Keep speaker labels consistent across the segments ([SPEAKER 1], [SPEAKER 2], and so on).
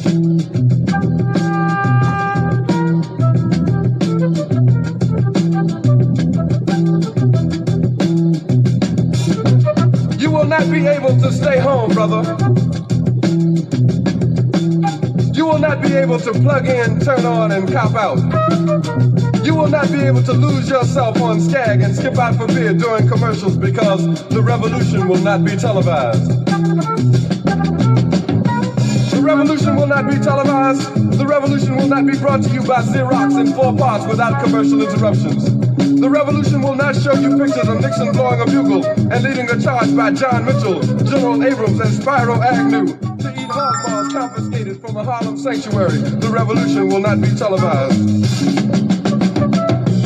[SPEAKER 1] You will not be able to stay home, brother. You will not be able to plug in, turn on, and cop out. You will not be able to lose yourself on Skag and skip out for beer during commercials because the revolution will not be televised. The revolution will not be televised. The revolution will not be brought to you by Xerox in 4 parts without commercial interruptions. The revolution will not show you pictures of Nixon blowing a bugle and leading a charge by John Mitchell, General Abrams, and Spyro Agnew to eat hog maws confiscated from a Harlem sanctuary. The revolution will not be televised.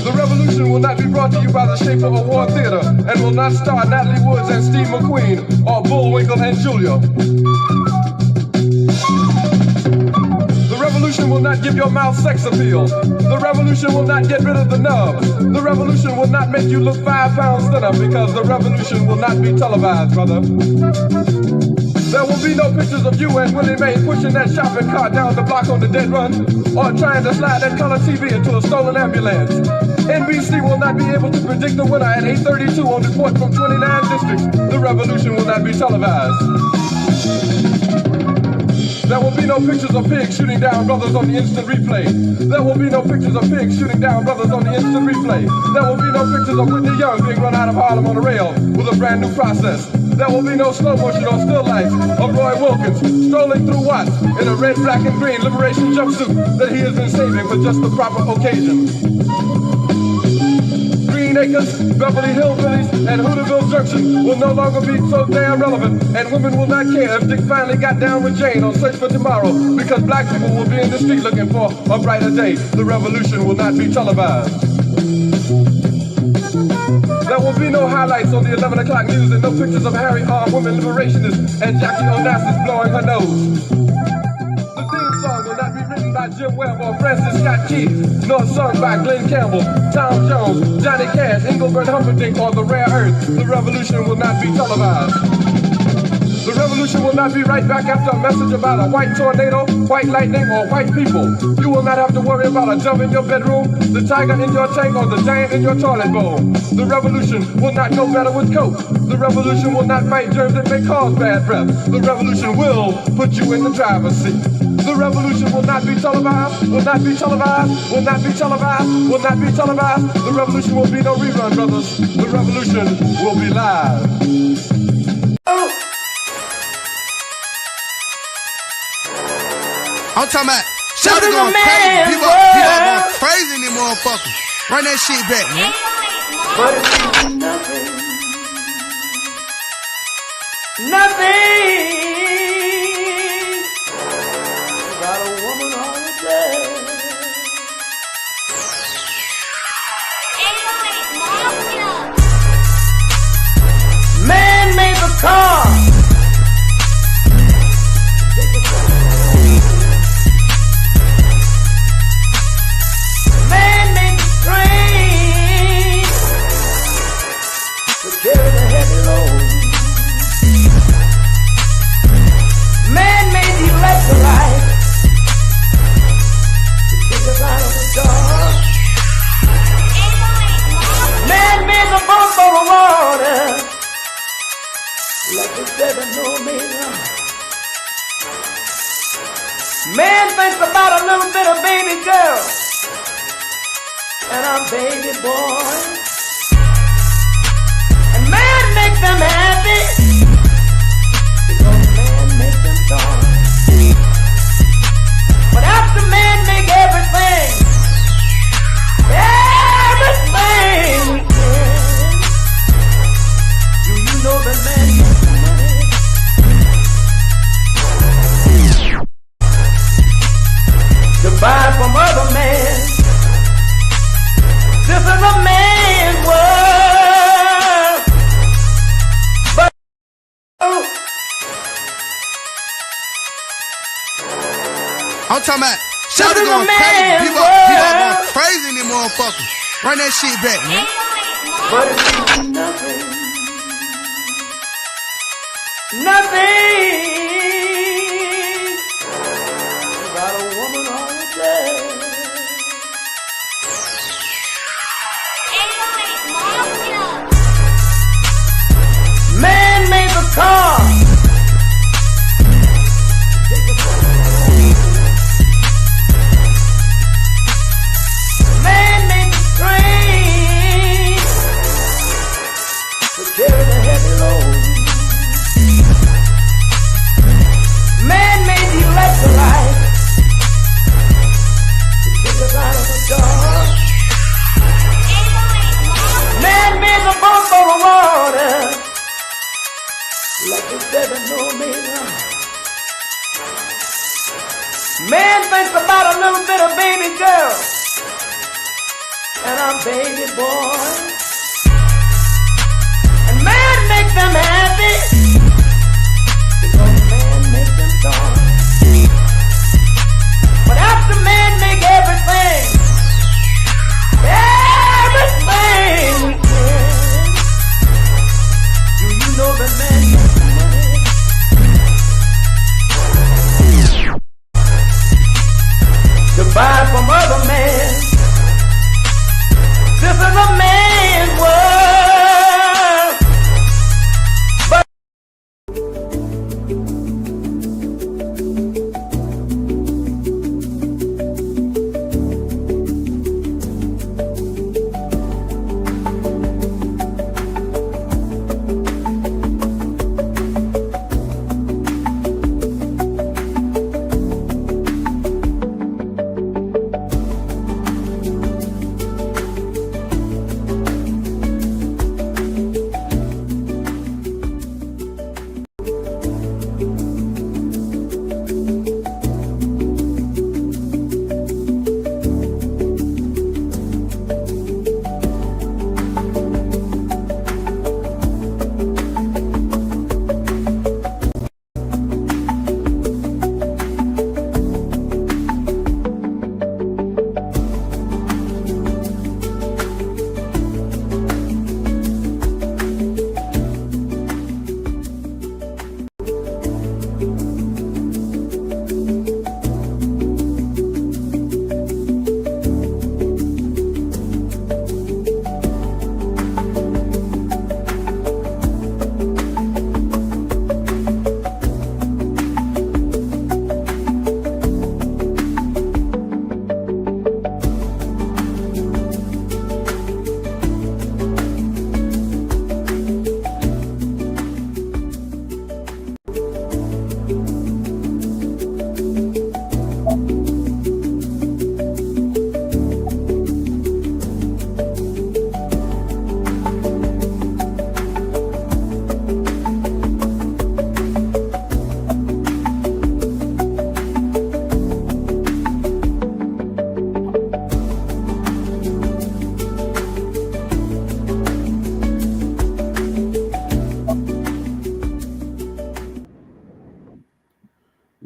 [SPEAKER 1] The revolution will not be brought to you by the Schaefer Award Theater and will not star Natalie Woods and Steve McQueen or Bullwinkle and Julia. The revolution will not give your mouth sex appeal. The revolution will not get rid of the nubs. The revolution will not make you look 5 pounds thinner because the revolution will not be televised, brother. There will be no pictures of you and Willie Mae pushing that shopping cart down the block on the dead run or trying to slide that color TV into a stolen ambulance. NBC will not be able to predict the winner at 8:32 on report from 29 districts. The revolution will not be televised. There will be no pictures of pigs shooting down brothers on the instant replay. There will be no pictures of pigs shooting down brothers on the instant replay. There will be no pictures of Whitney Young being run out of Harlem on a rail with a brand new process. There will be no slow motion or still life of Roy Wilkins strolling through Watts in a red, black, and green liberation jumpsuit that he has been saving for just the proper occasion. Green Acres, Beverly Hillbillies, and Hooterville Junction will no longer be so damn relevant, and women will not care if Dick finally got down with Jane on Search for Tomorrow, because black people will be in the street looking for a brighter day. The revolution will not be televised. There will be no highlights on the 11 o'clock news and no pictures of Harry R. women liberationists and Jackie Onassis blowing her nose. The theme song will not be written by Jim Webb or Francis Scott Keys, nor sung by Glenn Campbell, Tom Jones, Johnny Cash, Engelbert Humperdinck, or The Rare Earth. The revolution will not be televised. The revolution will not be right back after a message about a white tornado, white lightning, or white people. You will not have to worry about a dove in your bedroom, the tiger in your tank, or the giant in your toilet bowl. The revolution will not go better with Coke. The revolution will not fight germs that may cause bad breath. The revolution will put you in the driver's seat. The revolution will not be televised, will not be televised, will not be televised, will not be televised. The revolution will be no rerun, brothers. The revolution will be live.
[SPEAKER 2] I'm talking about Shabaka going crazy. People going crazy in them motherfuckers. Run that shit back, man.
[SPEAKER 3] But it's nothing. Nothing. Got a woman on the bed. Man made the car. Carry the heavy load. Man made the electrolyte to kick us out of the dark. Man made the boat for the water like the 7-millimeter. Man thinks about a little bit of baby girl and a baby boy. Man make them happy because man make them sorry. But after man make everything we can, do you know that man makes money? To buy from other men. This is a man's world.
[SPEAKER 2] I'm talking about Shabaka going crazy. People going crazy in them motherfuckers. Run that shit back, man.
[SPEAKER 3] But it's nothing. Nothing. Man thinks about a little bit of baby girl and a baby boy. And man makes them happy because man makes them joy. But after man make everything we can, do you know that man makes money? To buy from other men. This is a man's world. But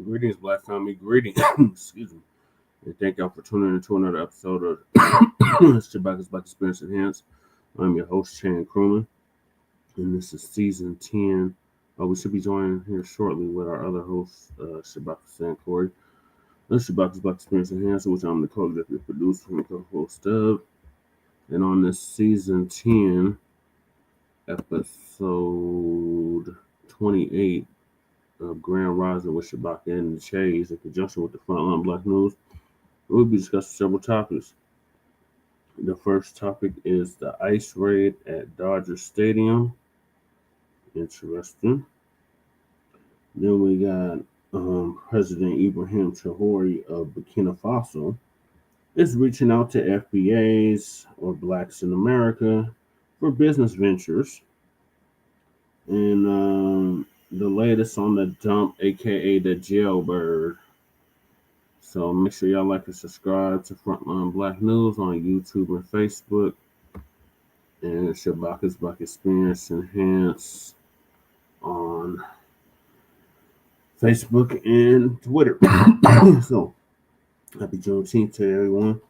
[SPEAKER 4] Greetings, Black family. Greetings. Excuse me. And thank y'all for tuning in to another episode of Shabaka's Black Experience Enhanced. I'm your host, Chan Crewman, and this is season 10. We should be joining here shortly with our other host, Shabaka San Corey. This is Shabaka's Black Experience Enhanced, which I'm the co-executive producer and co-host of. And on this season 10, episode 28, of Grand Rising with Shabaka and the Chase in conjunction with the Frontline Black News, we'll be discussing several topics. The first topic is the ICE raid at Dodger Stadium. Interesting. Then we got President Ibrahim Traore of Burkina Faso is reaching out to FBAs or Blacks in America for business ventures. And the latest on the dump, aka the Jailbird. So make sure y'all like and subscribe to Frontline Black News on YouTube and Facebook, and Shabaka's Black Experience Enhanced on Facebook and Twitter. So happy Juneteenth to everyone,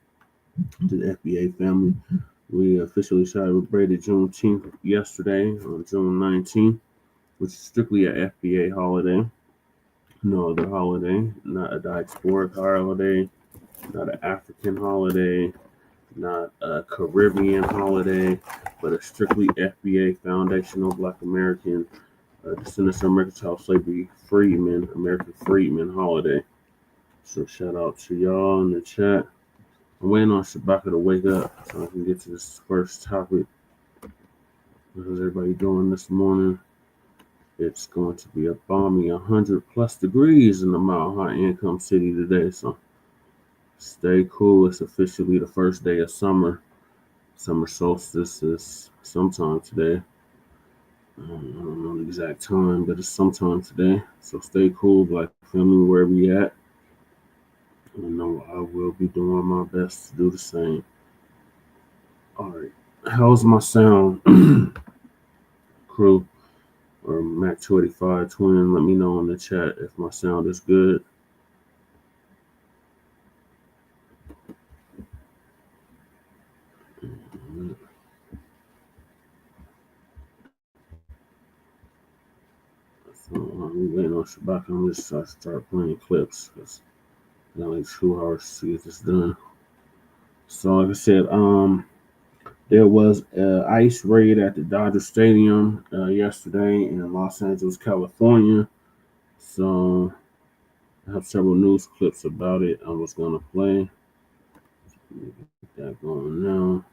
[SPEAKER 4] to the FBA family. We officially celebrated Juneteenth yesterday on June 19th. Which is strictly a FBA holiday, no other holiday, not a diasporic holiday, not an African holiday, not a Caribbean holiday, but a strictly FBA foundational Black American descendants of American child slavery freedmen, American freedmen holiday. So shout out to y'all in the chat. I'm waiting on Shabaka to wake up so I can get to this first topic. What is everybody doing this morning? It's going to be a balmy 100 plus degrees in the Mile High Income City today. So stay cool. It's officially the first day of summer. Summer solstice is sometime today. I don't know the exact time, but it's sometime today. So stay cool, Black family, wherever you at. You know, I will be doing my best to do the same. All right. How's my sound, crew? Or Mac 285 Twin? Let me know in the chat if my sound is good. So I'm waiting on Shabaka. I'm just trying to start playing clips because I got like 2 hours to get this done. So like I said, there was an ICE raid at the Dodger Stadium yesterday in Los Angeles, California. So I have several news clips about it. I was gonna play. Get that going now.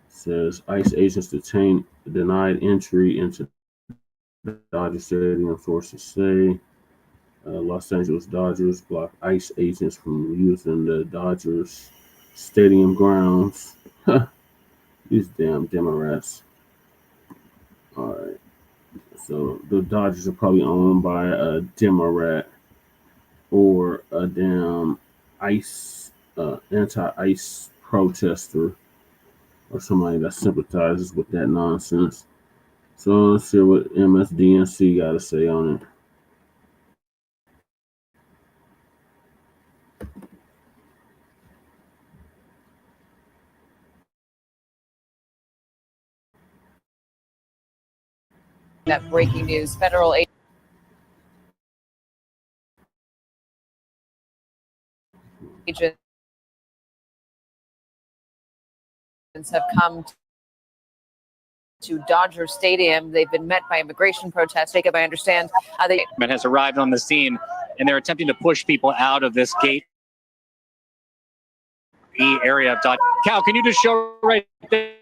[SPEAKER 4] It says ICE agents denied entry into the Dodger Stadium. Sources say Los Angeles Dodgers blocked ICE agents from using the Dodgers Stadium grounds. These damn Democrats. All right. So the Dodgers are probably owned by a Democrat or a damn ICE, anti-ICE protester or somebody that sympathizes with that nonsense. So let's see what MSDNC got to say on it.
[SPEAKER 5] That breaking news, federal agents have come to Dodger Stadium. They've been met by immigration protests. Jacob, I understand the
[SPEAKER 6] government has arrived on the scene, and they're attempting to push people out of this gate area of Dodger. Cal, can you just show right there?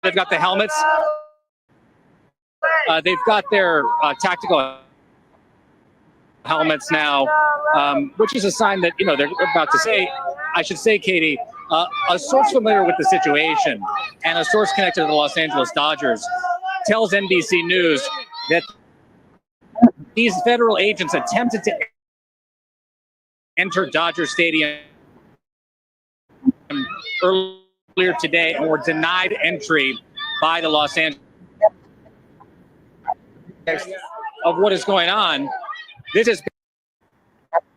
[SPEAKER 6] They've got the helmets. They've got their tactical helmets now, which is a sign that, you know, they're about to say, I should say, Katie, a source familiar with the situation and a source connected to the Los Angeles Dodgers tells NBC News that these federal agents attempted to enter Dodger Stadium earlier today and were denied entry by the Los Angeles. Of what is going on, this has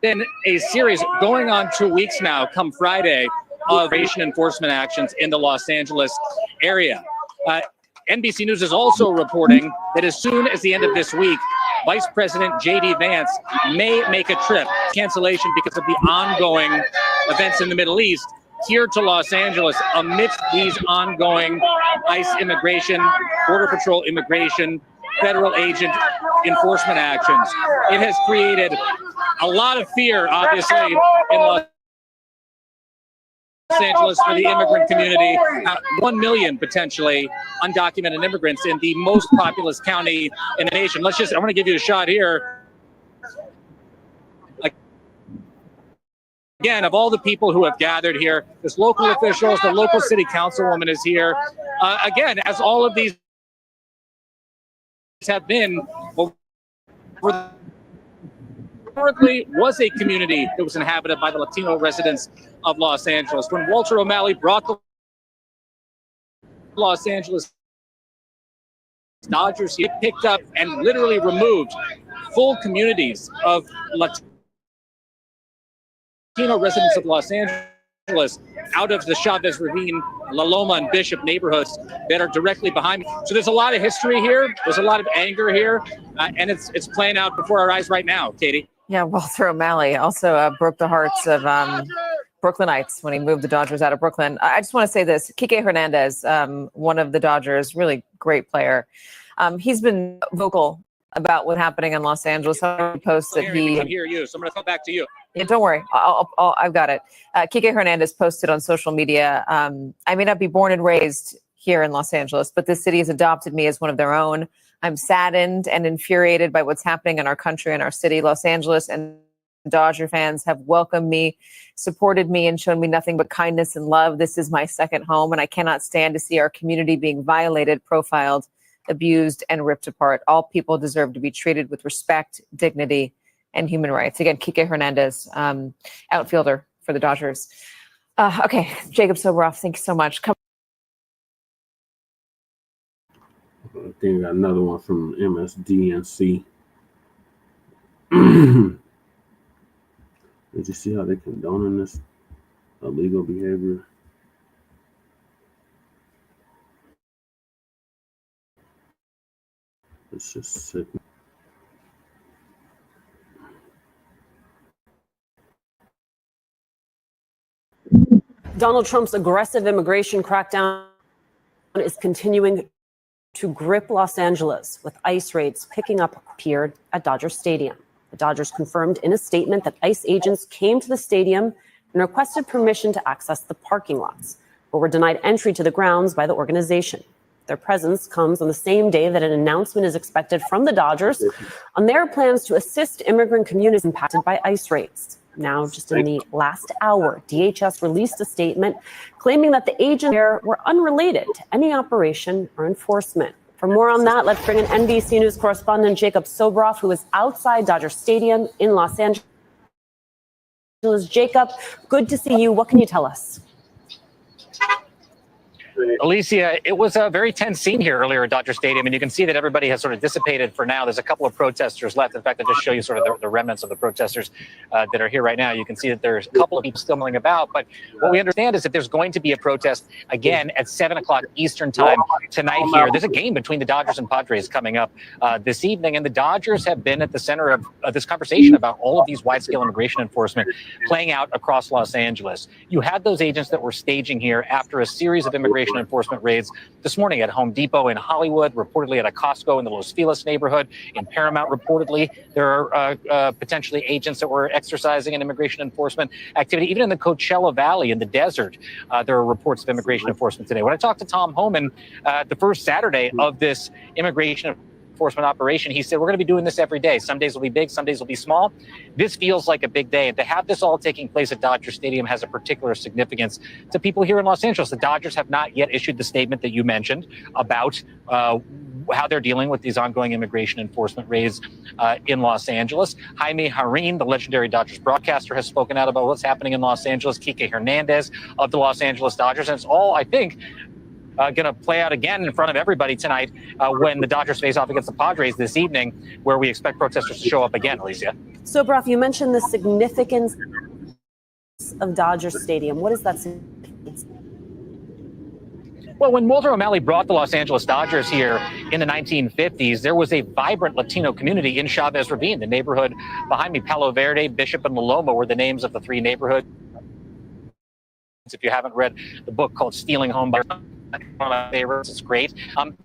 [SPEAKER 6] been a series going on 2 weeks now, come Friday, of immigration enforcement actions in the Los Angeles area. NBC News is also reporting that as soon as the end of this week, Vice President J.D. Vance may make a trip, cancellation because of the ongoing events in the Middle East, here to Los Angeles amidst these ongoing ICE immigration, Border Patrol immigration, federal agent enforcement actions. It has created a lot of fear, obviously, in Los Angeles for the immigrant community. 1 million potentially undocumented immigrants in the most populous county in the nation. I want to give you a shot here. Again, of all the people who have gathered here, there's local officials, the local city councilwoman is here. Again, as all of these have been, historically was a community that was inhabited by the Latino residents of Los Angeles. When Walter O'Malley brought the Los Angeles Dodgers, he picked up and literally removed full communities of Latino residents of Los Angeles out of the Chavez Ravine, La Loma, and Bishop neighborhoods that are directly behind me. So there's a lot of history here. There's a lot of anger here, and it's playing out before our eyes right now, Katie.
[SPEAKER 5] Yeah, Walter O'Malley also broke the hearts of Brooklynites when he moved the Dodgers out of Brooklyn. I just want to say this. Kike Hernandez, one of the Dodgers, really great player. He's been vocal about what's happening in Los Angeles. He posts that he...
[SPEAKER 6] I hear you, so I'm going to come back to you.
[SPEAKER 5] Yeah, don't worry. I've got it. Kike Hernandez posted on social media, I may not be born and raised here in Los Angeles, but this city has adopted me as one of their own. I'm saddened and infuriated by what's happening in our country and our city. Los Angeles and Dodger fans have welcomed me, supported me, and shown me nothing but kindness and love. This is my second home, and I cannot stand to see our community being violated, profiled, abused, and ripped apart. All people deserve to be treated with respect, dignity, and human rights. Again, Kike Hernandez, outfielder for the Dodgers. Okay, Jacob Soboroff, thank you so much.
[SPEAKER 4] I think I got another one from MSDNC. Did you see how they condoning this illegal behavior? It's just sick.
[SPEAKER 7] Donald Trump's aggressive immigration crackdown is continuing to grip Los Angeles, with ICE raids picking up here at Dodger Stadium. The Dodgers confirmed in a statement that ICE agents came to the stadium and requested permission to access the parking lots, but were denied entry to the grounds by the organization. Their presence comes on the same day that an announcement is expected from the Dodgers on their plans to assist immigrant communities impacted by ICE raids. Now, just in the last hour, DHS released a statement claiming that the agents there were unrelated to any operation or enforcement. For more on that, let's bring in NBC News correspondent Jacob Soboroff, who is outside Dodger Stadium in Los Angeles. Jacob, good to see you. What can you tell us?
[SPEAKER 6] Alicia, it was a very tense scene here earlier at Dodger Stadium, and you can see that everybody has sort of dissipated for now. There's a couple of protesters left. In fact, I'll just show you sort of the remnants of the protesters that are here right now. You can see that there's a couple of people still milling about, but what we understand is that there's going to be a protest again at 7 o'clock Eastern time tonight here. There's a game between the Dodgers and Padres coming up this evening, and the Dodgers have been at the center of this conversation about all of these wide-scale immigration enforcement playing out across Los Angeles. You had those agents that were staging here after a series of immigration enforcement raids this morning at Home Depot in Hollywood, reportedly at a Costco in the Los Feliz neighborhood. In Paramount, reportedly, there are potentially agents that were exercising an immigration enforcement activity. Even in the Coachella Valley in the desert, there are reports of immigration enforcement today. When I talked to Tom Homan the first Saturday of this immigration enforcement operation, he said, we're going to be doing this every day. Some days will be big, some days will be small. This feels like a big day. And to have this all taking place at Dodger Stadium has a particular significance to people here in Los Angeles. The Dodgers have not yet issued the statement that you mentioned about how they're dealing with these ongoing immigration enforcement raids in Los Angeles. Jaime Harin, the legendary Dodgers broadcaster, has spoken out about what's happening in Los Angeles. Kike Hernandez of the Los Angeles Dodgers. And it's all, I think, going to play out again in front of everybody tonight when the Dodgers face off against the Padres this evening, where we expect protesters to show up again, Alicia.
[SPEAKER 7] Soboroff, you mentioned the significance of Dodger Stadium. What is that significance?
[SPEAKER 6] Well, when Walter O'Malley brought the Los Angeles Dodgers here in the 1950s, there was a vibrant Latino community in Chavez Ravine, the neighborhood behind me. Palo Verde, Bishop, and La Loma were the names of the three neighborhoods. If you haven't read the book called Stealing Home by one of my favorites, it's great.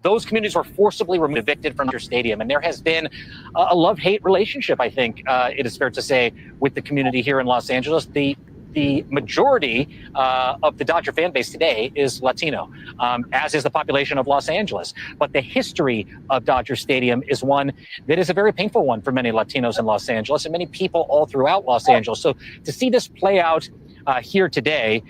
[SPEAKER 6] Those communities were forcibly removed, evicted from their stadium, and there has been a love-hate relationship, I think it is fair to say, with the community here in Los Angeles. The majority of the Dodger fan base today is Latino, as is the population of Los Angeles. But the history of Dodger Stadium is one that is a very painful one for many Latinos in Los Angeles and many people all throughout Los Angeles. So to see this play out here today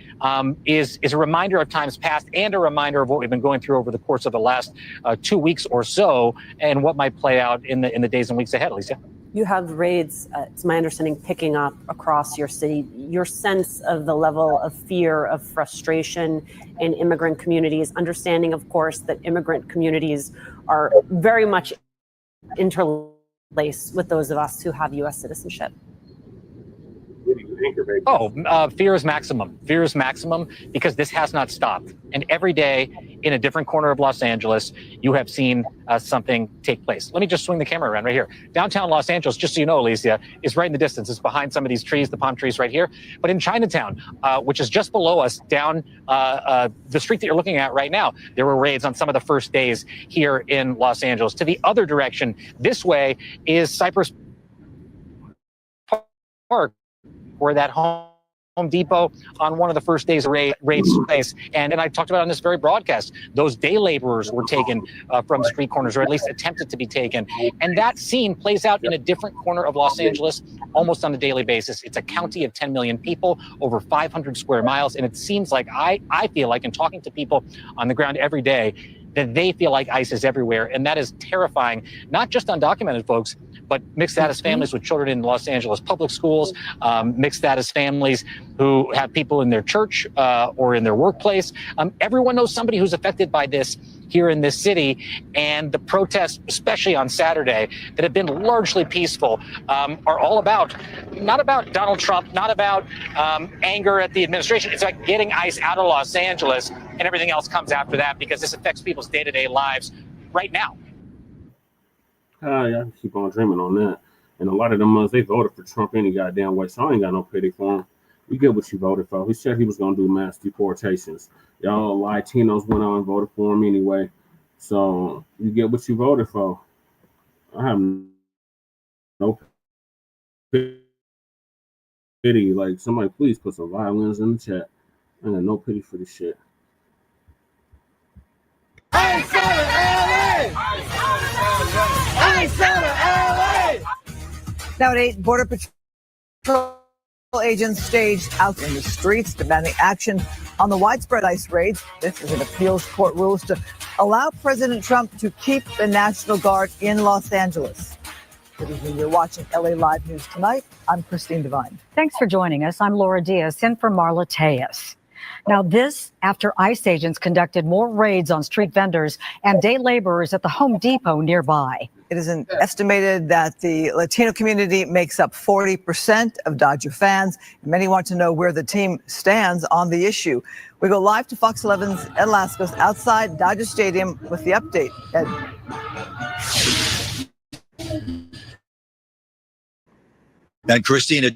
[SPEAKER 6] is a reminder of times past and a reminder of what we've been going through over the course of the last 2 weeks or so, and what might play out in the days and weeks ahead, Alicia.
[SPEAKER 7] You have raids, it's my understanding, picking up across your city. Your sense of the level of fear, of frustration in immigrant communities, understanding, of course, that immigrant communities are very much interlaced with those of us who have U.S. citizenship.
[SPEAKER 6] Fear is maximum. Fear is maximum because this has not stopped. And every day in a different corner of Los Angeles, you have seen something take place. Let me just swing the camera around right here. Downtown Los Angeles, just so you know, Alicia, is right in the distance. It's behind some of these trees, the palm trees right here. But in Chinatown, which is just below us, down the street that you're looking at right now, there were raids on some of the first days here in Los Angeles. To the other direction, this way, is Cypress Park, where that Home Depot on one of the first days of raids took place. And I talked about on this very broadcast, those day laborers were taken from street corners, or at least attempted to be taken. And that scene plays out in a different corner of Los Angeles almost on a daily basis. It's a county of 10 million people, over 500 square miles. And it seems like, I feel like, in talking to people on the ground every day, that they feel like ICE is everywhere. And that is terrifying, not just undocumented folks, but mixed status families with children in Los Angeles public schools, mixed status families who have people in their church or in their workplace. Everyone knows somebody who's affected by this here in this city. And the protests, especially on Saturday, that have been largely peaceful, are all about, not about Donald Trump, not about anger at the administration. It's about getting ICE out of Los Angeles, and everything else comes after that, because this affects people's day-to-day lives right now.
[SPEAKER 4] I can keep on dreaming on that. And a lot of them they voted for Trump any goddamn way, so I ain't got no pity for him. You get what you voted for. He said he was going to do mass deportations. Y'all Latinos went on and voted for him anyway. So you get what you voted for. I have no pity. Like, somebody please put some violins in the chat. I got no pity for this shit.
[SPEAKER 8] Now at 8, Border Patrol agents staged out in the streets demanding action on the widespread ICE raids. This is an appeals court rules to allow President Trump to keep the National Guard in Los Angeles. Good evening. You're watching LA Live News Tonight. I'm Christine Devine.
[SPEAKER 9] Thanks for joining us. I'm Laura Diaz, in for Marla Tejas. Now, this after ICE agents conducted more raids on street vendors and day laborers at the Home Depot nearby.
[SPEAKER 8] It is estimated that the Latino community makes up 40% of Dodger fans. Many want to know where the team stands on the issue. We go live to Fox 11's Ed Lascos outside Dodger Stadium with the update. Ed.
[SPEAKER 10] And Christina,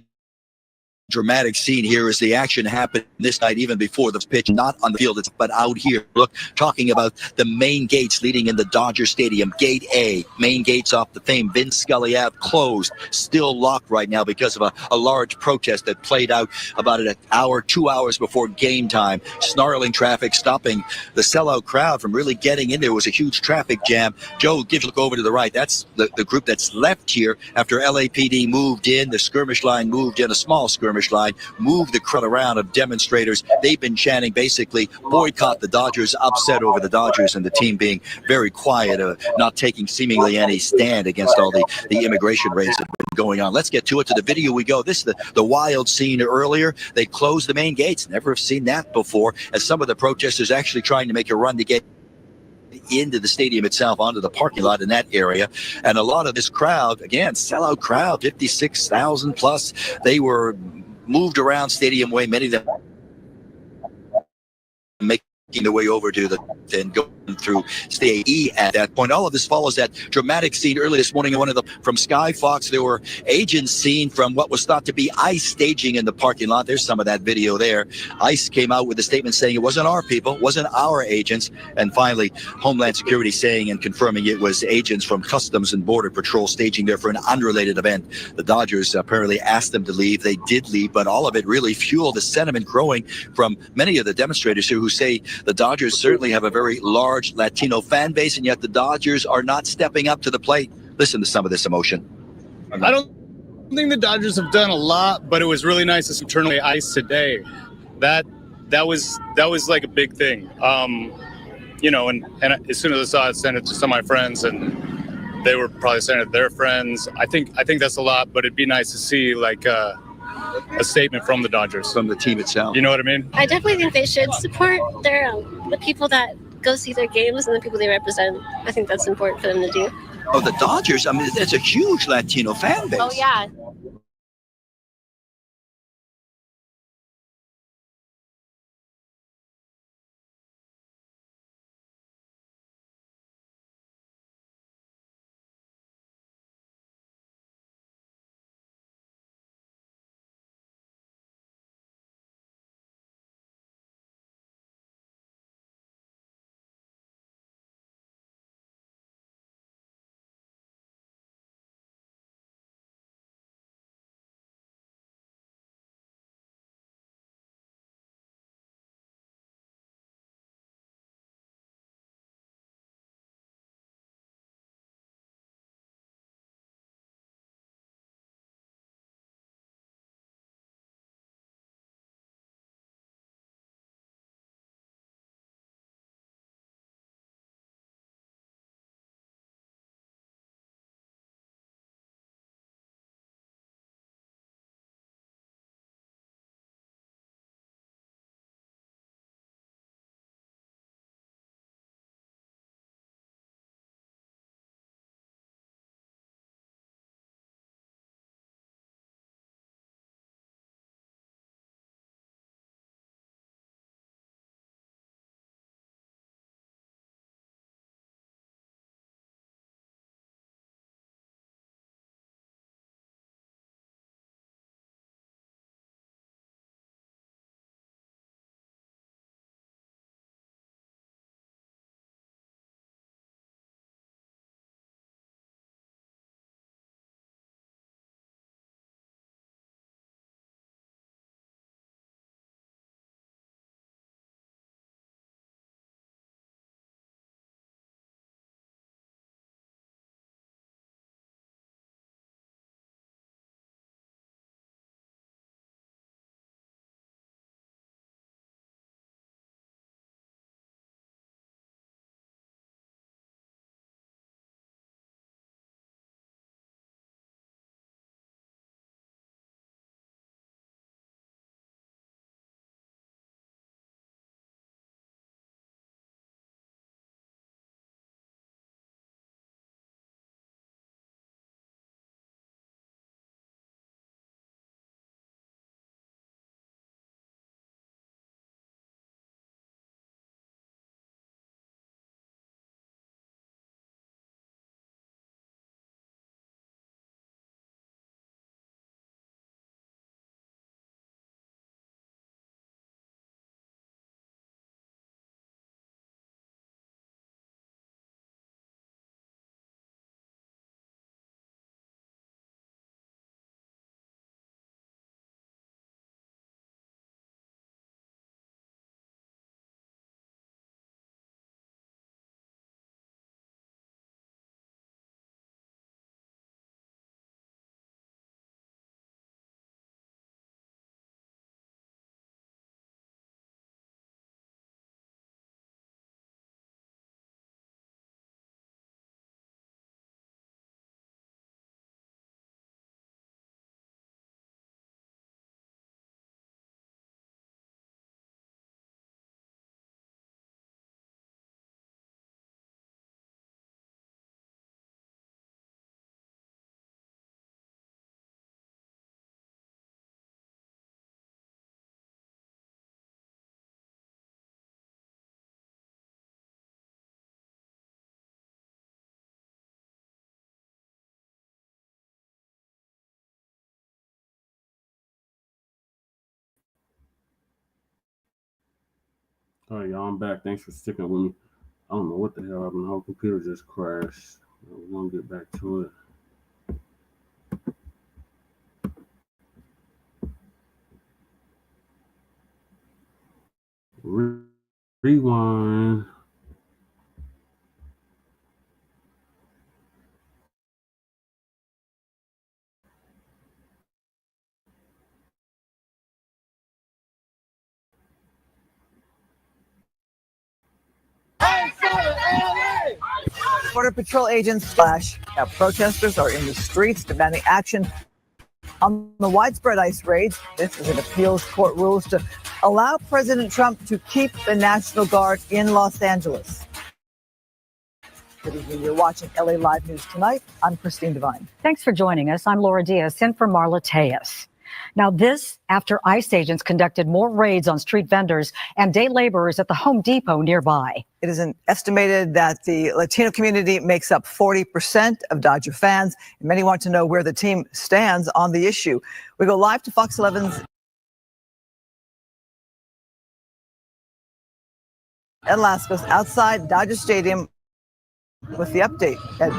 [SPEAKER 10] dramatic scene here as the action happened this night, even before the pitch, not on the field, but out here. Look, talking about the main gates leading in the Dodger Stadium. Gate A, main gates off the famed Vince Scully Ave, closed, still locked right now because of a large protest that played out about an hour, 2 hours before game time. Snarling traffic, stopping the sellout crowd from really getting in. There was a huge traffic jam. Joe, give a look over to the right. That's the group that's left here after LAPD moved in. The skirmish line moved in, a small skirmish line, moved the crowd around of demonstrators. They've been chanting basically boycott the Dodgers, upset over the Dodgers, and the team being very quiet, not taking seemingly any stand against all the immigration raids that have been going on. Let's get to it. To the video we go. This is the wild scene earlier. They closed the main gates. Never have seen that before, as some of the protesters actually trying to make a run to get into the stadium itself, onto the parking lot in that area. And a lot of this crowd, again, sellout crowd, 56,000 plus, they were moved around Stadium Way, many of them making their way over to the and going through State E at that point. All of this follows that dramatic scene early this morning. One of them from Sky Fox, there were agents seen from what was thought to be ICE staging in the parking lot. There's some of that video there. ICE came out with a statement saying it wasn't our people, wasn't our agents. And finally, Homeland Security saying and confirming it was agents from Customs and Border Patrol staging there for an unrelated event. The Dodgers apparently asked them to leave. They did leave, but all of it really fueled the sentiment growing from many of the demonstrators here who say the Dodgers certainly have a very large Latino fan base, and yet the Dodgers are not stepping up to the plate. Listen to some of this emotion.
[SPEAKER 11] I don't think the Dodgers have done a lot, but it was really nice to see turn away ICE today. That was like a big thing. You know, and as soon as I saw it, sent it to some of my friends, and they were probably sending it to their friends. I think that's a lot, but it'd be nice to see like a statement from the Dodgers,
[SPEAKER 10] from the team itself.
[SPEAKER 11] You know what I mean?
[SPEAKER 12] I definitely think they should support their the people that go see their games and the people they represent. I think that's important for them to do.
[SPEAKER 10] Oh, the Dodgers, I mean, it's a huge Latino fan base.
[SPEAKER 12] Oh, yeah.
[SPEAKER 4] All right, y'all, I'm back. Thanks for sticking with me. I don't know what the hell happened. The whole computer just crashed. We're going to get back to it. Rewind.
[SPEAKER 8] Border Patrol agents now protesters are in the streets demanding action on the widespread ICE raids. This is an appeals court rules to allow President Trump to keep the National Guard in Los Angeles. Good evening. You're watching LA Live News Tonight. I'm Christine Devine.
[SPEAKER 9] Thanks for joining us. I'm Laura Diaz, in for Marla Tejas. Now, this after ICE agents conducted more raids on street vendors and day laborers at the Home Depot nearby.
[SPEAKER 8] It is estimated that the Latino community makes up 40% of Dodger fans. And many want to know where the team stands on the issue. We go live to Fox 11's Ed Lascos outside Dodger Stadium with the update. Ed.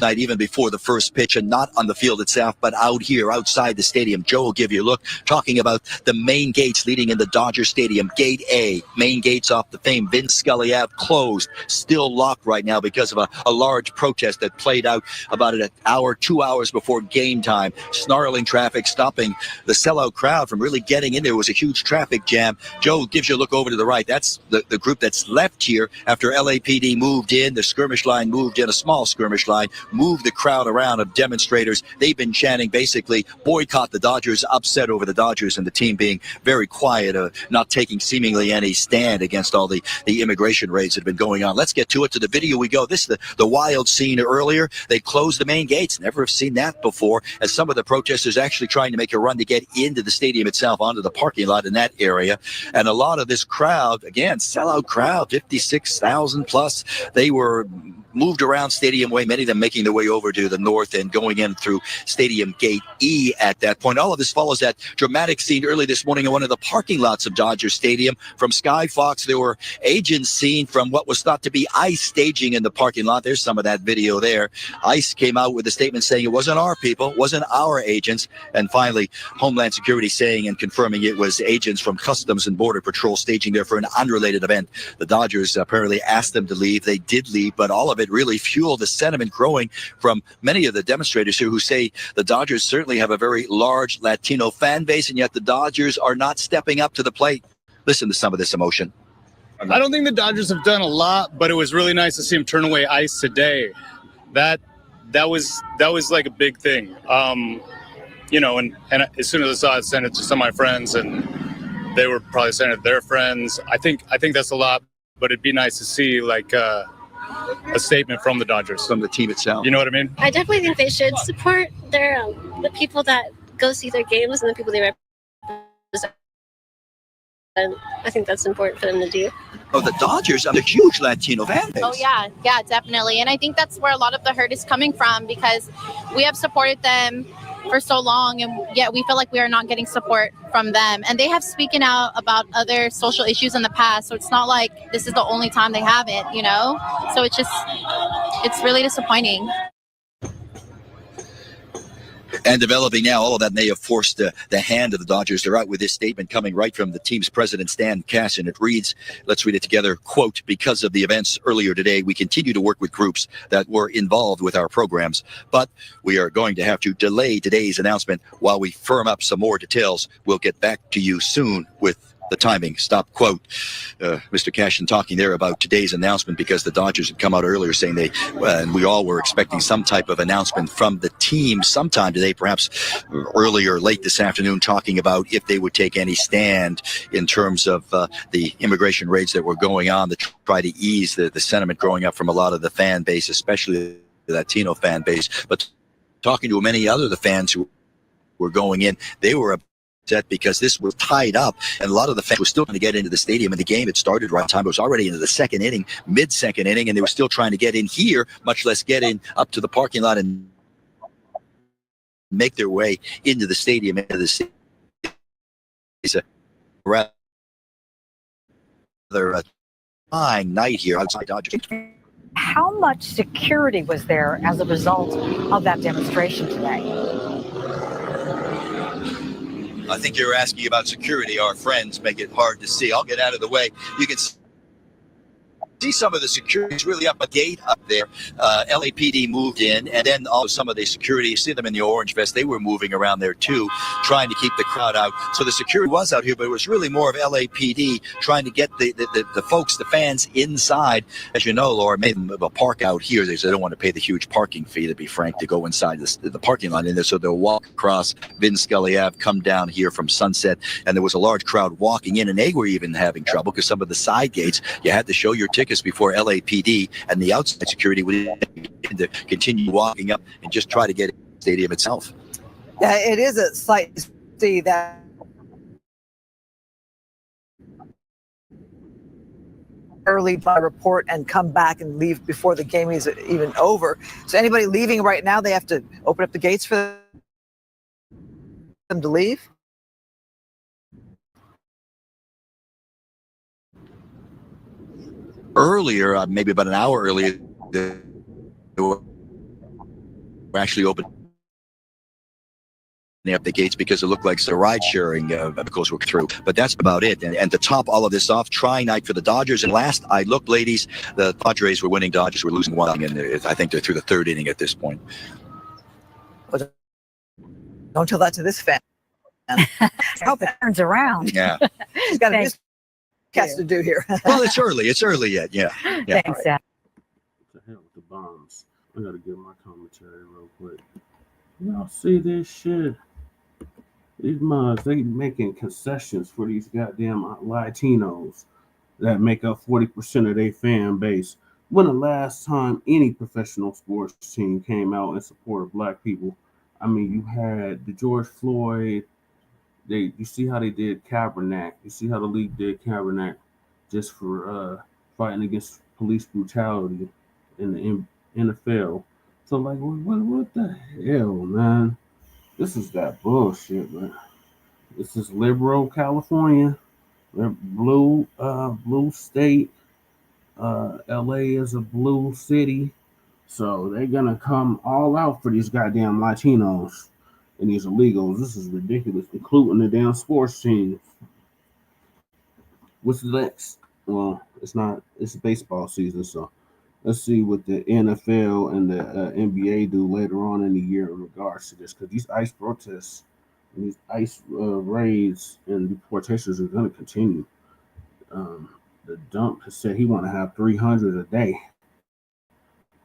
[SPEAKER 10] Night, even before the first pitch, and not on the field itself, but out here outside the stadium. Joe will give you a look, talking about the main gates leading into Dodger Stadium. Gate A, main gates off the famed Vince Scully Ave, closed, still locked right now because of a large protest that played out about an hour, 2 hours before game time. Snarling traffic, stopping the sellout crowd from really getting in. There was a huge traffic jam. Joe gives you a look over to the right. That's the group that's left here after LAPD moved in. The skirmish line moved in, a small skirmish line, moved the crowd around of demonstrators. They've been chanting basically boycott the Dodgers, upset over the Dodgers and the team being very quiet, not taking seemingly any stand against all the immigration raids that have been going on. Let's get to it. To the video we go. This is the wild scene earlier. They closed the main gates. Never have seen that before, as some of the protesters actually trying to make a run to get into the stadium itself, onto the parking lot in that area. And a lot of this crowd, again, sellout crowd, 56,000 plus, they were moved around Stadium Way, many of them making their way over to the north and going in through Stadium Gate E at that point. All of this follows that dramatic scene early this morning in one of the parking lots of Dodger Stadium. From Sky Fox, there were agents seen from what was thought to be ICE staging in the parking lot. There's some of that video there. ICE came out with a statement saying it wasn't our people, wasn't our agents. And finally, Homeland Security saying and confirming it was agents from Customs and Border Patrol staging there for an unrelated event. The Dodgers apparently asked them to leave. They did leave, but all of it really fueled the sentiment growing from many of the demonstrators here who say the Dodgers certainly have a very large Latino fan base, and yet the Dodgers are not stepping up to the plate. Listen to some of this emotion.
[SPEAKER 11] I don't think the Dodgers have done a lot, but it was really nice to see them turn away ICE today. That was like a big thing. You know, and as soon as I saw it, sent it to some of my friends, and they were probably sending it to their friends. I think that's a lot, but it'd be nice to see like a statement from the Dodgers,
[SPEAKER 10] from the team itself.
[SPEAKER 11] You know what I mean?
[SPEAKER 12] I definitely think they should support their the people that go see their games and the people they represent. I think that's important for them to do.
[SPEAKER 10] Oh, the Dodgers have a huge Latino fan base.
[SPEAKER 13] Oh, yeah, definitely. And I think that's where a lot of the hurt is coming from, because we have supported them for so long, and yet we feel like we are not getting support from them. And they have spoken out about other social issues in the past, so it's not like this is the only time they have it, you know? So it's really disappointing.
[SPEAKER 10] And developing now, all of that may have forced the hand of the Dodgers. They're out with this statement coming right from the team's president, Stan Cass, and it reads, let's read it together, quote, because of the events earlier today, we continue to work with groups that were involved with our programs, but we are going to have to delay today's announcement while we firm up some more details. We'll get back to you soon with the timing, stop quote. Mr. Cashin talking there about today's announcement, because the Dodgers had come out earlier saying and we all were expecting some type of announcement from the team sometime today, perhaps earlier, late this afternoon, talking about if they would take any stand in terms of the immigration raids that were going on to try to ease the sentiment growing up from a lot of the fan base, especially the Latino fan base. But talking to many other the fans who were going in, they were because this was tied up, and a lot of the fans were still trying to get into the stadium, and the game had started right time. It was already into the second inning, mid-second inning, and they were still trying to get in here, much less get in up to the parking lot and make their way into the stadium, into the trying night here outside Dodger.
[SPEAKER 9] How much security was there as a result of that demonstration today?
[SPEAKER 10] I think you're asking about security. Our friends make it hard to see. I'll get out of the way. You can see some of the security is really up a gate up there. LAPD moved in, and then also some of the security, you see them in the orange vest, they were moving around there too, trying to keep the crowd out. So the security was out here, but it was really more of LAPD trying to get the folks, the fans inside. As you know, Laura, made them a park out here. They don't want to pay the huge parking fee, to be frank, to go inside the parking lot in there. So they'll walk across Vin Scully Ave, come down here from Sunset, and there was a large crowd walking in, and they were even having trouble because some of the side gates, you had to show your tickets before LAPD and the outside security would to continue walking up and just try to get in the stadium itself.
[SPEAKER 8] Yeah, it is a sight to see that early by report and come back and leave before the game is even over. So anybody leaving right now, they have to open up the gates for them to leave?
[SPEAKER 10] Earlier, maybe about an hour earlier, they were actually opening up the gates because it looked like the ride-sharing vehicles were through. But that's about it. And to top all of this off, try night for the Dodgers. And last I looked, ladies, the Padres were winning, Dodgers were losing one, and I think they're through the third inning at this point.
[SPEAKER 8] Well, don't tell that to this fan.
[SPEAKER 9] I hope it turns around.
[SPEAKER 10] Yeah.
[SPEAKER 8] He's got a newscast to do here.
[SPEAKER 10] Well, it's early. It's early yet. Yeah.
[SPEAKER 9] Thanks, Zach.
[SPEAKER 4] What the hell with the bombs? I gotta give my commentary real quick. Y'all see this shit? These moms, they making concessions for these goddamn Latinos that make up 40% of their fan base. When the last time any professional sports team came out in support of black people? I mean, you had the George Floyd. You see how they did Kaepernick. You see how the league did Kaepernick just for fighting against police brutality in the NFL. So, like, what the hell, man? This is that bullshit, man. This is liberal California, blue state. LA is a blue city, so they're gonna come all out for these goddamn Latinos and these illegals. This is ridiculous, including the damn sports teams. What's next? Well, it's baseball season, so let's see what the NFL and the NBA do later on in the year in regards to this, because these ICE protests and these ICE raids and deportations are going to continue. The dump has said he want to have 300 a day.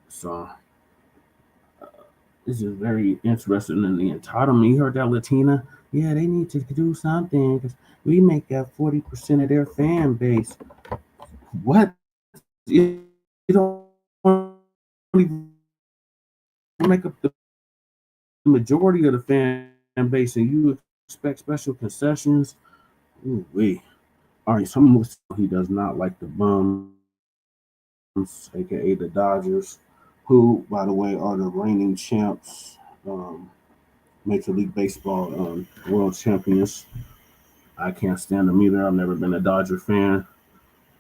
[SPEAKER 4] So this is very interesting in the entitlement. You heard that, Latina? Yeah, they need to do something because we make up 40% of their fan base. What? You don't make up the majority of the fan base, and you expect special concessions? Ooh, wee. All right, someone he does not like the bums, aka the Dodgers, who, by the way, are the reigning champs, Major League Baseball world champions. I can't stand them either. I've never been a Dodger fan.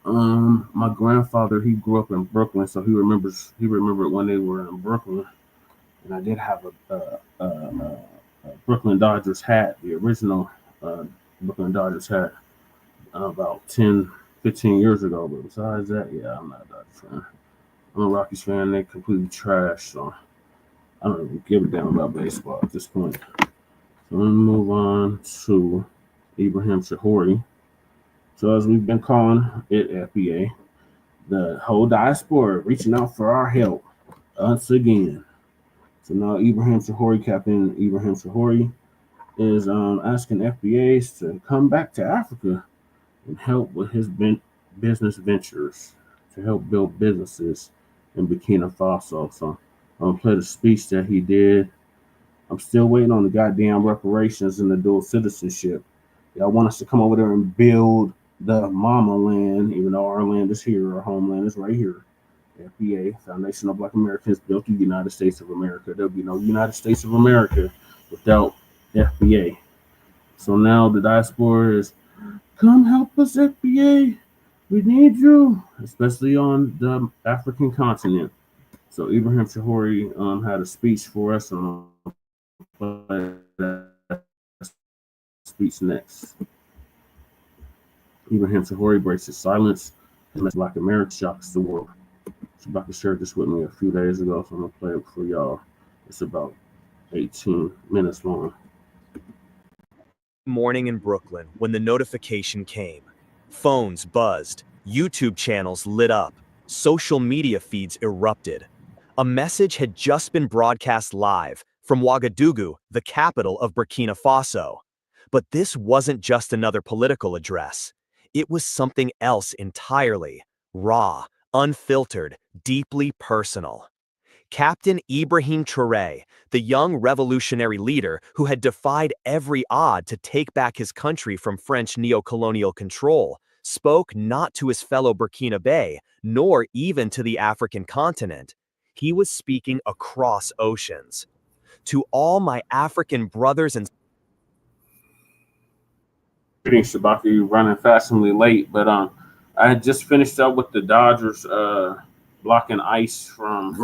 [SPEAKER 4] My grandfather, he grew up in Brooklyn, so he remembered when they were in Brooklyn, and I did have a Brooklyn Dodgers hat, the original Brooklyn Dodgers hat, about 10, 15 years ago. But besides that, yeah, I'm not a Dodgers fan. I'm a Rockies fan. They completely trash, so I don't even give a damn about baseball at this point. So let me move on to Ibrahim Traore. So as we've been calling it, FBA, the whole diaspora reaching out for our help once again. So now Ibrahim Traore, Captain Ibrahim Traore, is asking FBAs to come back to Africa and help with his business ventures, to help build businesses in Burkina Faso. So I'm going to play the speech that he did. I'm still waiting on the goddamn reparations and the dual citizenship. Y'all want us to come over there and build the mama land, even though our land is here, our homeland is right here. FBA, Foundation of Black Americans, built the United States of America. There'll be no United States of America without FBA. So now the diaspora is, come help us, FBA. We need you, especially on the African continent. So Ibrahim Traore had a speech for us, and I'll play that speech next. Ibrahim Traore breaks his silence, and Black America shocks the world. Shabaka shared this with me a few days ago, so I'm gonna play it for y'all. It's about 18 minutes long.
[SPEAKER 14] Morning in Brooklyn when the notification came. Phones buzzed, YouTube channels lit up, social media feeds erupted. A message had just been broadcast live from Ouagadougou, the capital of Burkina Faso. But this wasn't just another political address. It was something else entirely, raw, unfiltered, deeply personal. Captain Ibrahim Traore, the young revolutionary leader who had defied every odd to take back his country from French neo-colonial control, spoke not to his fellow Burkinabe, nor even to the African continent. He was speaking across oceans. To all my African brothers and
[SPEAKER 4] Greetings, Shabaka. You running fashionably late, but I had just finished up with the Dodgers blocking ICE from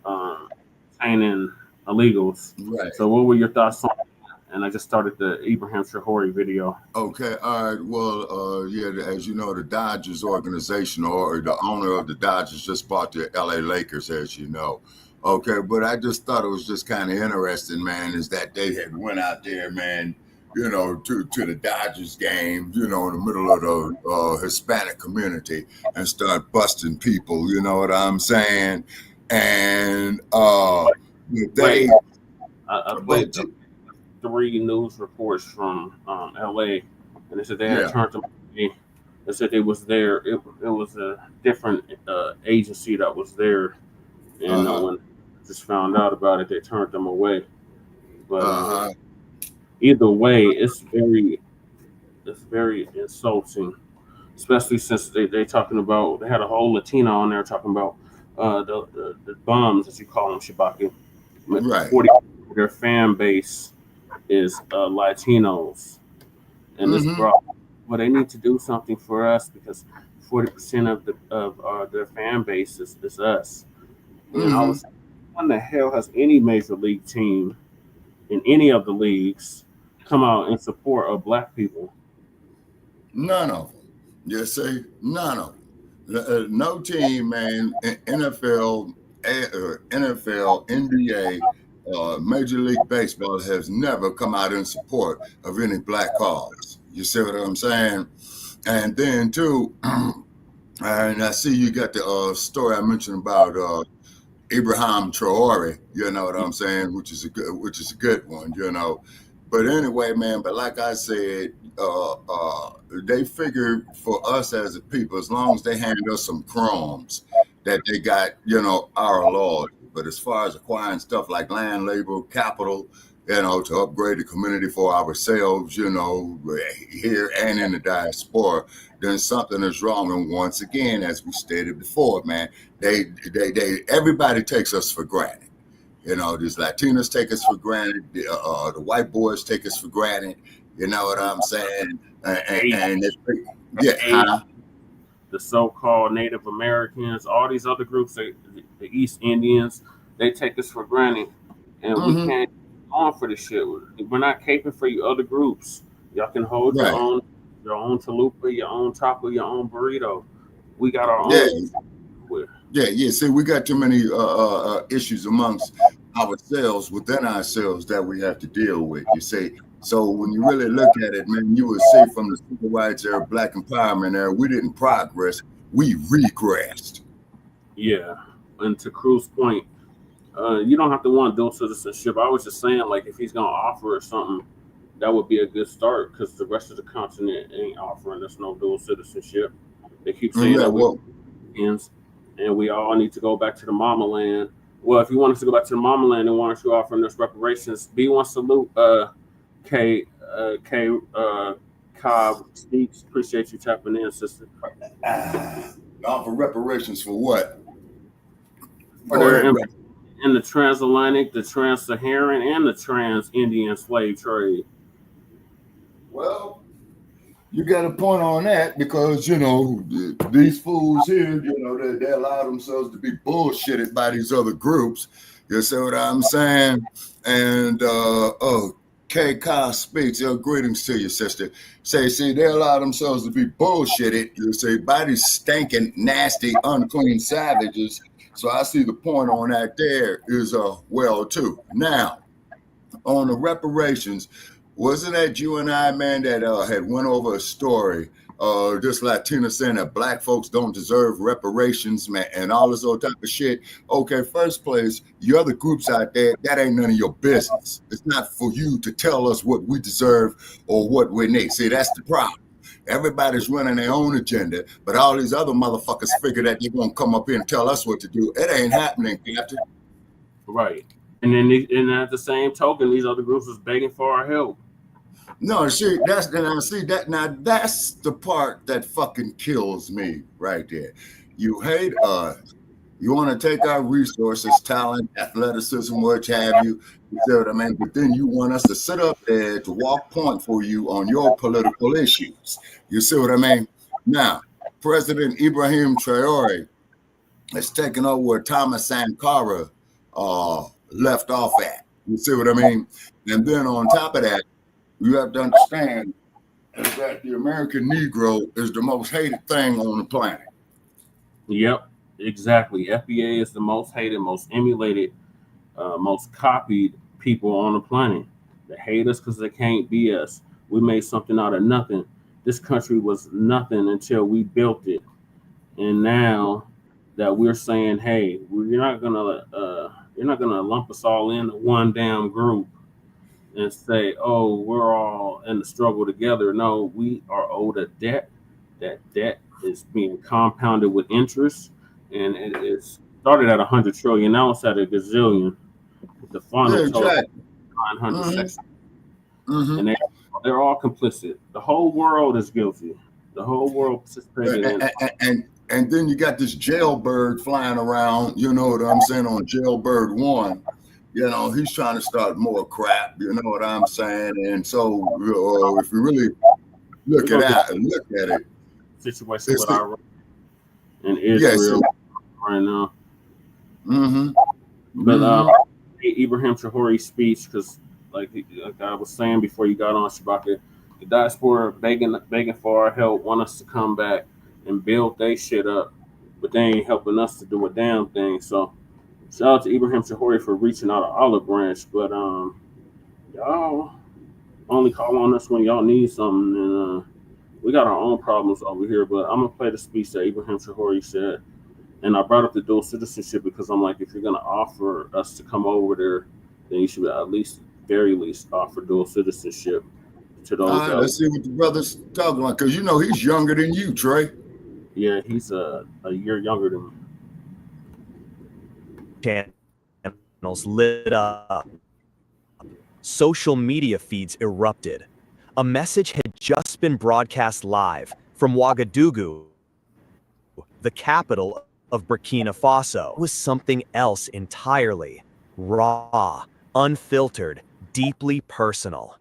[SPEAKER 4] obtaining illegals.
[SPEAKER 15] Right.
[SPEAKER 4] So what were your thoughts on that? And I just started the Ibrahim Traore video.
[SPEAKER 15] Okay, all right. Well, yeah, as you know, the Dodgers organization or the owner of the Dodgers just bought the LA Lakers, as you know. Okay, but I just thought it was just kind of interesting, man, is that they had went out there, man, you know, to the Dodgers game, you know, in the middle of the Hispanic community and start busting people, you know what I'm saying? And they...
[SPEAKER 4] I played 3 news reports from LA, and they said they had turned them away. They said they was there. It was a different agency that was there, and when I just found out about it, they turned them away. But either way, it's very insulting, especially since they talking about, they had a whole Latina on there talking about the bums, as you call them, Shabaka.
[SPEAKER 15] Right.
[SPEAKER 4] 40% of their fan base is Latinos, and this brought. Well, they need to do something for us because 40% of their fan base is us. And I was, when the hell has any major league team in any of the leagues come out in support of Black people?
[SPEAKER 15] None of them. You see, none of them. No team, man. NFL, NBA. Major League Baseball has never come out in support of any Black cause. You see what I'm saying? And then too, and I see you got the story I mentioned about Ibrahim Traore. You know what I'm saying? Which is a good one. You know. But anyway, man. But like I said, they figure for us as a people, as long as they hand us some crumbs, that they got, you know, our laws. But as far as acquiring stuff like land, labor, capital, you know, to upgrade the community for ourselves, you know, here and in the diaspora, then something is wrong. And once again, as we stated before, man, everybody takes us for granted. You know, these Latinos take us for granted. The white boys take us for granted. You know what I'm saying?
[SPEAKER 4] The so-called Native Americans, all these other groups, the East Indians, they take us for granted, and we can't go on for this shit. We're not caping for you other groups. Y'all can hold your own chalupa, your own taco, your own burrito. We got our own.
[SPEAKER 15] Yeah. See, we got too many issues amongst ourselves, within ourselves, that we have to deal with. You see. So when you really look at it, man, you will see from the civil rights era, Black empowerment era, we didn't progress, we regressed.
[SPEAKER 4] Yeah, and to Cruz's point, you don't have to want dual citizenship. I was just saying, like, if he's gonna offer us something, that would be a good start, because the rest of the continent ain't offering us no dual citizenship. They keep saying that we're Indians, and we all need to go back to the mama land. Well, if you want us to go back to the mama land, then why aren't you offering us reparations? B1 salute. Cobb Speaks. Appreciate you tapping in, sister.
[SPEAKER 15] Offer reparations for what?
[SPEAKER 4] In the transatlantic, the trans-Saharan, and the trans-Indian slave trade.
[SPEAKER 15] Well, You got a point on that because, you know, these fools here, you know, they allow themselves to be bullshitted by these other groups. You see what I'm saying? And, K. Kyle speaks. Greetings to you, sister. See, they allow themselves to be bullshitted. You say by these stinking, nasty, unclean savages. So I see the point on that there is well too. Now, on the reparations, wasn't that you and I, man, that had went over a story, just Latina saying that black folks don't deserve reparations, man, and all this old type of shit? Okay, first place, you other groups out there, that ain't none of your business. It's not for you to tell us what we deserve or what we need. See, that's the problem. Everybody's running their own agenda, but all these other motherfuckers figure that they're going to come up here and tell us what to do. It ain't happening, Captain.
[SPEAKER 4] Right. And then at the same token, these other groups was begging for our help.
[SPEAKER 15] No, see, that's the part that fucking kills me right there. You hate us. You want to take our resources, talent, athleticism, what have you. You see what I mean? But then you want us to sit up there to walk point for you on your political issues. You see what I mean? Now, President Ibrahim Traore has taken over where Thomas Sankara left off at. You see what I mean? And then on top of that, you have to understand is that the American Negro is the most hated thing on the planet.
[SPEAKER 4] Yep, exactly. FBA is the most hated, most emulated, most copied people on the planet. They hate us because they can't be us. We made something out of nothing. This country was nothing until we built it. And now that we're saying, hey, you're not gonna lump us all into one damn group and say, oh, we're all in the struggle together. No, we are owed a debt. That debt is being compounded with interest, and it started at 100 trillion. Now it's at a gazillion. The final total 900 and they're all complicit. The whole world is guilty. The whole world participated in it.
[SPEAKER 15] And then you got this Jailbird flying around, you know what I'm saying, on Jailbird 1. You know, he's trying to start more crap, you know what I'm saying? And so if you really look at it.
[SPEAKER 4] Situation with Iran and Israel right now. But Ibrahim Traore's speech, because like I was saying before you got on, Shabaka, the diaspora begging for our help, want us to come back and build their shit up, but they ain't helping us to do a damn thing. So shout out to Ibrahim Traore for reaching out an olive branch, but y'all only call on us when y'all need something, and we got our own problems over here. But I'm gonna play the speech that Ibrahim Traore said, and I brought up the dual citizenship because I'm like, if you're gonna offer us to come over there, then you should at least, very least, offer dual citizenship to those.
[SPEAKER 15] All right, let's see what the brother's talking about, because you know he's younger than you, Trey.
[SPEAKER 4] Yeah, he's a year younger than me.
[SPEAKER 14] Channels lit up. Social media feeds erupted. A message had just been broadcast live from Ouagadougou, the capital of Burkina Faso. It was something else entirely. Raw, unfiltered, deeply personal.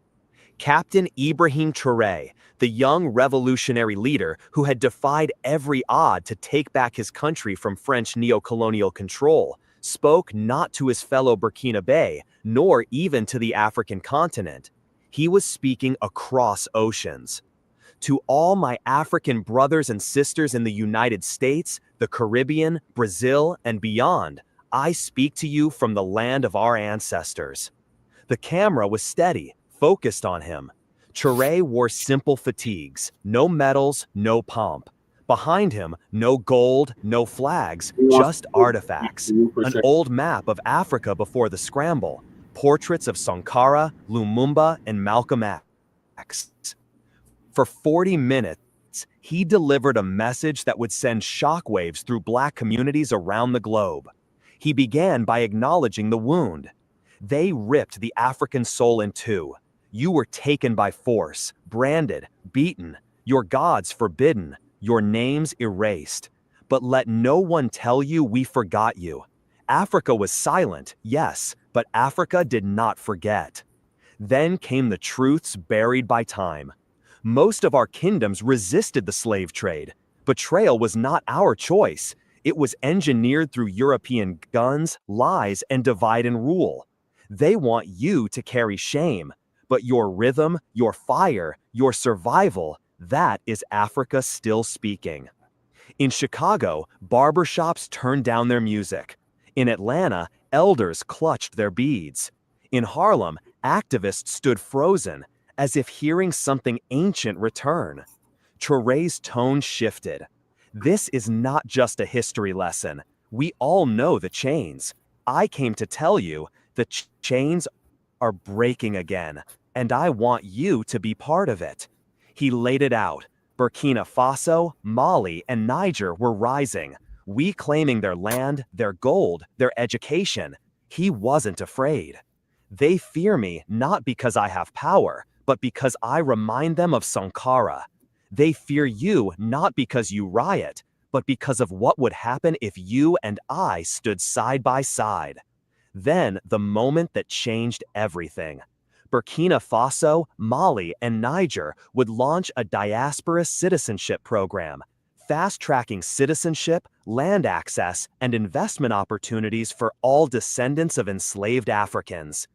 [SPEAKER 14] Captain Ibrahim Traore, the young revolutionary leader who had defied every odd to take back his country from French neo-colonial control, spoke not to his fellow Burkinabe, nor even to the African continent. He was speaking across oceans. To all my African brothers and sisters in the United States, the Caribbean, Brazil, and beyond, I speak to you from the land of our ancestors. The camera was steady, focused on him. Traore wore simple fatigues, no medals, no pomp. Behind him, no gold, no flags, just artifacts. An old map of Africa before the scramble. Portraits of Sankara, Lumumba, and Malcolm X. For 40 minutes, he delivered a message that would send shockwaves through Black communities around the globe. He began by acknowledging the wound. They ripped the African soul in two. You were taken by force, branded, beaten, your gods forbidden, your names erased. But let no one tell you we forgot you. Africa was silent, yes, but Africa did not forget. Then came the truths buried by time. Most of our kingdoms resisted the slave trade. Betrayal was not our choice. It was engineered through European guns, lies, and divide and rule. They want you to carry shame, but your rhythm, your fire, your survival, that is Africa still speaking. In Chicago, barbershops turned down their music. In Atlanta, elders clutched their beads. In Harlem, activists stood frozen, as if hearing something ancient return. Traore's tone shifted. This is not just a history lesson. We all know the chains. I came to tell you the chains are breaking again, and I want you to be part of it. He laid it out. Burkina Faso, Mali, and Niger were rising, reclaiming their land, their gold, their education. He wasn't afraid. They fear me not because I have power, but because I remind them of Sankara. They fear you not because you riot, but because of what would happen if you and I stood side by side. Then the moment that changed everything. Burkina Faso, Mali, and Niger would launch a diaspora citizenship program, fast-tracking citizenship, land access, and investment opportunities for all descendants of enslaved Africans.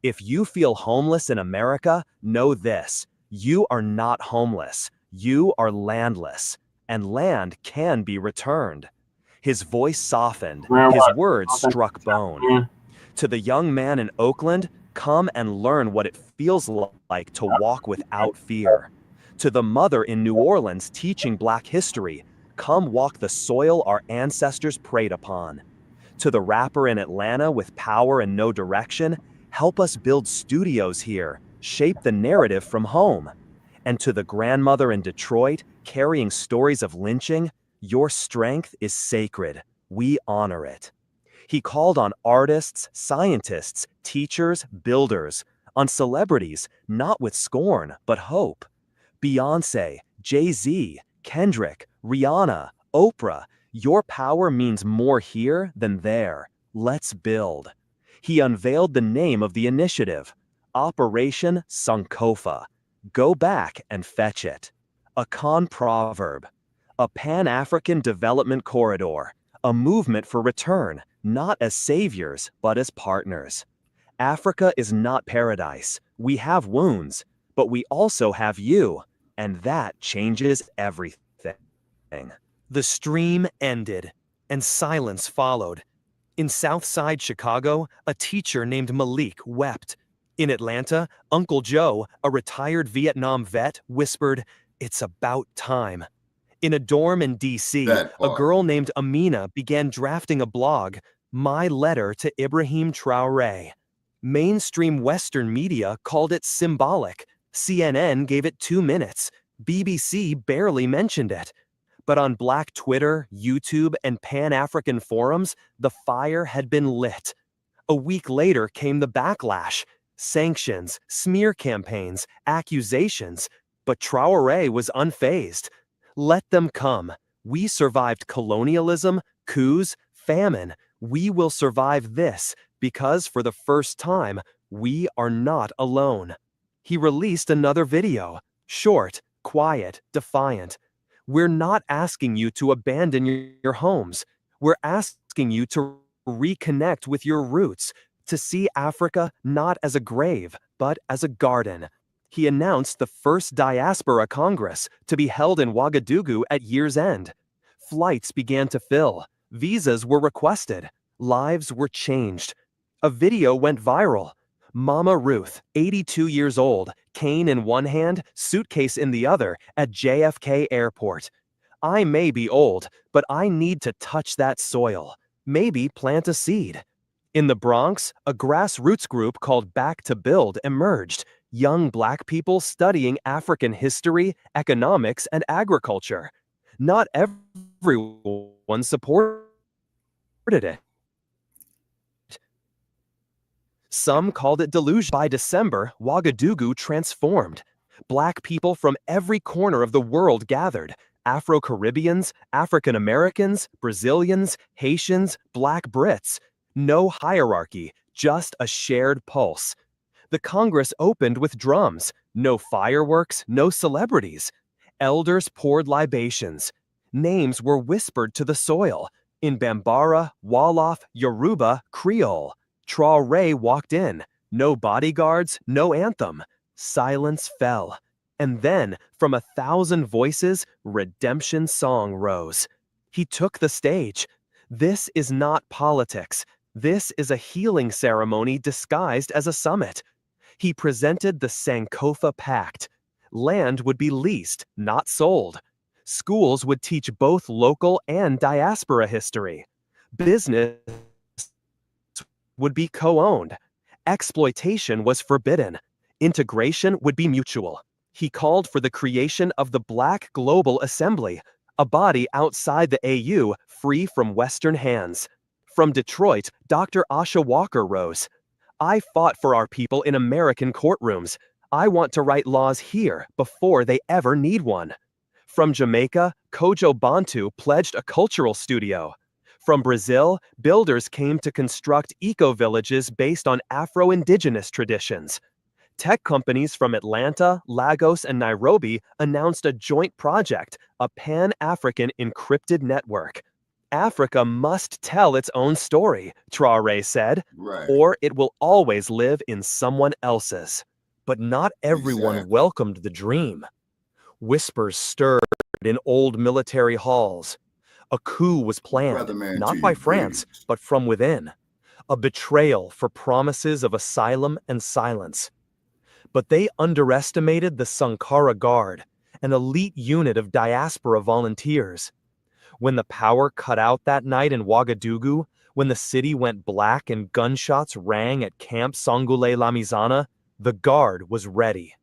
[SPEAKER 14] If you feel homeless in America, know this: you are not homeless. You are landless, and land can be returned. His voice softened, his words struck bone. To the young man in Oakland, come and learn what it feels like to walk without fear. To the mother in New Orleans teaching Black history, come walk the soil our ancestors preyed upon. To the rapper in Atlanta with power and no direction, help us build studios here, shape the narrative from home. And to the grandmother in Detroit carrying stories of lynching, your strength is sacred. We honor it. He called on artists, scientists, teachers, builders, on celebrities, not with scorn, but hope. Beyoncé, Jay-Z, Kendrick, Rihanna, Oprah, your power means more here than there. Let's build. He unveiled the name of the initiative, Operation Sankofa. Go back and fetch it. A Khan proverb, a Pan-African development corridor, a movement for return, not as saviors, but as partners. Africa is not paradise. We have wounds, but we also have you, and that changes everything. The stream ended, and silence followed. In Southside Chicago, a teacher named Malik wept. In Atlanta, Uncle Joe, a retired Vietnam vet, whispered, "It's about time." In a dorm in D.C., a girl named Amina began drafting a blog, My Letter to Ibrahim Traore. Mainstream Western media called it symbolic. CNN gave it 2 minutes. BBC barely mentioned it. But on Black Twitter, YouTube, and Pan-African forums, the fire had been lit. A week later came the backlash. Sanctions, smear campaigns, accusations. But Traore was unfazed. Let them come. We survived colonialism, coups, famine. We will survive this because for the first time, we are not alone. He released another video, short, quiet, defiant. We're not asking you to abandon your homes. We're asking you to reconnect with your roots, to see Africa not as a grave, but as a garden. He announced the first Diaspora Congress to be held in Ouagadougou at year's end. Flights began to fill. Visas were requested. Lives were changed. A video went viral. Mama Ruth, 82 years old, cane in one hand, suitcase in the other, at JFK Airport. I may be old, but I need to touch that soil. Maybe plant a seed. In the Bronx, a grassroots group called Back to Build emerged. Young Black people studying African history, economics, and agriculture. Not everyone supported it. Some called it delusion. By December, Ouagadougou transformed. Black people from every corner of the world gathered. Afro-Caribbeans, African Americans, Brazilians, Haitians, Black Brits. No hierarchy, just a shared pulse. The Congress opened with drums. No fireworks, no celebrities. Elders poured libations. Names were whispered to the soil. In Bambara, Wolof, Yoruba, Creole. Traore walked in. No bodyguards, no anthem. Silence fell. And then, from 1,000 voices, redemption song rose. He took the stage. This is not politics. This is a healing ceremony disguised as a summit. He presented the Sankofa Pact. Land would be leased, not sold. Schools would teach both local and diaspora history. Business would be co-owned. Exploitation was forbidden. Integration would be mutual. He called for the creation of the Black Global Assembly, a body outside the AU, free from Western hands. From Detroit, Dr. Asha Walker rose. I fought for our people in American courtrooms. I want to write laws here before they ever need one. From Jamaica, Kojo Bantu pledged a cultural studio. From Brazil, builders came to construct eco-villages based on Afro-Indigenous traditions. Tech companies from Atlanta, Lagos, and Nairobi announced a joint project, a Pan-African encrypted network. Africa must tell its own story, Traore said, or it will always live in someone else's. But not everyone welcomed the dream. Whispers stirred in old military halls. A coup was planned, not by France, but from within. A betrayal for promises of asylum and silence. But they underestimated the Sankara Guard, an elite unit of diaspora volunteers. When the power cut out that night in Ouagadougou, when the city went black and gunshots rang at Camp Songule Lamizana, the Guard was ready.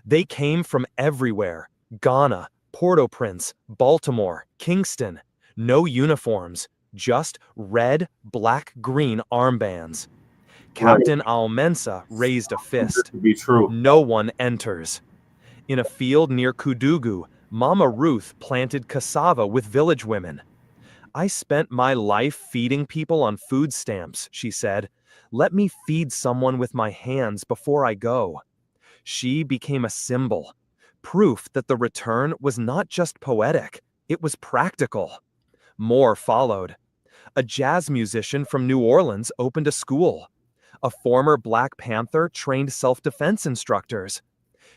[SPEAKER 14] They came from everywhere: Ghana, Port-au-Prince, Baltimore, Kingston. No uniforms, just red, black, green armbands. Captain Al-Mensa raised a fist. No one enters. In a field near Kudugu, Mama Ruth planted cassava with village women. I spent my life feeding people on food stamps, she said. Let me feed someone with my hands before I go. She became a symbol, proof that the return was not just poetic, it was practical. More followed. A jazz musician from New Orleans opened a school. A former Black Panther trained self-defense instructors.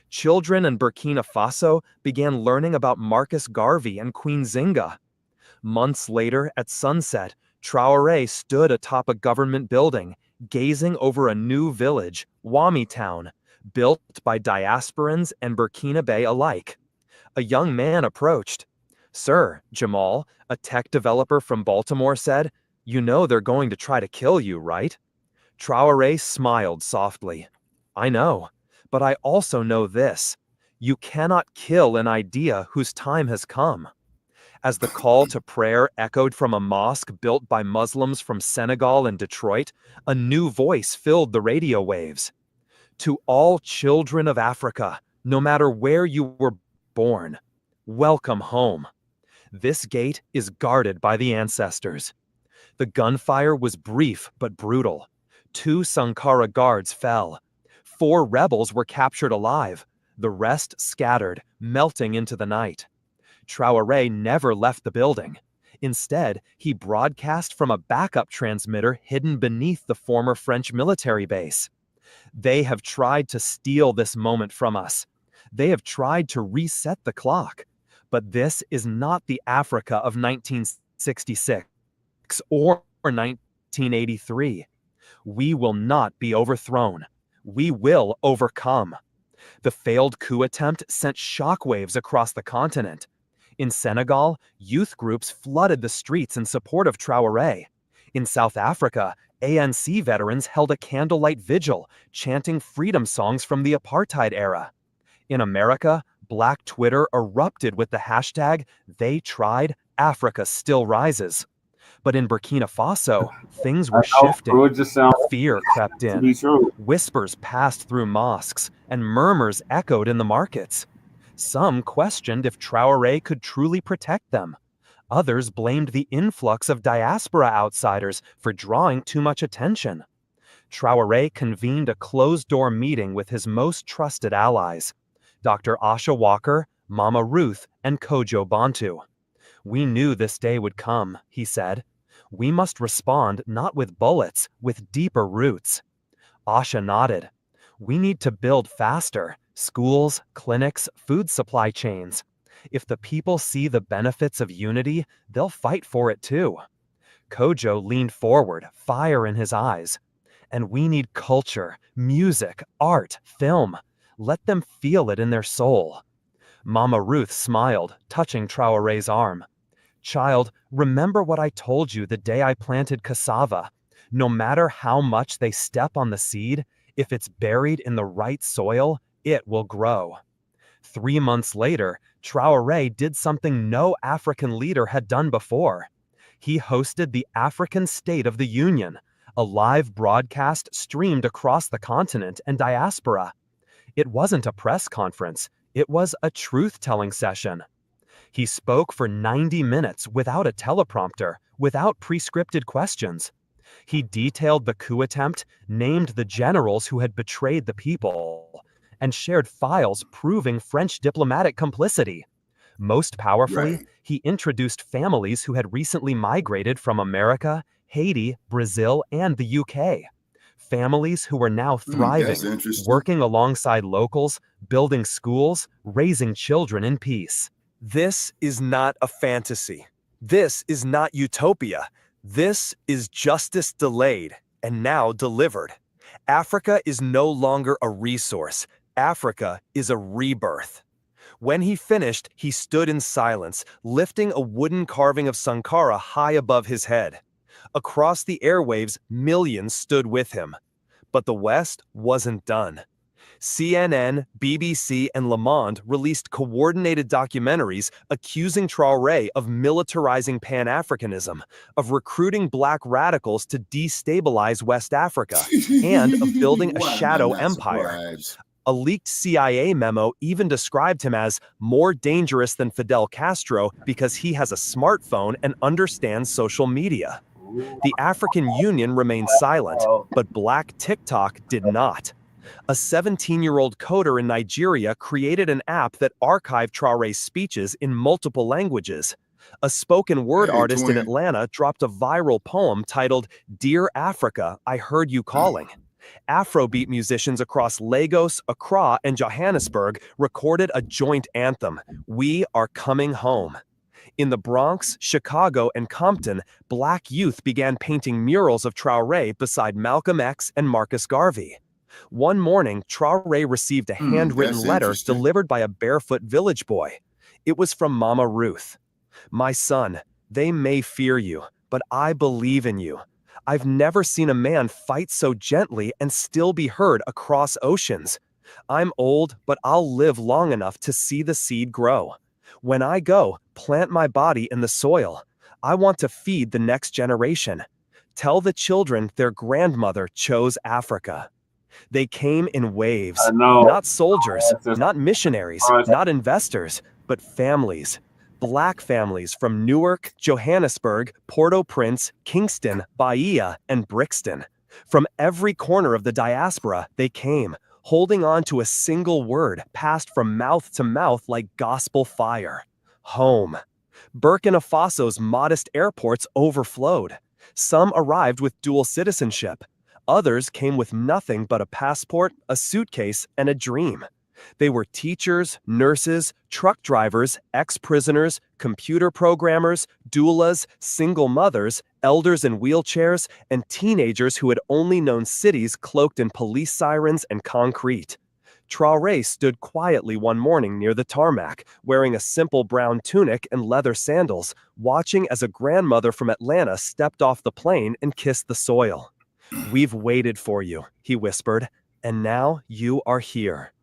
[SPEAKER 14] Children in Burkina Faso began learning about Marcus Garvey and Queen Zinga. Months later, at sunset, Traore stood atop a government building, gazing over a new village, Wami Town, built by diasporans and Burkinabe alike. A young man approached. Sir, Jamal, a tech developer from Baltimore said, you know they're going to try to kill you, right? Traore smiled softly. I know, but I also know this. You cannot kill an idea whose time has come. As the call to prayer echoed from a mosque built by Muslims from Senegal and Detroit, a new voice filled the radio waves. To all children of Africa, no matter where you were born, welcome home. This gate is guarded by the ancestors. The gunfire was brief but brutal. 2 Sankara guards fell. 4 rebels were captured alive. The rest scattered, melting into the night. Traore never left the building. Instead, he broadcast from a backup transmitter hidden beneath the former French military base. They have tried to steal this moment from us. They have tried to reset the clock. But this is not the Africa of 1966 or 1983. We will not be overthrown. We will overcome. The failed coup attempt sent shockwaves across the continent. In Senegal, youth groups flooded the streets in support of Traore. In South Africa, ANC veterans held a candlelight vigil, chanting freedom songs from the apartheid era. In America, Black Twitter erupted with the hashtag, "They tried, Africa still rises." But in Burkina Faso, things were shifting. Fear crept in. Whispers passed through mosques, and murmurs echoed in the markets. Some questioned if Traore could truly protect them. Others blamed the influx of diaspora outsiders for drawing too much attention. Traore convened a closed-door meeting with his most trusted allies, Dr. Asha Walker, Mama Ruth, and Kojo Bantu. "We knew this day would come," he said. "We must respond not with bullets, with deeper roots." Asha nodded. "We need to build faster: schools, clinics, food supply chains. If the people see the benefits of unity, they'll fight for it too." Kojo leaned forward, fire in his eyes. "And we need culture, music, art, film. Let them feel it in their soul." Mama Ruth smiled, touching Traore's arm. "Child, remember what I told you the day I planted cassava. No matter how much they step on the seed, if it's buried in the right soil, it will grow." 3 months later, Traore did something no African leader had done before. He hosted the African State of the Union, a live broadcast streamed across the continent and diaspora. It wasn't a press conference, it was a truth-telling session. He spoke for 90 minutes without a teleprompter, without pre-scripted questions. He detailed the coup attempt, named the generals who had betrayed the people, and shared files proving French diplomatic complicity. Most powerfully, he introduced families who had recently migrated from America, Haiti, Brazil, and the UK. Families who were now thriving, working alongside locals, building schools, raising children in peace. This is not a fantasy. This is not utopia. This is justice delayed and now delivered. Africa is no longer a resource. Africa is a rebirth. When he finished, he stood in silence, lifting a wooden carving of Sankara high above his head. Across the airwaves, millions stood with him. But the West wasn't done. CNN, BBC, and Le Monde released coordinated documentaries accusing Traore of militarizing Pan-Africanism, of recruiting black radicals to destabilize West Africa, and of building a shadow empire. A leaked CIA memo even described him as more dangerous than Fidel Castro because he has a smartphone and understands social media. The African Union remained silent, but Black TikTok did not. A 17-year-old coder in Nigeria created an app that archived Traore's speeches in multiple languages. A spoken word artist in Atlanta dropped a viral poem titled, "Dear Africa, I Heard You Calling." Afrobeat musicians across Lagos, Accra, and Johannesburg recorded a joint anthem, "We Are Coming Home." In the Bronx, Chicago, and Compton, Black youth began painting murals of Traore beside Malcolm X and Marcus Garvey. One morning, Traore received a handwritten letter delivered by a barefoot village boy. It was from Mama Ruth. "My son, they may fear you, but I believe in you. I've never seen a man fight so gently and still be heard across oceans. I'm old, but I'll live long enough to see the seed grow. When I go, plant my body in the soil. I want to feed the next generation. Tell the children their grandmother chose Africa." They came in waves, not soldiers, not missionaries, not investors, but families. Black families from Newark, Johannesburg, Port-au-Prince, Kingston, Bahia, and Brixton. From every corner of the diaspora, they came, holding on to a single word passed from mouth to mouth like gospel fire: home. Burkina Faso's modest airports overflowed. Some arrived with dual citizenship. Others came with nothing but a passport, a suitcase, and a dream. They were teachers, nurses, truck drivers, ex-prisoners, computer programmers, doulas, single mothers, elders in wheelchairs, and teenagers who had only known cities cloaked in police sirens and concrete. Traore stood quietly one morning near the tarmac, wearing a simple brown tunic and leather sandals, watching as a grandmother from Atlanta stepped off the plane and kissed the soil. "We've waited for you," he whispered, "and now you are here."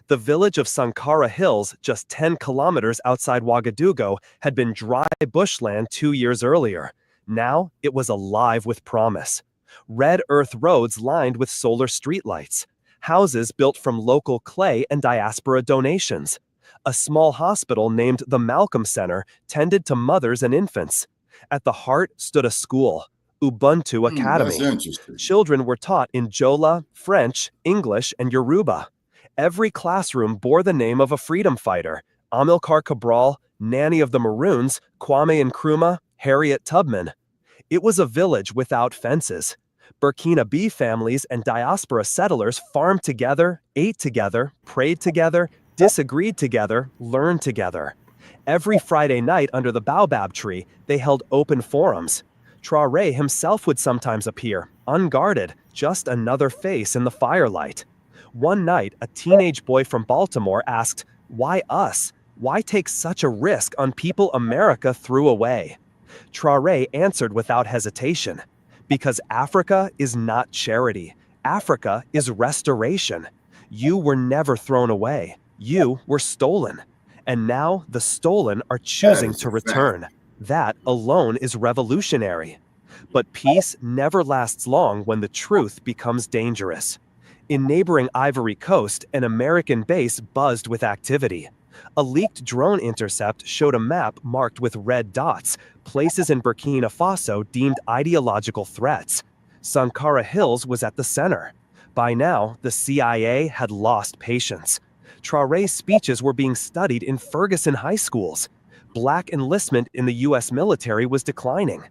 [SPEAKER 14] The village of Sankara Hills, just 10 kilometers outside Ouagadougou, had been dry bushland 2 years earlier. Now it was alive with promise. Red earth roads lined with solar streetlights. Houses built from local clay and diaspora donations. A small hospital named the Malcolm Center tended to mothers and infants. At the heart stood a school, Ubuntu Academy.
[SPEAKER 15] That's interesting.
[SPEAKER 14] Children were taught in Jola, French, English, and Yoruba. Every classroom bore the name of a freedom fighter: Amilcar Cabral, Nanny of the Maroons, Kwame Nkrumah, Harriet Tubman. It was a village without fences. Burkina Faso families and diaspora settlers farmed together, ate together, prayed together, disagreed together, learned together. Every Friday night under the baobab tree, they held open forums. Traore himself would sometimes appear, unguarded, just another face in the firelight. One night, a teenage boy from Baltimore asked, "Why us? Why take such a risk on people America threw away?" Traore answered without hesitation, "Because Africa is not charity. Africa is restoration. You were never thrown away. You were stolen. And now the stolen are choosing to return. That alone is revolutionary. But peace never lasts long when the truth becomes dangerous." In neighboring Ivory Coast, an American base buzzed with activity. A leaked drone intercept showed a map marked with red dots, places in Burkina Faso deemed ideological threats. Sankara Hills was at the center. By now, the CIA had lost patience. Traore's speeches were being studied in Ferguson high schools. Black enlistment in the U.S. military was declining.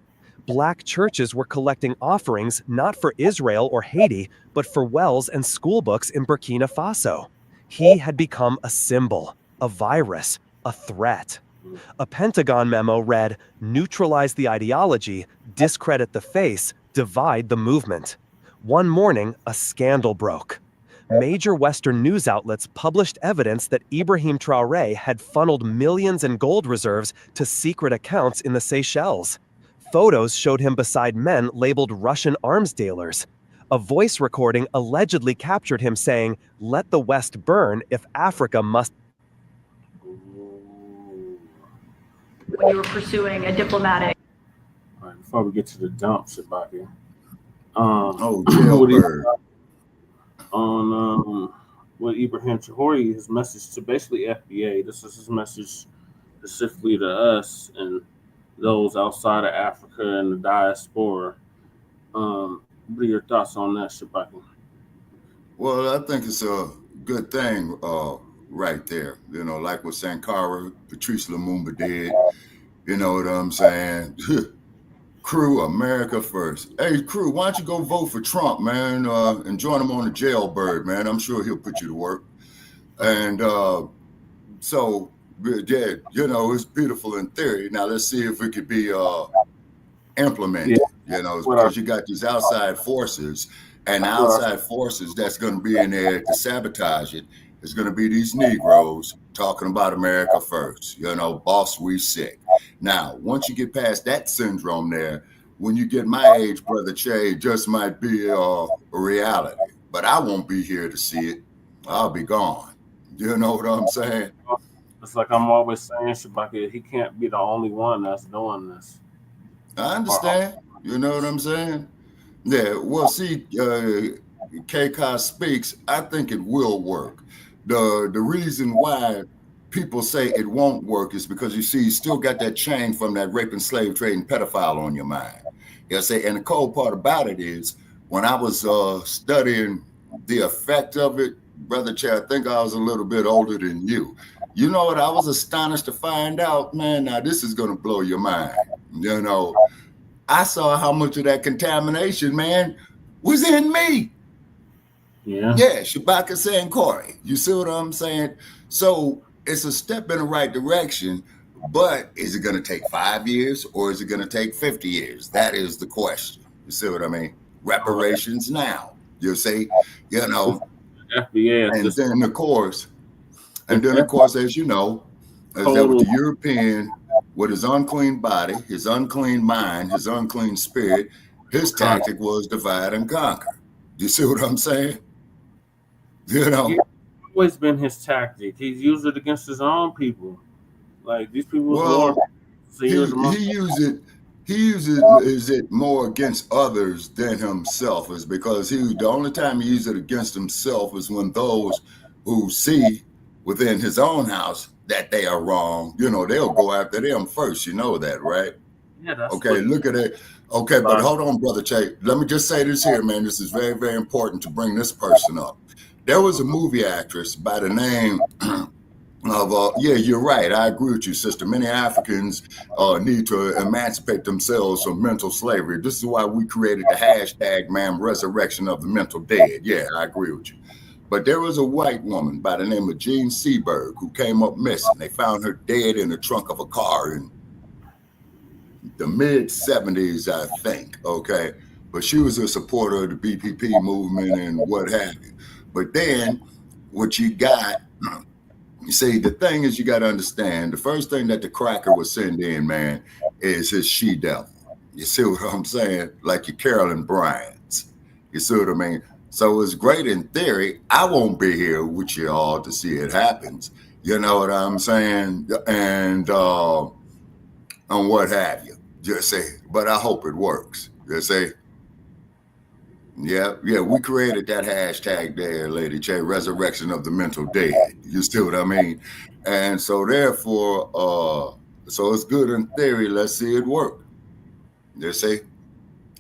[SPEAKER 14] Black churches were collecting offerings not for Israel or Haiti, but for wells and school books in Burkina Faso. He had become a symbol, a virus, a threat. A Pentagon memo read, "Neutralize the ideology, discredit the face, divide the movement." One morning, a scandal broke. Major Western news outlets published evidence that Ibrahim Traore had funneled millions in gold reserves to secret accounts in the Seychelles. Photos showed him beside men labeled Russian arms dealers. A voice recording allegedly captured him saying, "Let the West burn if Africa must."
[SPEAKER 16] When you were pursuing a diplomatic.
[SPEAKER 4] All right, before we get to the dump, Shabaka,
[SPEAKER 15] Jailbird.
[SPEAKER 4] on with Ibrahim Traore, his message to basically FBA. This is his message specifically to us and those outside of Africa and the diaspora. What are your thoughts on that, Shabaka?
[SPEAKER 15] Well, I think it's a good thing right there. You know, like what Sankara, Patrice Lumumba did. You know what I'm saying? Crew, America first. Hey, Crew, why don't you go vote for Trump, man, and join him on the Jailbird, man. I'm sure he'll put you to work. And so, yeah, you know, it's beautiful in theory. Now, let's see if it could be implemented, you know, because you got these outside forces, and the outside forces that's going to be in there to sabotage it is going to be these Negroes talking about America first, you know, boss, we sick. Now, once you get past that syndrome there, when you get my age, Brother Che, it just might be a reality. But I won't be here to see it. I'll be gone. You know what I'm saying?
[SPEAKER 4] It's like I'm always saying, Shabaka, he can't be the only one that's doing this.
[SPEAKER 15] I understand. You know what I'm saying? Yeah, well, see, KK speaks, I think it will work. The reason why people say it won't work is because, you see, you still got that chain from that rape and slave trade and pedophile on your mind. You know, say, and the cold part about it is, when I was studying the effect of it, Brother Chad, I think I was a little bit older than you. You know what? I was astonished to find out, man, now this is going to blow your mind. You know, I saw how much of that contamination, man, was in me.
[SPEAKER 4] Yeah.
[SPEAKER 15] Yeah, Shabaka saying Corey. You see what I'm saying? So it's a step in the right direction, but is it going to take 5 years or is it going to take 50 years? That is the question. You see what I mean? Reparations now. You see, you know,
[SPEAKER 4] FBA,
[SPEAKER 15] and then of course, as you know, is that with the European, with his unclean body, his unclean mind, his unclean spirit, his tactic was divide and conquer. You see what I'm saying? You know,
[SPEAKER 4] it's always been his tactic. He's used it against his own people. Like these people.
[SPEAKER 15] Well, he uses it more against others than himself, is because the only time he uses it against himself is when those who see within his own house that they are wrong, you know, they'll go after them first. You know that, right?
[SPEAKER 4] Yeah, that's
[SPEAKER 15] okay. Look at it. Okay, but hold on, Brother Che. Let me just say this here, man. This is very, very important to bring this person up. There was a movie actress by the name of, yeah, you're right. I agree with you, sister. Many Africans need to emancipate themselves from mental slavery. This is why we created the hashtag, ma'am, resurrection of the mental dead. Yeah, I agree with you. But there was a white woman by the name of Jean Seberg who came up missing. They found her dead in the trunk of a car in the mid-70s, I think, okay? But she was a supporter of the BPP movement and what have you. But then what you got, you see, the thing is you got to understand, the first thing that the cracker would send in, man, is his she-devil. You see what I'm saying? Like your Carolyn Bryant's. You see what I mean? So it's great in theory. I won't be here with you all to see it happens. You know what I'm saying? And what have you. Just say, but I hope it works. Just say, yeah, we created that hashtag there, Lady J, resurrection of the mental dead. You see what I mean? And so therefore, so it's good in theory. Let's see it work. Just say,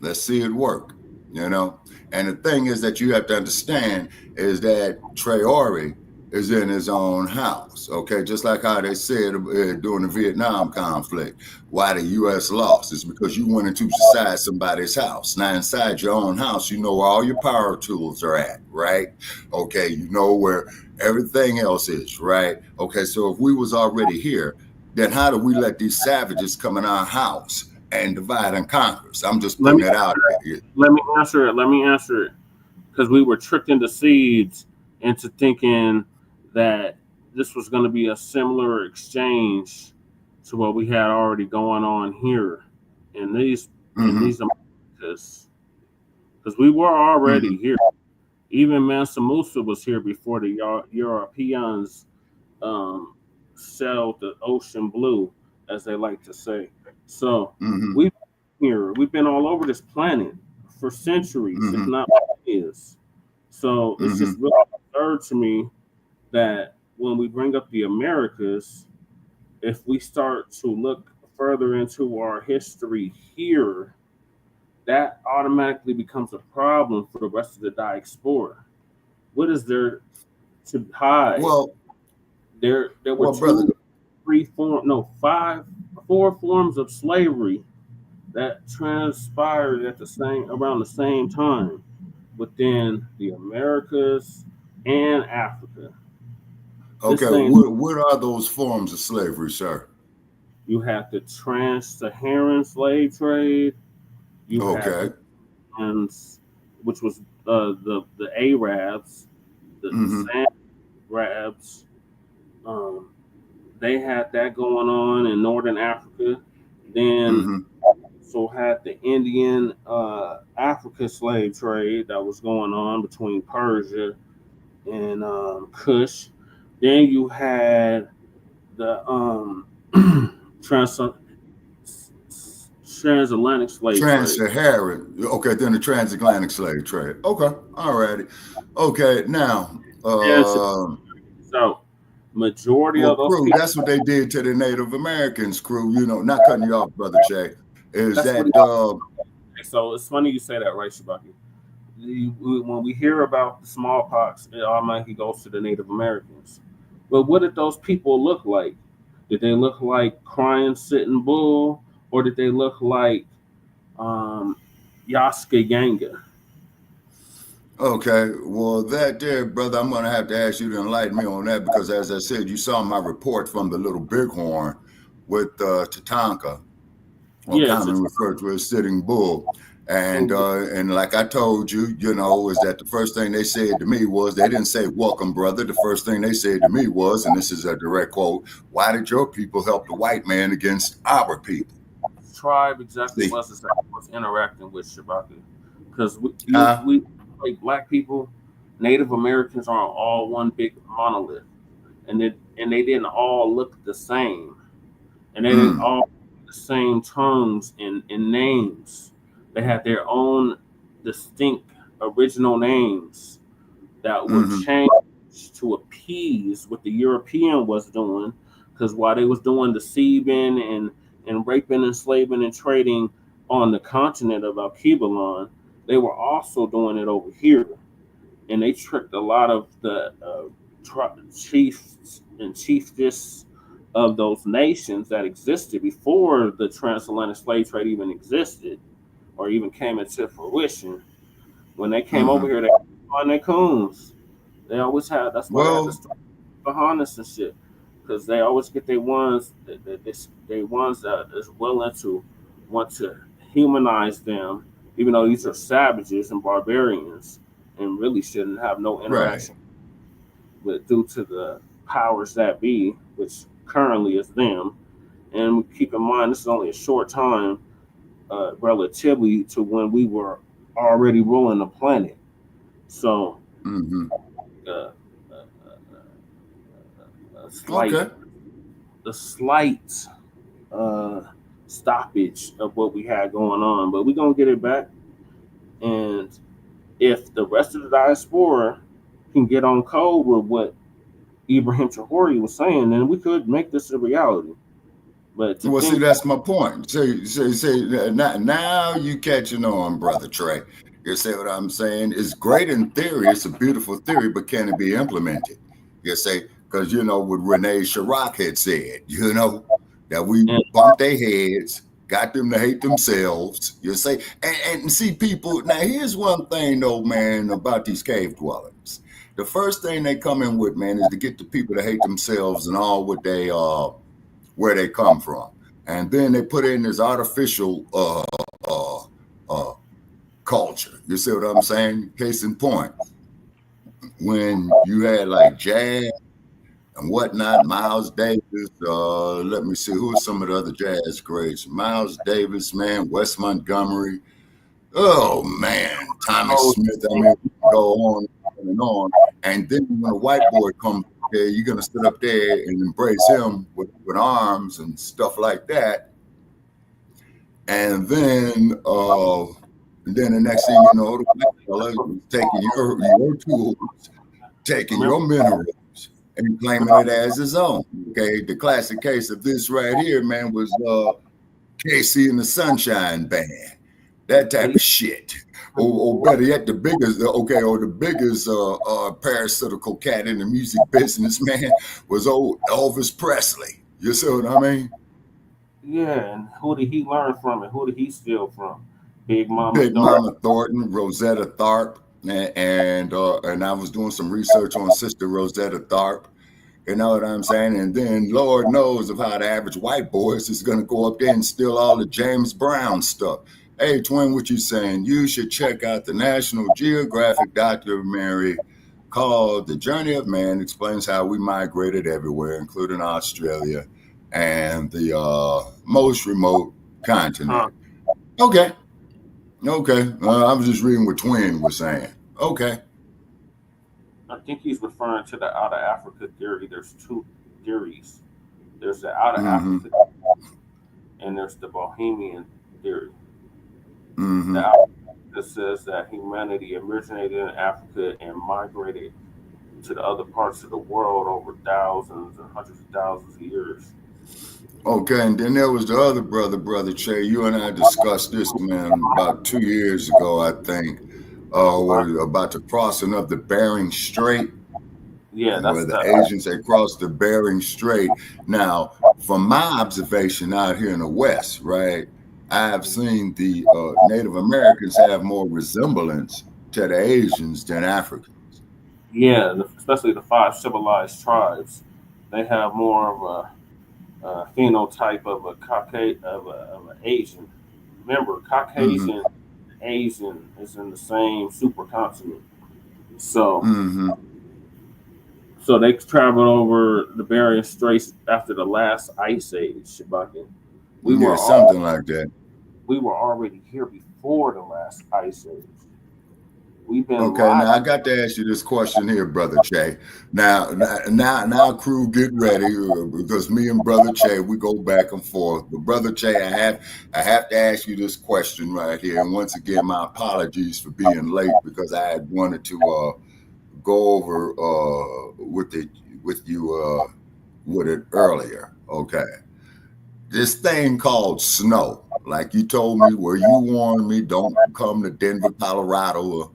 [SPEAKER 15] let's see it work, you know? And the thing is that you have to understand is that Traore is in his own house, okay? Just like how they said during the Vietnam conflict, why the U.S. lost is because you went into inside somebody's house. Now, inside your own house, you know where all your power tools are at, right? Okay, you know where everything else is, right? Okay, so if we was already here, then how do we let these savages come in our house and divide and conquer? So I'm just putting it out there.
[SPEAKER 4] Let me answer it. Because we were tricked into seeds into thinking that this was going to be a similar exchange to what we had already going on here in these Americas. Because we were already here. Even Mansa Musa was here before the Europeans sailed the ocean blue, as they like to say. So we've been here. We've been all over this planet for centuries, if not years. So it's just really absurd to me that when we bring up the Americas, if we start to look further into our history here, that automatically becomes a problem for the rest of the diaspora. What is there to hide?
[SPEAKER 15] Well,
[SPEAKER 4] there were four forms of slavery that transpired at around the same time within the Americas and Africa.
[SPEAKER 15] Okay, what are those forms of slavery, sir?
[SPEAKER 4] You have the trans-Saharan slave trade. You have which was the Arabs, the Arabs. They had that going on in Northern Africa. Then also had the Indian Africa slave trade that was going on between Persia and Kush. Then you had the transatlantic slave
[SPEAKER 15] trade. Okay, then the transatlantic slave trade. Okay, all righty. Okay, now
[SPEAKER 4] so majority of those
[SPEAKER 15] crew,
[SPEAKER 4] people,
[SPEAKER 15] that's what they did to the Native Americans, crew. You know, not cutting you off, Brother Che. So
[SPEAKER 4] it's funny you say that, right, Shabaka? When we hear about the smallpox, it automatically goes to the Native Americans. But what did those people look like? Did they look like crying sitting bull, or did they look like Yaska Yanga?
[SPEAKER 15] Okay, well, that there, brother, I'm going to have to ask you to enlighten me on that, because as I said, you saw my report from the Little Bighorn with Tatanka, or commonly referred to as Sitting Bull. And like I told you, you know, is that the first thing they said to me was, they didn't say, welcome, brother. The first thing they said to me was, and this is a direct quote, why did your people help the white man against our people?
[SPEAKER 4] Tribe exactly was interacting with Shabaka. Because we like black people, Native Americans are all one big monolith. And they didn't all look the same. And they didn't all have the same terms and names. They had their own distinct original names that were changed to appease what the European was doing. Because while they was doing the sieving and raping, enslaving, and trading on the continent of Alkebulan, they were also doing it over here, and they tricked a lot of the chiefs and chiefess of those nations that existed before the transatlantic slave trade even existed or even came into fruition. When they came over here, they on their coons. They always had. That's why they had to
[SPEAKER 15] Well,
[SPEAKER 4] start the harness and shit, because they always get they ones that is willing to want to humanize them, even though these are savages and barbarians, and really shouldn't have no
[SPEAKER 15] right.
[SPEAKER 4] interaction with due to the powers that be, which currently is them. And keep in mind, this is only a short time, relatively to when we were already ruling the planet. So, uh, uh, a slight,
[SPEAKER 15] Okay.
[SPEAKER 4] a slight uh, stoppage of what we had going on, but we're gonna get it back. And if the rest of the diaspora can get on code with what Ibrahim Traore was saying, then we could make this a reality. But to
[SPEAKER 15] Well, see,
[SPEAKER 4] think,
[SPEAKER 15] that's my point. Now you catching on, brother Trey. You see what I'm saying? It's great in theory. It's a beautiful theory, but can it be implemented? You see, because what Renee Chirac had said, that we bumped their heads, got them to hate themselves. You see, and see people. Now, here's one thing though, man, about these cave dwellers. The first thing they come in with, man, is to get the people to hate themselves and all what they where they come from, and then they put in this artificial culture. You see what I'm saying? Case in point, when you had like jazz and whatnot, Miles Davis. Let me see, who are some of the other jazz greats? Miles Davis, man, Wes Montgomery. Oh man, Tommy Smith. I mean, we can go on and on. And then when a white boy comes there, you're gonna sit up there and embrace him with arms and stuff like that. And then the next thing you know, the white fella is taking your tools, taking your minerals, and claiming it as his own. Okay, the classic case of this right here, man, was Casey and the Sunshine Band. That type of shit. Or better yet, the biggest parasitical cat in the music business, man, was old Elvis Presley. You see what I mean?
[SPEAKER 4] yeah, and who did he learn from and who did he steal from? Big
[SPEAKER 15] Mama Thornton, Rosetta Tharpe, and I was doing some research on Sister Rosetta Tharpe. You know what I'm saying? And then Lord knows of how the average white boy is going to go up there and steal all the James Brown stuff. Hey, twin, what you saying? You should check out the National Geographic documentary called The Journey of Man. Explains how we migrated everywhere, including Australia and the most remote continent. Okay. I was just reading what Twin was saying. Okay.
[SPEAKER 4] I think he's referring to the out of Africa theory. There's two theories. There's the out of Africa and there's the Bohemian theory. The out of Africa says that humanity originated in Africa and migrated to the other parts of the world over thousands and hundreds of thousands of years.
[SPEAKER 15] Okay, and then there was the other brother Che. You and I discussed this, man, about 2 years ago, I think. About the crossing of the Bering Strait.
[SPEAKER 4] Yeah, that's
[SPEAKER 15] where the Asians had crossed the Bering Strait. Now, from my observation out here in the West, right, I've seen the Native Americans have more resemblance to the Asians than Africans.
[SPEAKER 4] Yeah, especially the 5 civilized tribes. They have more of a phenotype of a Caucasian, of an Asian. Remember, Caucasian, Asian is in the same supercontinent. So, so they traveled over the Bering Straits after the last ice age, Shabaka.
[SPEAKER 15] Something like that.
[SPEAKER 4] We were already here before the last ice age. We've been
[SPEAKER 15] now I got to ask you this question here, Brother Che. Now, crew, get ready because me and Brother Che, we go back and forth. But Brother Che, I have to ask you this question right here. And once again, my apologies for being late because I had wanted to go over with you earlier. Okay, this thing called snow. Like you told me, where you warned me, don't come to Denver, Colorado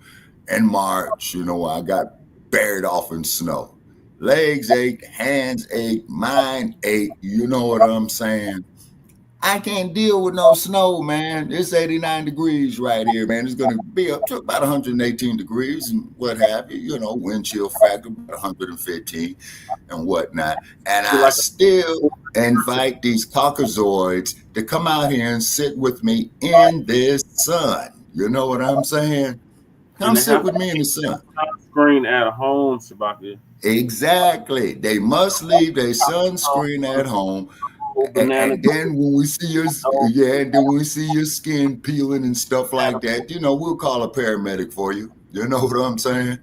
[SPEAKER 15] in March. You know, I got buried off in snow. Legs ache, hands ache, mind ache. You know what I'm saying? I can't deal with no snow, man. It's 89 degrees right here, man. It's going to be up to about 118 degrees and what have you. You know, wind chill factor about 115 and whatnot. And I still invite these Caucasoids to come out here and sit with me in this sun. You know what I'm saying? Come sit with me in the sun.
[SPEAKER 4] Sunscreen at home, Shabaka.
[SPEAKER 15] Exactly. They must leave their sunscreen at home. And then when we see your and then when we see your skin peeling and stuff like that, you know, we'll call a paramedic for you. You know what I'm saying?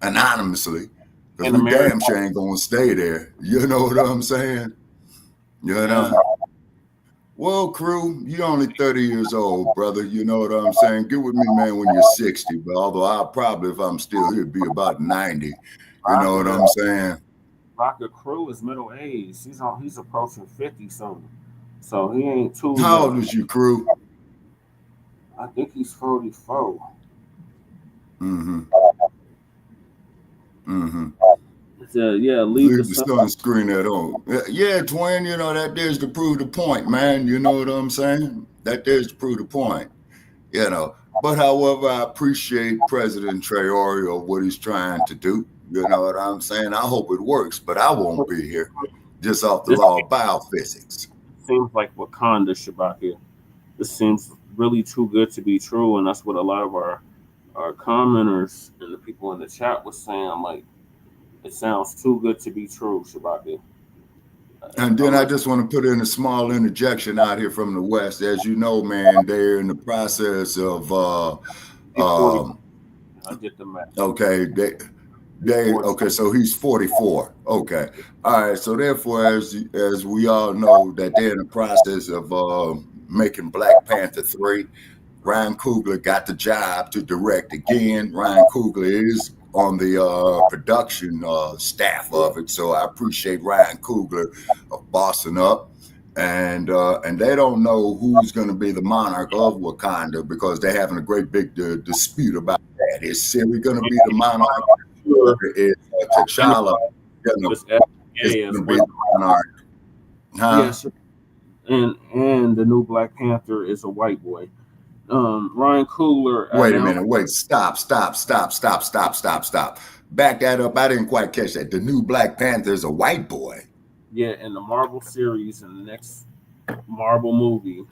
[SPEAKER 15] Anonymously. Because we damn sure ain't gonna stay there. You know what I'm saying? You know. Well, crew, you're only 30 years old, brother. You know what I'm saying? Get with me, man, when you're 60. But although I'll probably, if I'm still here, be about 90. You know what I'm saying?
[SPEAKER 4] Rocker Crew is middle age. He's approaching 50 something. So he ain't too.
[SPEAKER 15] How old is you, Crew?
[SPEAKER 4] I think he's 44. Leave
[SPEAKER 15] the sunscreen at home. Yeah, twin, you know, that there's to prove the point, man. You know what I'm saying? That there's to prove the point. You know. But however, I appreciate President Traore or what he's trying to do. You know what I'm saying? I hope it works, but I won't be here just off the law of biophysics.
[SPEAKER 4] Seems like Wakanda, Shabaka. This seems really too good to be true, and that's what a lot of our commenters and the people in the chat was saying. I'm like, it sounds too good to be true, Shabaka.
[SPEAKER 15] And then I just want to put in a small interjection out here from the West. As you know, man, they're in the process of
[SPEAKER 4] I get the math.
[SPEAKER 15] Okay, okay, so he's 44. Okay. All right. So therefore, as we all know, that they're in the process of making Black Panther 3. Ryan Coogler got the job to direct again. Ryan Coogler is on the production staff of it. So I appreciate Ryan Coogler bossing up. And they don't know who's going to be the monarch of Wakanda because they're having a great big dispute about that. Is Siri going to be the monarch? Or is T'Challa going to be the monarch? Huh?
[SPEAKER 4] Yes. And the new Black Panther is a white boy. Ryan Coogler.
[SPEAKER 15] Wait a minute. Wait. Stop. Back that up. I didn't quite catch that. The new Black Panther is a white boy.
[SPEAKER 4] Yeah, in the Marvel series, in the next Marvel movie,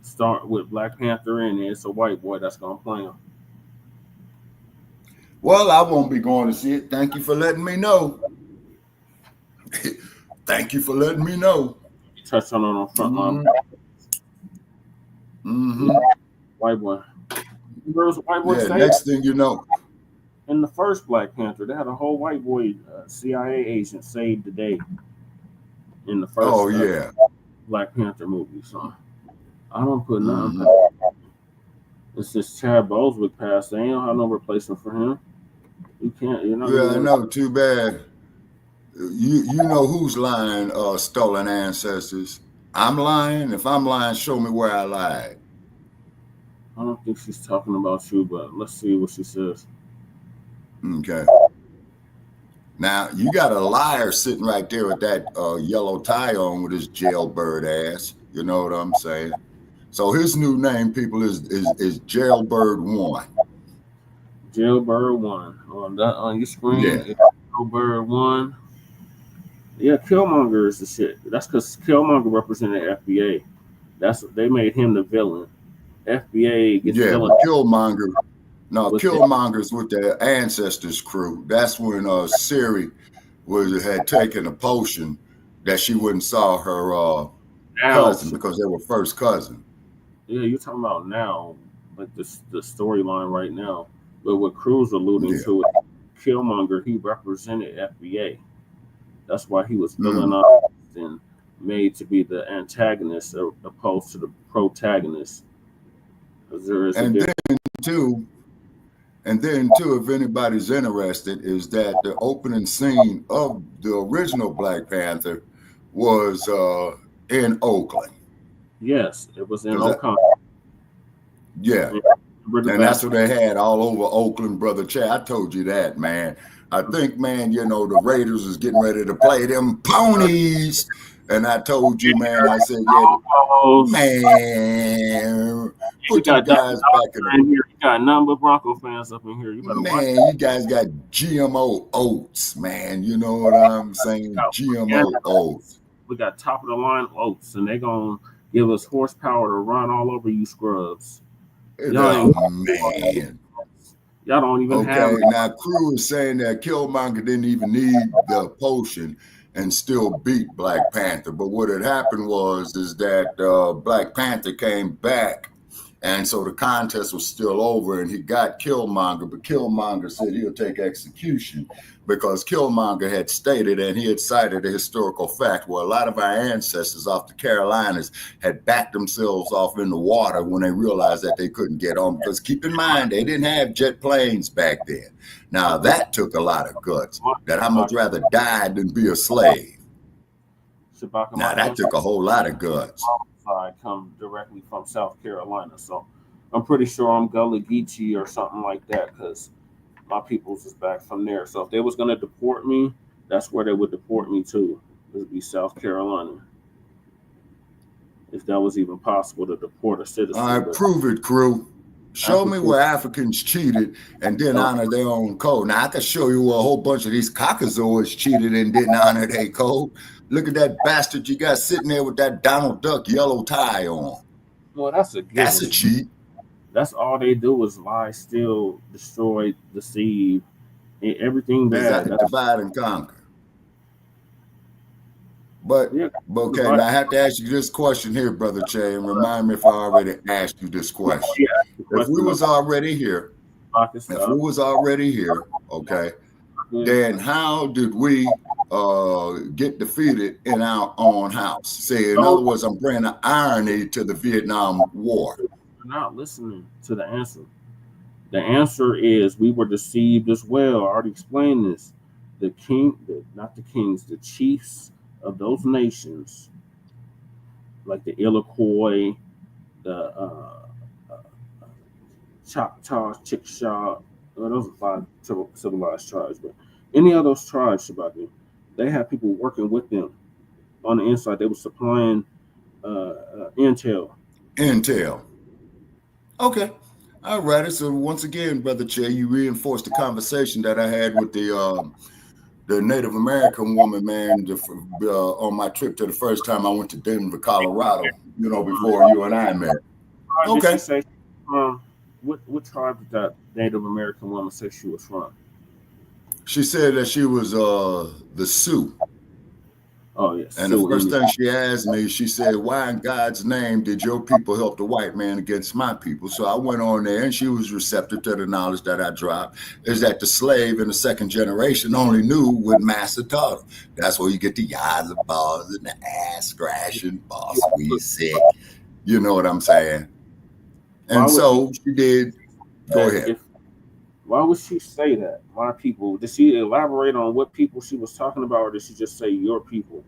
[SPEAKER 4] start with Black Panther in it. It's a white boy that's gonna play him.
[SPEAKER 15] Well, I won't be going to see it. Thank you for letting me know. Thank you for letting me know.
[SPEAKER 4] You touched on the front line. White boy. There was a white boy.
[SPEAKER 15] Yeah. Next thing you know,
[SPEAKER 4] in the first Black Panther, they had a whole white boy CIA agent saved the day. In the first Black Panther movie, so I don't put nothing. It's just Chad Boswick passed. They don't have no replacement for him. You can't, you know.
[SPEAKER 15] Yeah, I know. Too bad. You know who's lying? Stolen ancestors. I'm lying. If I'm lying, show me where I lied.
[SPEAKER 4] I don't think she's talking about you, but let's see what she says.
[SPEAKER 15] Okay. Now, you got a liar sitting right there with that yellow tie on with his jailbird ass. You know what I'm saying? So his new name, people, is Jailbird 1.
[SPEAKER 4] Jailbird 1. On your screen,
[SPEAKER 15] yeah.
[SPEAKER 4] Jailbird 1. Yeah, Killmonger is the shit. That's because Killmonger represented FBA. They made him the villain. FBA gets villain.
[SPEAKER 15] Killmonger. No, Killmonger's with the Ancestors crew. That's when Siri had taken a potion that she wouldn't saw her cousin because they were first cousin.
[SPEAKER 4] Yeah, you're talking about now, like the storyline right now. But what Crew's alluding to, Killmonger, he represented FBA. That's why he was filling up and made to be the antagonist opposed to the protagonist. There is
[SPEAKER 15] And then too, if anybody's interested, is that the opening scene of the original Black Panther was in Oakland.
[SPEAKER 4] Yes, it was in
[SPEAKER 15] 'Cause
[SPEAKER 4] Oakland.
[SPEAKER 15] Yeah. And that's what they had all over Oakland, Brother Chad. I told you that, man. I think, man, you know, the Raiders is getting ready to play them ponies. And I told you, man, I said, yeah, man, put your guys back in
[SPEAKER 4] here. You got none but Bronco fans up in here. You better watch.
[SPEAKER 15] Man, you guys got GMO oats, man. You know what I'm saying? GMO oats.
[SPEAKER 4] We got top of the line oats, and they're gonna give us horsepower to run all over you scrubs.
[SPEAKER 15] Oh, man.
[SPEAKER 4] Y'all don't even have.
[SPEAKER 15] Okay, now Crew is saying that Killmonger didn't even need the potion and still beat Black Panther. But what had happened is that Black Panther came back, and so the contest was still over, and he got Killmonger, but Killmonger said he'll take execution because Killmonger had stated, and he had cited a historical fact where a lot of our ancestors off the Carolinas had backed themselves off in the water when they realized that they couldn't get on, because keep in mind, they didn't have jet planes back then. Now, that took a lot of guts, that I much rather die than be a slave.
[SPEAKER 4] Shabaka,
[SPEAKER 15] now, that took a whole lot of guts.
[SPEAKER 4] I come directly from South Carolina, so I'm pretty sure I'm Gullah Geechee or something like that, because my peoples is back from there. So if they was going to deport me, that's where they would deport me to. It would be South Carolina. If that was even possible to deport a citizen.
[SPEAKER 15] All right, prove it, Crew. Show me where Africans cheated and didn't honor their own code. Now, I can show you where a whole bunch of these caucasoids cheated and didn't honor their code. Look at that bastard you got sitting there with that Donald Duck yellow tie on.
[SPEAKER 4] Well, that's a
[SPEAKER 15] cheat.
[SPEAKER 4] That's all they do is lie, steal, destroy, deceive, everything bad.
[SPEAKER 15] Divide and conquer. But okay, now I have to ask you this question here, Brother Che, and remind me if I already asked you this question. If we was already here, okay, then how did we get defeated in our own house? Say, in other words, I'm bringing the irony to the Vietnam War.
[SPEAKER 4] You're not listening to the answer. The answer is we were deceived as well. I already explained this. The chiefs of those nations, like the Iroquois, the Choctaw, Chickasaw, those are 5 civilized tribes, but any of those tribes, Shabaka, they had people working with them on the inside. They were supplying intel.
[SPEAKER 15] Okay. All right. So once again, Brother Che, you reinforced the conversation that I had with the Native American woman, man, on my trip to the first time I went to Denver, Colorado, you know, before you and I met. Okay.
[SPEAKER 4] Did she say, what tribe did that Native American woman say she was from?
[SPEAKER 15] She said that she was the Sioux.
[SPEAKER 4] Oh, yes.
[SPEAKER 15] And the first thing she asked me, she said, why in God's name did your people help the white man against my people? So I went on there, and she was receptive to the knowledge that I dropped, is that the slave in the second generation only knew what master taught him. That's where you get the yada balls and the ass scratching, boss we sick. You know what I'm saying? And so she did. Go ahead.
[SPEAKER 4] Why would she say that? My people. Did she elaborate on what people she was talking about, or did she just say your people?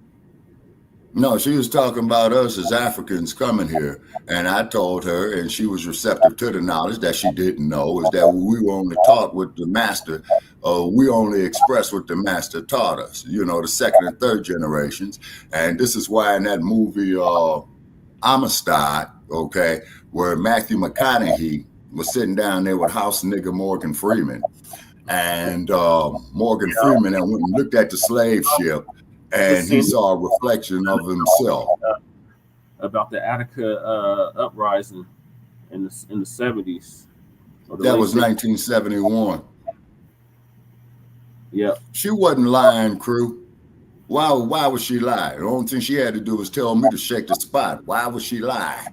[SPEAKER 15] No, she was talking about us as Africans coming here. And I told her, and she was receptive to the knowledge that she didn't know, is that we were only taught what the master, we only expressed what the master taught us, you know, the second and third generations. And this is why in that movie, Amistad, okay, where Matthew McConaughey was sitting down there with house nigga Morgan Freeman, and Morgan Freeman went and looked at the slave ship, and he saw a reflection of himself.
[SPEAKER 4] About the Attica uprising in the 70s.
[SPEAKER 15] That was 1971.
[SPEAKER 4] Yeah.
[SPEAKER 15] She wasn't lying, Crew. Why would she lie? The only thing she had to do was tell me to shake the spot. Why would she lie?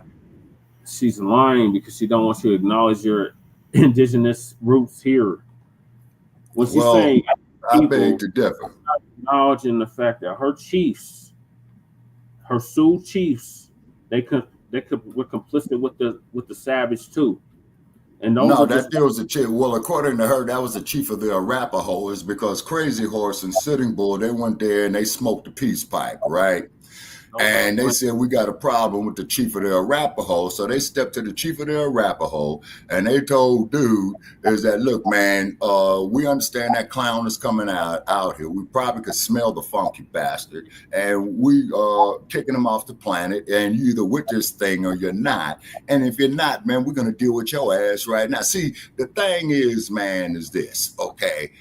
[SPEAKER 4] She's lying because she don't want you to acknowledge your indigenous roots here. When she's saying,
[SPEAKER 15] I beg to differ.
[SPEAKER 4] Acknowledging the fact that her chiefs, her Sioux chiefs, were complicit with the savage too. And
[SPEAKER 15] that was the chief. Well, according to her, that was the chief of the Arapahoes, because Crazy Horse and Sitting Bull, they went there and they smoked the peace pipe, right? And they said, we got a problem with the chief of the Arapaho. So they stepped to the chief of the Arapaho and they told dude is that, look, man, we understand that clown is coming out here. We probably could smell the funky bastard. And we are kicking him off the planet. And you either with this thing or you're not. And if you're not, man, we're going to deal with your ass right now. See, the thing is, man, is this, okay?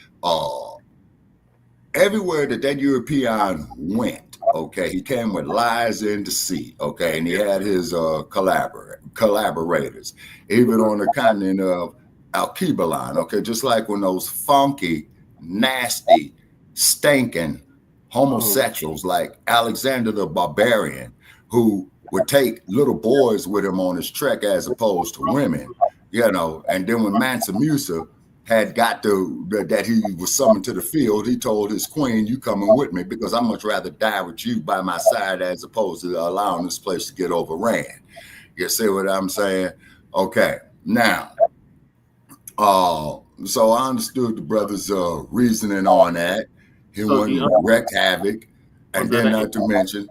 [SPEAKER 15] Everywhere that European went, okay, he came with lies and deceit, okay, and he had his collaborators, even on the continent of Alkebalan, okay, just like when those funky, nasty, stinking homosexuals like Alexander the Barbarian, who would take little boys with him on his trek as opposed to women, you know, and then when Mansa Musa had got to that he was summoned to the field, he told his queen, you coming with me because I'd much rather die with you by my side as opposed to allowing this place to get overran. You see what I'm saying? Okay, now, so I understood the brother's reasoning on that. He wanted to wreak havoc, and then not to mention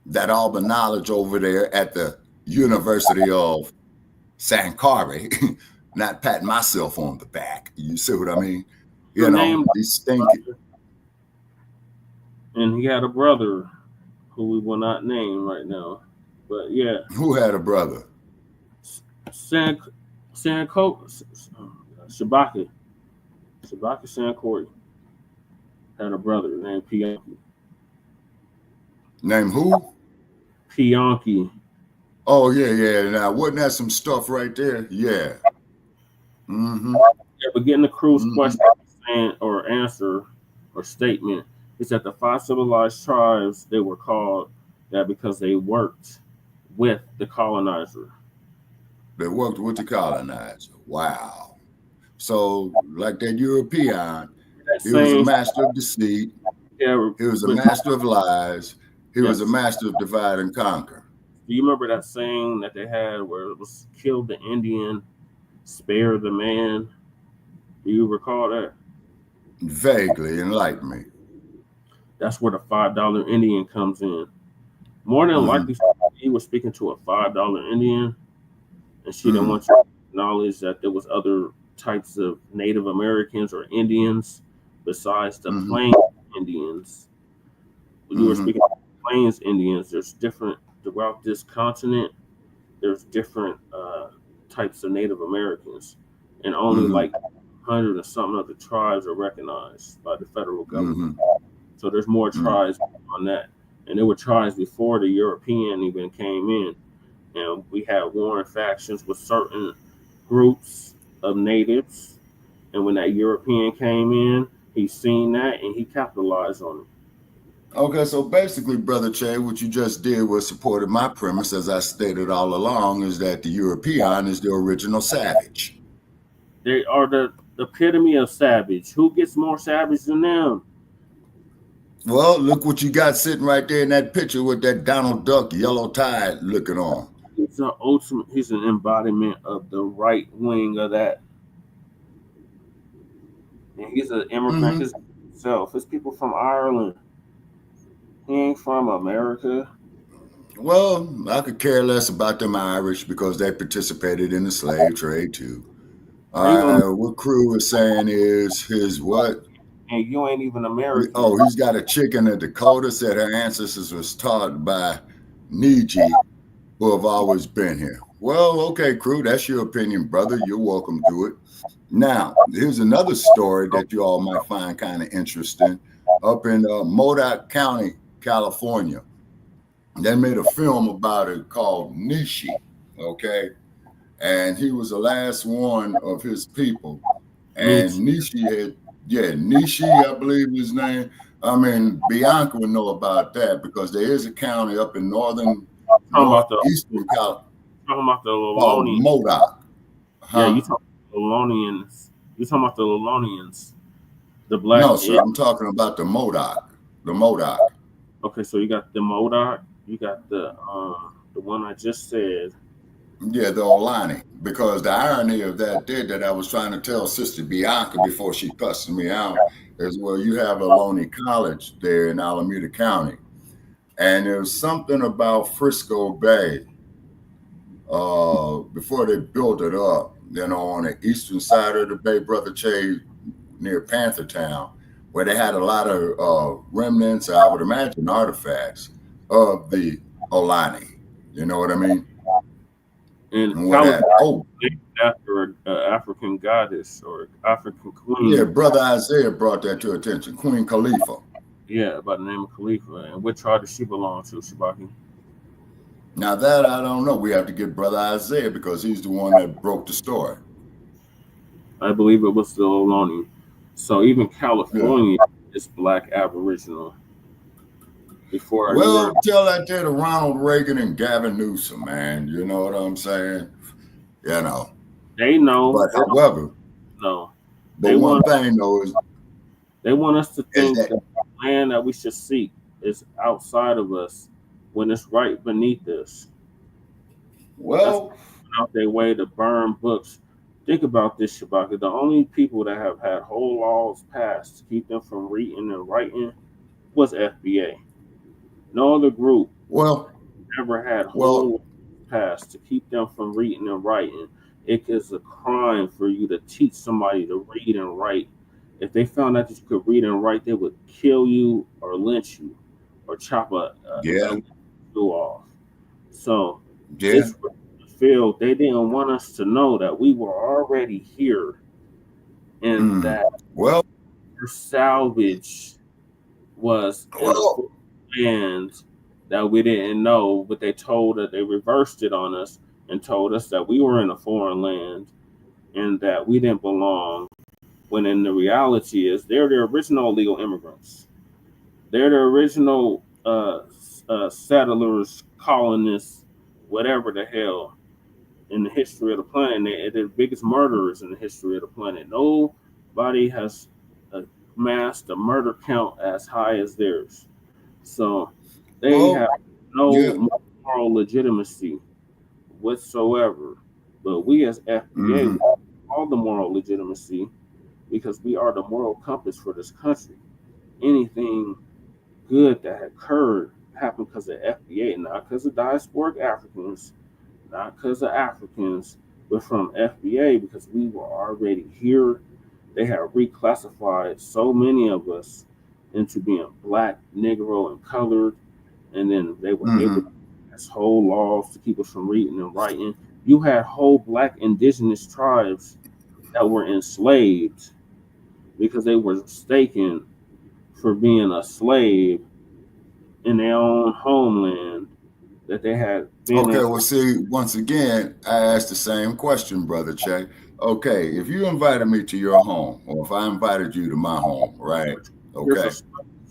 [SPEAKER 15] that all the knowledge over there at the University of Sankara, not patting myself on the back. You see what I mean? You know, he's stinking.
[SPEAKER 4] And he had a brother who we will not name right now. But yeah.
[SPEAKER 15] Who had a brother?
[SPEAKER 4] Shabaka Sankori had a brother named Pianki.
[SPEAKER 15] Named who?
[SPEAKER 4] Pianki.
[SPEAKER 15] Oh, yeah. Now, wasn't that some stuff right there? Yeah. Mm-hmm.
[SPEAKER 4] Yeah, but getting the crew's question or answer or statement is that the 5 civilized tribes, they were called that because they worked with the colonizer.
[SPEAKER 15] They worked with the colonizer. Wow. So, like that European, he was a master of deceit.
[SPEAKER 4] Yeah,
[SPEAKER 15] he was a master of lies. He was a master of divide and conquer.
[SPEAKER 4] Do you remember that saying that they had where it was kill the Indian, spare the man? Do you recall that?
[SPEAKER 15] Vaguely, enlighten me.
[SPEAKER 4] That's where the $5 Indian comes in. More than likely, he was speaking to a $5 Indian, and she didn't want you to acknowledge that there was other types of Native Americans or Indians besides the Plains Indians. When you were speaking to Plains Indians, there's different throughout this continent. There's different types of Native Americans, and only like 100 or something other tribes are recognized by the federal government. So there's more tribes on that, and there were tribes before the European even came in, and we had warring factions with certain groups of natives, and when that European came in, he seen that and he capitalized on it.
[SPEAKER 15] Okay, so basically, Brother Che, what you just did was supported my premise, as I stated all along, is that the European is the original savage.
[SPEAKER 4] They are the epitome of savage. Who gets more savage than them?
[SPEAKER 15] Well, look what you got sitting right there in that picture with that Donald Duck yellow tie looking on.
[SPEAKER 4] He's an embodiment of the right wing of that. And he's an immigrant himself. It's people from Ireland. He ain't from America.
[SPEAKER 15] Well, I could care less about them Irish because they participated in the slave trade too. What Crew is saying is his what?
[SPEAKER 4] And you ain't even American.
[SPEAKER 15] Oh, he's got a chick in the Dakota, said her ancestors was taught by Niji, who have always been here. Well, okay, Crew, that's your opinion, brother. You're welcome to it. Now, here's another story that you all might find kind of interesting. Up in Modoc County, California, they made a film about it called Nishi, okay? And he was the last one of his people. And Nishi had, Nishi, I believe his name. I mean, Bianca would know about that because there is a county up in northeastern California.
[SPEAKER 4] Talking about the Lolonians.
[SPEAKER 15] Modoc.
[SPEAKER 4] Yeah, you talking about the Lolonians. You talking about the Lolonians. The black.
[SPEAKER 15] No, sir, I'm talking about the Modoc. The Modoc.
[SPEAKER 4] Okay, so you got the Modoc. You got the one I just said.
[SPEAKER 15] Yeah, the Olani. Because the irony of that I was trying to tell Sister Bianca before she cussed me out is, well, you have Ohlone College there in Alameda County. And there's something about Frisco Bay before they built it up, on the eastern side of the bay, Brother Che, near Panther Town, where they had a lot of remnants, I would imagine artifacts of the Olani. You know what I mean?
[SPEAKER 4] And
[SPEAKER 15] what happened? Oh,
[SPEAKER 4] after an African goddess or African queen.
[SPEAKER 15] Yeah, Brother Isaiah brought that to attention. Queen Khalifa.
[SPEAKER 4] Yeah, by the name of Khalifa. And what tribe does she belong to, Shabaka?
[SPEAKER 15] Now that I don't know. We have to get Brother Isaiah because he's the one that broke the story.
[SPEAKER 4] I believe it was the Ohlone. So even California is Black Aboriginal.
[SPEAKER 15] Well, tell that there to Ronald Reagan and Gavin Newsom, man. You know what I'm saying? You know.
[SPEAKER 4] They know.
[SPEAKER 15] But however,
[SPEAKER 4] no.
[SPEAKER 15] But one thing though is
[SPEAKER 4] they want us to think that the land that we should seek is outside of us when it's right beneath us.
[SPEAKER 15] Well,
[SPEAKER 4] out their way to burn books. Think about this, Shabaka. The only people that have had whole laws passed to keep them from reading and writing was FBA. No other group ever had whole laws passed to keep them from reading and writing. It is a crime for you to teach somebody to read and write. If they found out that you could read and write, they would kill you or lynch you or chop a off. So this field, they didn't want us to know that we were already here and that our salvage was land that we didn't know, but they told us, they reversed it on us and told us that we were in a foreign land and that we didn't belong, when in the reality is they're the original illegal immigrants. They're the original settlers, colonists, whatever the hell, in the history of the planet. They're the biggest murderers in the history of the planet. Nobody has amassed a murder count as high as theirs. So they have no moral legitimacy whatsoever. But we as FBA have all the moral legitimacy because we are the moral compass for this country. Anything good that occurred happened because of FBA, not because of diasporic Africans, not because of Africans, but from FBA because we were already here. They have reclassified so many of us into being Black, Negro, and colored, and then they were able to pass whole laws to keep us from reading and writing. You had whole Black indigenous tribes that were enslaved because they were mistaken for being a slave in their own homeland that they had been
[SPEAKER 15] well, see, once again, I asked the same question, Brother Che. Okay, if you invited me to your home, or if I invited you to my home, right? Okay.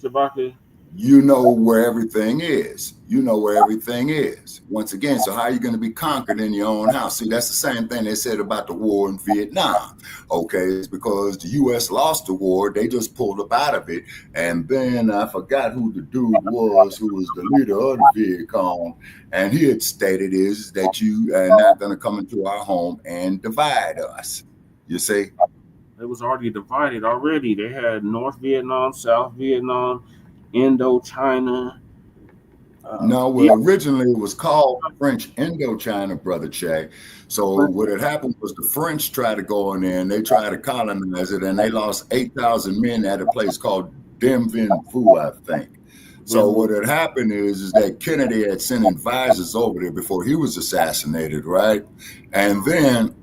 [SPEAKER 4] Shabaka,
[SPEAKER 15] you know where everything is. You know where everything is. Once again, so how are you going to be conquered in your own house? See, that's the same thing they said about the war in Vietnam. Okay, it's because the U.S. lost the war. They just pulled up out of it. And then I forgot who the dude was who was the leader of the Viet Cong. And he had stated is that you are not going to come into our home and divide us. You see?
[SPEAKER 4] It was already divided already. They had North Vietnam, South Vietnam, Indochina.
[SPEAKER 15] Originally it was called French Indochina, Brother Che. So what had happened was the French tried to go in there and they tried to colonize it, and they lost 8,000 men at a place called Dien Bien Phu, I think. So what had happened is that Kennedy had sent advisors over there before he was assassinated, right? And then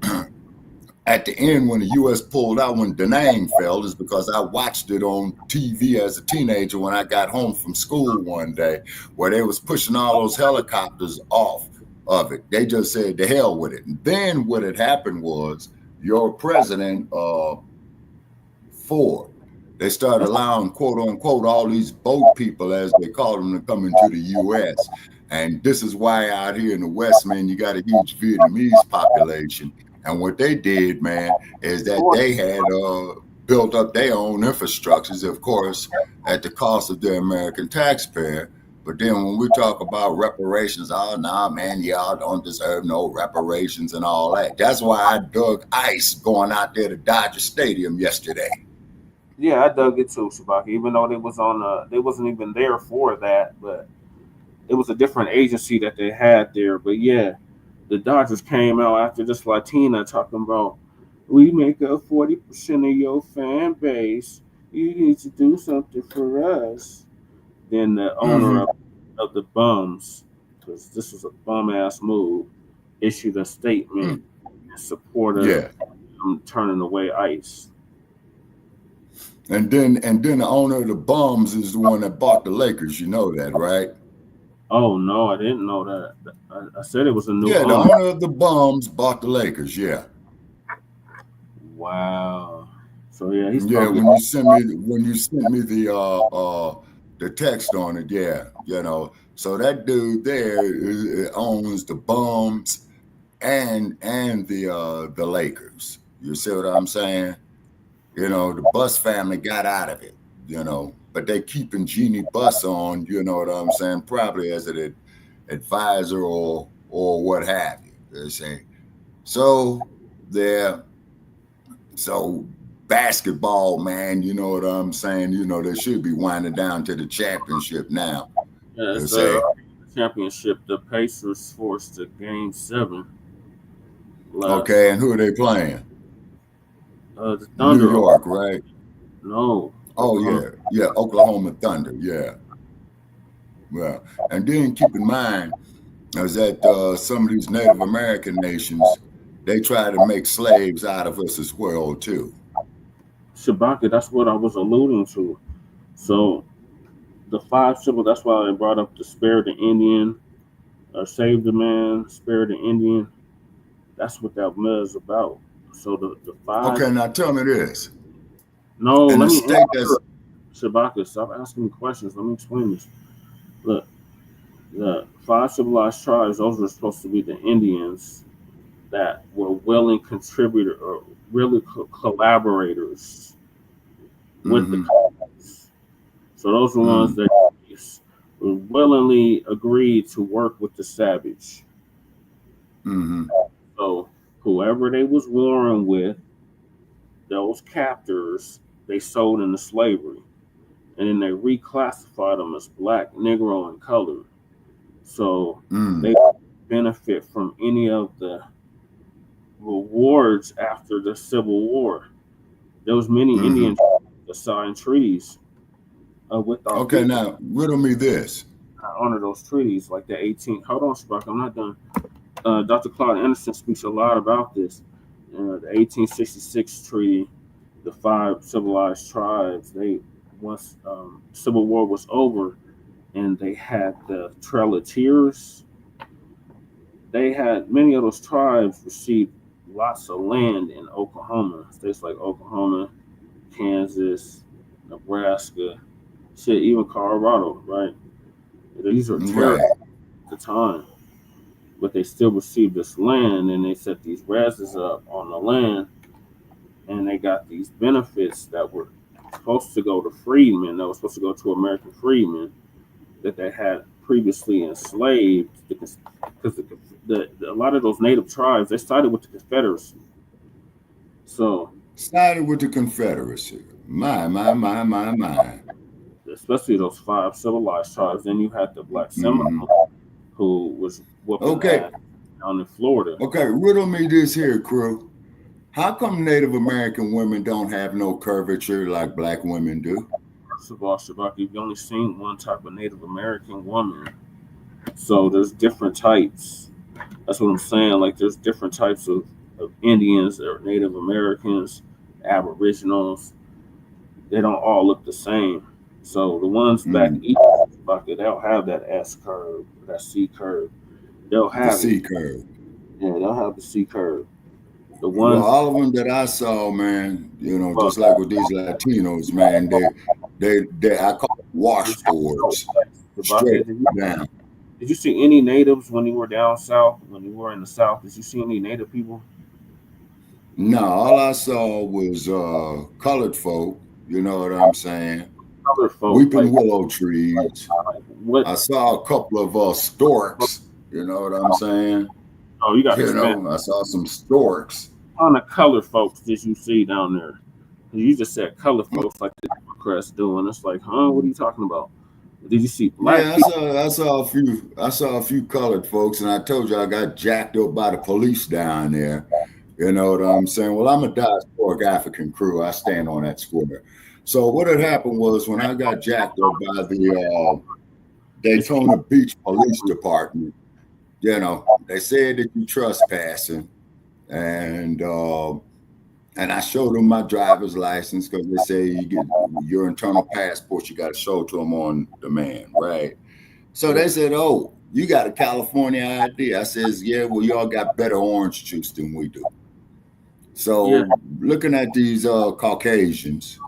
[SPEAKER 15] at the end, when the U.S. pulled out, when Da Nang fell, is because I watched it on TV as a teenager when I got home from school one day, where they was pushing all those helicopters off of it. They just said, to hell with it. And then what had happened was your president, Ford, they started allowing, quote unquote, all these boat people, as they call them, to come into the U.S. And this is why out here in the West, man, you got a huge Vietnamese population. And what they did, man, is that they had built up their own infrastructures, of course, at the cost of the American taxpayer. But then when we talk about reparations, man, y'all don't deserve no reparations and all that. That's why I dug ice going out there to Dodger Stadium yesterday.
[SPEAKER 4] Yeah, I dug it too, Shabaka, even though they wasn't even there for that. But it was a different agency that they had there. But yeah, the Dodgers came out after this Latina talking about, we make up 40% of your fan base. You need to do something for us. Then the owner of the Bums, because this was a bum ass move, issued a statement in support of turning away ICE.
[SPEAKER 15] And then the owner of the Bums is the one that bought the Lakers. You know that, right?
[SPEAKER 4] Oh no, I didn't know that. I said it was a new
[SPEAKER 15] owner.
[SPEAKER 4] owner.
[SPEAKER 15] The owner of the Bums bought the Lakers. Yeah.
[SPEAKER 4] Wow. So yeah, he's
[SPEAKER 15] when you sent me the text on it, you know. So that dude there owns the Bums and the Lakers. You see what I'm saying? You know, the Bus family got out of it, you know, but they keeping Jeannie Buss on, you know what I'm saying, probably as an advisor or what have you. They're saying. So basketball, man, you know what I'm saying? You know, they should be winding down to the championship now.
[SPEAKER 4] Yeah, championship, the Pacers forced to Game 7.
[SPEAKER 15] Okay, and who are they playing?
[SPEAKER 4] The Thunder.
[SPEAKER 15] New York, right?
[SPEAKER 4] No.
[SPEAKER 15] Oh, yeah, Oklahoma Thunder, yeah. Well, and then keep in mind is that some of these Native American nations, they try to make slaves out of us as well, too.
[SPEAKER 4] Shabaka, that's what I was alluding to. So the 5 civil, that's why I brought up the Spare the Indian, Save the Man, Spare the Indian. That's what that was about. So the 5.
[SPEAKER 15] Okay, now tell me this.
[SPEAKER 4] No, let me
[SPEAKER 15] answer.
[SPEAKER 4] Shabaka, stop asking me questions. Let me explain this. Look, the 5 civilized tribes, those were supposed to be the Indians that were willing contributors or really collaborators with the colonists. So those were ones that willingly agreed to work with the savage. So whoever they was warring with, those captors, they sold into slavery. And then they reclassified them as black, Negro, and colored. So they benefit from any of the rewards after the Civil War. There was many Indians that signed treaties with our
[SPEAKER 15] Okay,
[SPEAKER 4] people.
[SPEAKER 15] now riddle me this.
[SPEAKER 4] I honor those treaties, like the 18th. Hold on, Shabaka, I'm not done. Dr. Claude Anderson speaks a lot about this. The 1866 treaty, the 5 civilized tribes, they once Civil War was over and they had the Trail of Tears, they had many of those tribes received lots of land in Oklahoma, states like Oklahoma, Kansas, Nebraska, shit, even Colorado, right? These are territories at the time, but they still received this land, and they set these reses up on the land, and they got these benefits that were supposed to go to freedmen, that was supposed to go to American freedmen that they had previously enslaved, because a lot of those native tribes, they started with the Confederacy. So
[SPEAKER 15] started with the Confederacy. My.
[SPEAKER 4] Especially those 5 civilized tribes. Then you had the Black Seminole, who was whooping ass down in Florida.
[SPEAKER 15] Okay, riddle me this here, crew. How come Native American women don't have no curvature like black women do?
[SPEAKER 4] First of all, Shabaka, you've only seen one type of Native American woman. So there's different types. That's what I'm saying. Like there's different types of Indians or Native Americans, Aboriginals. They don't all look the same. So the ones back east, they don't have that S curve, that C curve. They'll have
[SPEAKER 15] the C curve.
[SPEAKER 4] Yeah, they'll have the C curve. The ones,
[SPEAKER 15] all of them that I saw, man, you know, just like with these Latinos, man, they I call them washboards, straight down.
[SPEAKER 4] Did you see any natives when you were down south? When you were in the south, did you see any native people?
[SPEAKER 15] No, all I saw was colored folk. You know what I'm saying?
[SPEAKER 4] Colored folk,
[SPEAKER 15] weeping willow trees. I saw a couple of storks. You know what I'm saying?
[SPEAKER 4] Oh, you got
[SPEAKER 15] I saw some storks.
[SPEAKER 4] What kind of colored folks did you see down there? You just said colored folks like the Democrats doing. It's like, huh? What are you talking about? Did you see black
[SPEAKER 15] Yeah,
[SPEAKER 4] people?
[SPEAKER 15] I saw a few colored folks, and I told you I got jacked up by the police down there. You know what I'm saying? Well, I'm a diasporic African crew. I stand on that square. So what had happened was when I got jacked up by the Daytona Beach Police Department, you know, they said that you trespassing, and I showed them my driver's license because they say you get your internal passport, you got to show to them on demand, right? So they said, "Oh, you got a California ID?" I says, "Yeah, well, y'all got better orange juice than we do." So looking at these Caucasians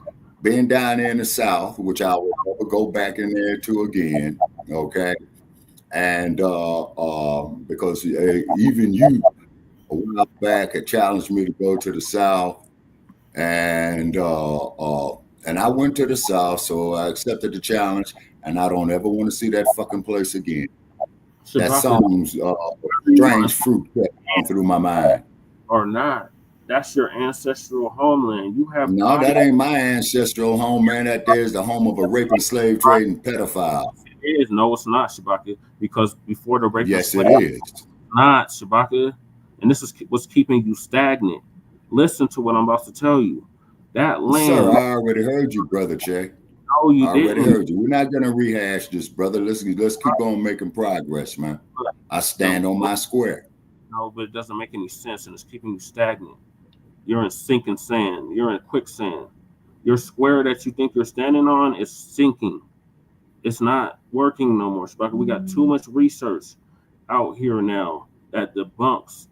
[SPEAKER 15] being down there in the South, which I will never go back in there to again, okay? And because even you a while back had challenged me to go to the South, and I went to the South, so I accepted the challenge, and I don't ever want to see that fucking place again. That song's strange fruit kept going through my mind.
[SPEAKER 4] Or not. That's your ancestral homeland. You have
[SPEAKER 15] no, that ain't my ancestral homeland. That there's the home of a raping, slave trading pedophile.
[SPEAKER 4] It is. No, it's not, Shabaka. Because before the rape,
[SPEAKER 15] yes, it is.
[SPEAKER 4] Not Shabaka, and this is what's keeping you stagnant. Listen to what I'm about to tell you. That land.
[SPEAKER 15] Sir, I already heard you, brother Che.
[SPEAKER 4] No, you
[SPEAKER 15] already
[SPEAKER 4] didn't.
[SPEAKER 15] heard you. We're not gonna rehash this, brother. Let's keep on making progress, man. I stand on my square.
[SPEAKER 4] No, but it doesn't make any sense, and it's keeping you stagnant. You're in sinking sand. You're in quicksand. Your square that you think you're standing on is sinking. It's not working no more, Shabaka. We got too much research out here now that debunks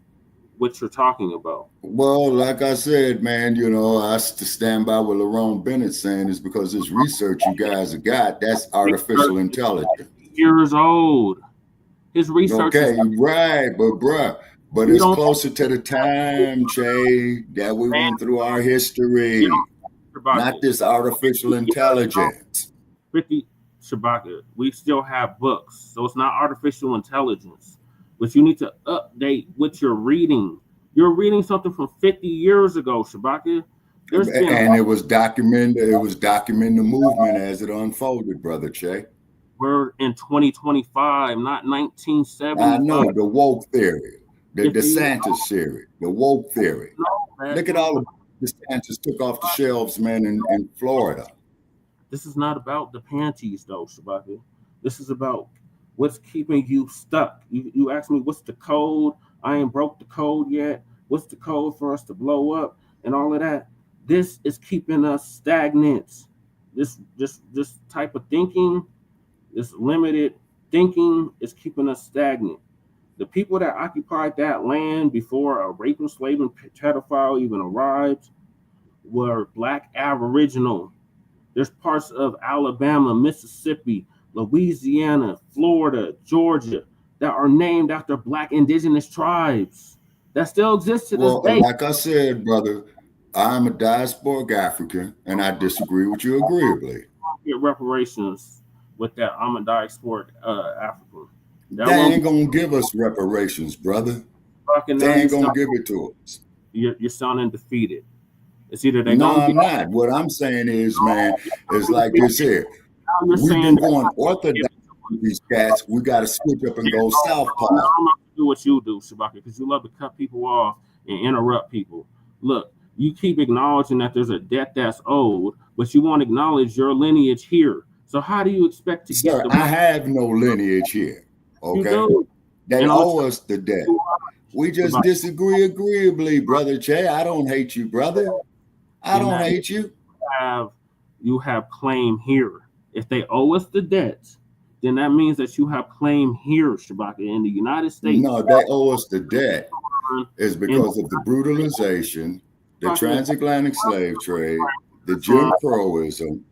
[SPEAKER 4] what you're talking about.
[SPEAKER 15] Well, like I said, man, you know, I stand by what Lerone Bennett's saying is because this research you guys have got, that's artificial intelligence.
[SPEAKER 4] Years old. His research
[SPEAKER 15] okay, right, but bruh, but it's closer to the time, Che, that we went through our history, not this artificial intelligence.
[SPEAKER 4] 50 Shabaka, we still have books, so it's not artificial intelligence. But you need to update what you're reading. You're reading something from 50 years ago, Shabaka.
[SPEAKER 15] And it was documented. It was documenting the movement as it unfolded, brother Che.
[SPEAKER 4] We're in 2025, not 1970.
[SPEAKER 15] I know the woke theory, the DeSantis theory, the woke theory. No, look at all the DeSantis took off the shelves, man, in Florida.
[SPEAKER 4] This is not about the panties, though, Shabaka. This is about what's keeping you stuck. You asked me, what's the code? I ain't broke the code yet. What's the code for us to blow up and all of that? This is keeping us stagnant. This type of thinking, this limited thinking is keeping us stagnant. The people that occupied that land before a raping, slave, and pedophile even arrived were Black Aboriginal. There's parts of Alabama, Mississippi, Louisiana, Florida, Georgia that are named after Black indigenous tribes that still exist to this day.
[SPEAKER 15] Like I said, brother, I'm a diasporic African, and I disagree with you agreeably.
[SPEAKER 4] Get reparations with that. I'm a diasporic African.
[SPEAKER 15] They ain't gonna give us reparations, brother. They ain't gonna give it to us.
[SPEAKER 4] You're sounding defeated. It's either they
[SPEAKER 15] no, I'm not. What I'm saying is, man, is like this here. We've been going orthodox with these cats. We got to switch up and go southpaw.
[SPEAKER 4] I'm not gonna do what you do, Shabaka, because you love to cut people off and interrupt people. Look, you keep acknowledging that there's a debt that's owed, but you won't acknowledge your lineage here. So how do you expect to
[SPEAKER 15] get the money? I have no lineage here. Okay, they owe us the debt. We just disagree agreeably, brother Che. I don't hate you, brother. I don't hate you.
[SPEAKER 4] You have claim here. If they owe us the debt, then that means that you have claim here, Shabaka, in the United States.
[SPEAKER 15] No, they owe us the debt. It's because of the brutalization, the transatlantic slave trade, the Jim Crowism.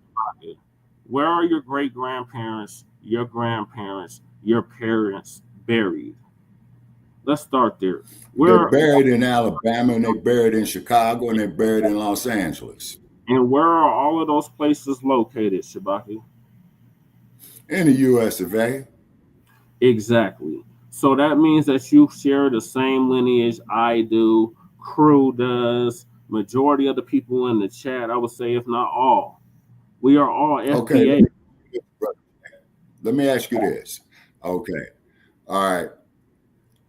[SPEAKER 4] Where are your great-grandparents, your grandparents, your parents buried? Let's start there.
[SPEAKER 15] They're buried in Alabama, and they're buried in Chicago, and they're buried in Los Angeles.
[SPEAKER 4] And where are all of those places located, Shabaka?
[SPEAKER 15] In the U.S. of A.
[SPEAKER 4] Exactly. So that means that you share the same lineage I do, crew does, majority of the people in the chat, I would say, if not all. We are all FBA.
[SPEAKER 15] Okay. let me ask you this. Okay. All right.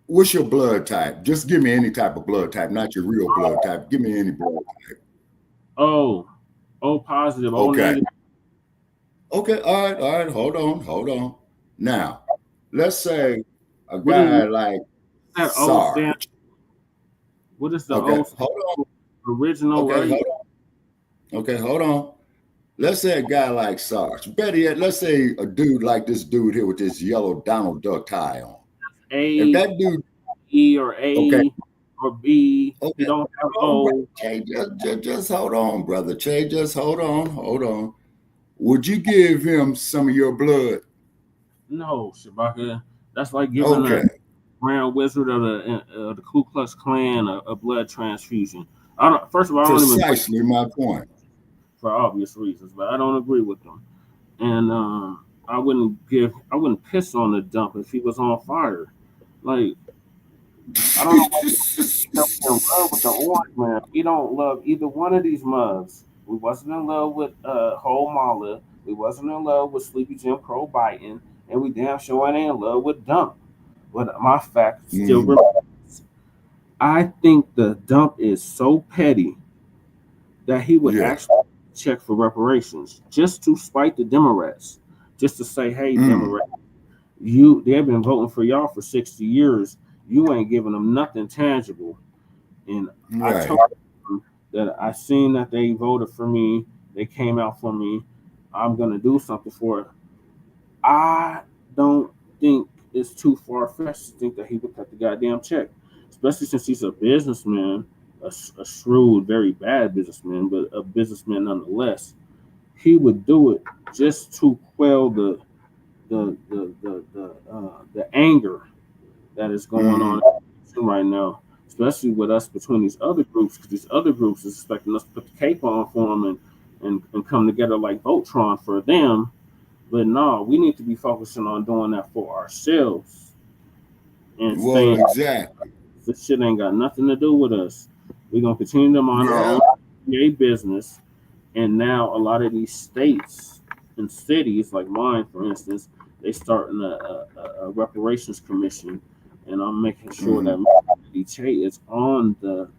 [SPEAKER 15] What's your blood type? Just give me any type of blood type, not your real blood type. Give me any blood type.
[SPEAKER 4] O positive, O
[SPEAKER 15] Okay.
[SPEAKER 4] negative.
[SPEAKER 15] Okay. All right. Hold on. Now, let's say a guy like
[SPEAKER 4] that O stand?
[SPEAKER 15] Sarge.
[SPEAKER 4] What is the
[SPEAKER 15] Okay.
[SPEAKER 4] O?
[SPEAKER 15] Hold on.
[SPEAKER 4] Original,
[SPEAKER 15] Okay.
[SPEAKER 4] right?
[SPEAKER 15] Hold on. Okay. Hold on. Let's say a guy like Sarge. Better yet, let's say a dude like this dude here with this yellow Donald Duck tie on. If that dude
[SPEAKER 4] E or A or B,
[SPEAKER 15] okay.
[SPEAKER 4] You don't have O.
[SPEAKER 15] Che, just hold on, brother. Che, just hold on. Would you give him some of your blood?
[SPEAKER 4] No, Shabaka. That's like giving a Grand Wizard of the Ku Klux Klan a blood transfusion. First of all, I don't even
[SPEAKER 15] precisely my point.
[SPEAKER 4] For obvious reasons, but I don't agree with them. And I wouldn't piss on the dump if he was on fire. Like, I don't know why he's in love with the orange man. We don't love either one of these mugs. We wasn't in love with Whole Mala. We wasn't in love with Sleepy Jim Crow Biting, and we damn sure ain't in love with Dump. But my fact still remains. I think the Dump is so petty that he would actually check for reparations just to spite the Democrats, just to say, hey, Democrats, they've been voting for y'all for 60 years. You ain't giving them nothing tangible. And I told them that I seen that they voted for me. They came out for me. I'm going to do something for it. I don't think it's too far-fetched to think that he would cut the goddamn check, especially since he's a businessman, a shrewd, very bad businessman, but a businessman nonetheless. He would do it just to quell the anger that is going on right now, especially with us between these other groups, because these other groups is expecting us to put the cape on for them and come together like Voltron for them. But no, we need to be focusing on doing that for ourselves. And
[SPEAKER 15] exactly.
[SPEAKER 4] This shit ain't got nothing to do with us. We're gonna continue to mind our own business. And now a lot of these states and cities, like mine, for instance, they starting a reparations commission, and I'm making sure that Che is on the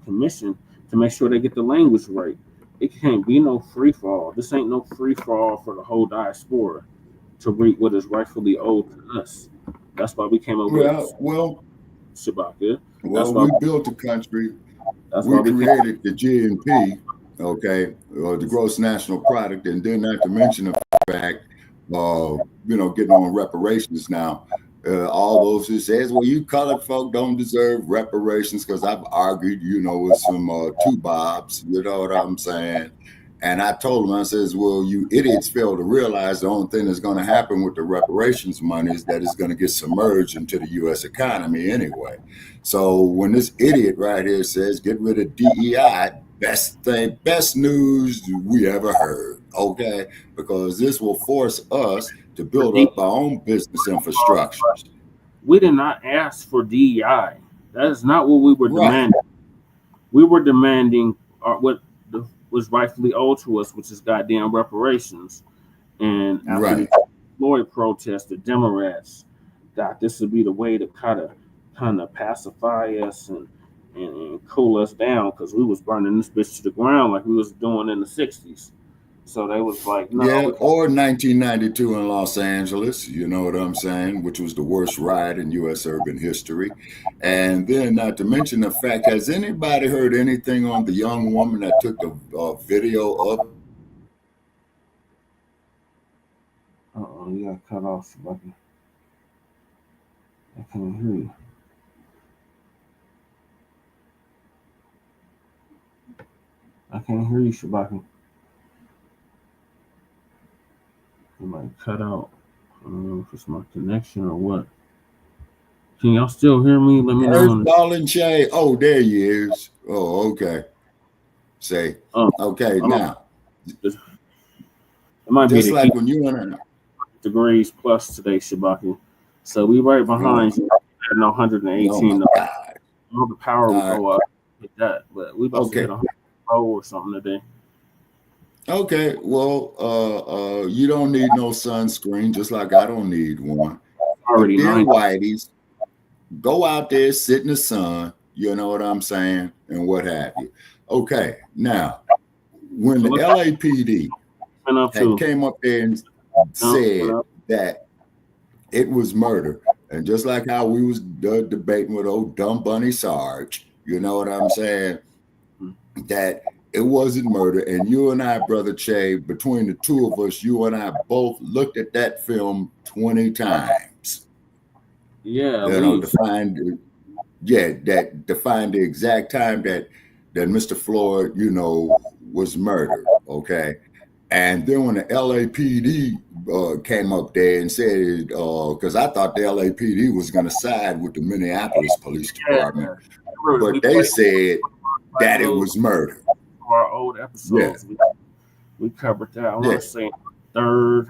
[SPEAKER 4] commission to make sure they get the language right. It can't be no free fall. This ain't no free fall for the whole diaspora to reap what is rightfully owed to us. That's why we came up with Shabaka.
[SPEAKER 15] Well, we built the country. We created the GNP, the gross national product, and then not to mention the fact, getting on reparations now. All those who says, well, you colored folk don't deserve reparations, because I've argued, with some two bobs, you know what I'm saying? And I told them, I says, well, you idiots fail to realize the only thing that's going to happen with the reparations money is that it's going to get submerged into the U.S. economy anyway. So when this idiot right here says, get rid of DEI, best news we ever heard, because this will force us to build up our own business infrastructure.
[SPEAKER 4] We did not ask for DEI. That is not what we were demanding. We were demanding what was rightfully owed to us, which is goddamn reparations. And after the Floyd protest, the Democrats thought this would be the way to kind of pacify us and cool us down, because we was burning this bitch to the ground like we was doing in the 60s. So they was like, no.
[SPEAKER 15] Yeah, or 1992 in Los Angeles, you know what I'm saying, which was the worst riot in U.S. urban history. And then not to mention the fact, has anybody heard anything on the young woman that took the video of?
[SPEAKER 4] You got cut off, Shabaka. I can't hear you. I can't hear you, Shabaka. It might cut out. I don't know if it's my connection or what. Can y'all still hear me? Let me know.
[SPEAKER 15] Darling Shay. Oh, there he is. Oh, okay. Say, now.
[SPEAKER 4] It might
[SPEAKER 15] just
[SPEAKER 4] be
[SPEAKER 15] like when you went
[SPEAKER 4] degrees plus today, Shabaka. So we right behind you at 118. All the power will go up with that, but we about to hit 100 or something today.
[SPEAKER 15] Okay, well, you don't need no sunscreen, just like I don't need one.
[SPEAKER 4] Already
[SPEAKER 15] But dear
[SPEAKER 4] 90.
[SPEAKER 15] whiteys, go out there, sit in the sun, you know what I'm saying, and what have you. Okay, now, when the LAPD had came up there and said that it was murder, and just like how we was debating with old dumb Bunny Sarge, you know what I'm saying, that it wasn't murder, and you and I, Brother Che, between the two of us, you and I both looked at that film 20 times.
[SPEAKER 4] Yeah,
[SPEAKER 15] you know, to find the exact time that Mr. Floyd, you know, was murdered. Okay. And then when the LAPD came up there and said, because I thought the LAPD was going to side with the Minneapolis Police Department, but they said that it was murder.
[SPEAKER 4] Our old episodes, we covered that. I want to say third,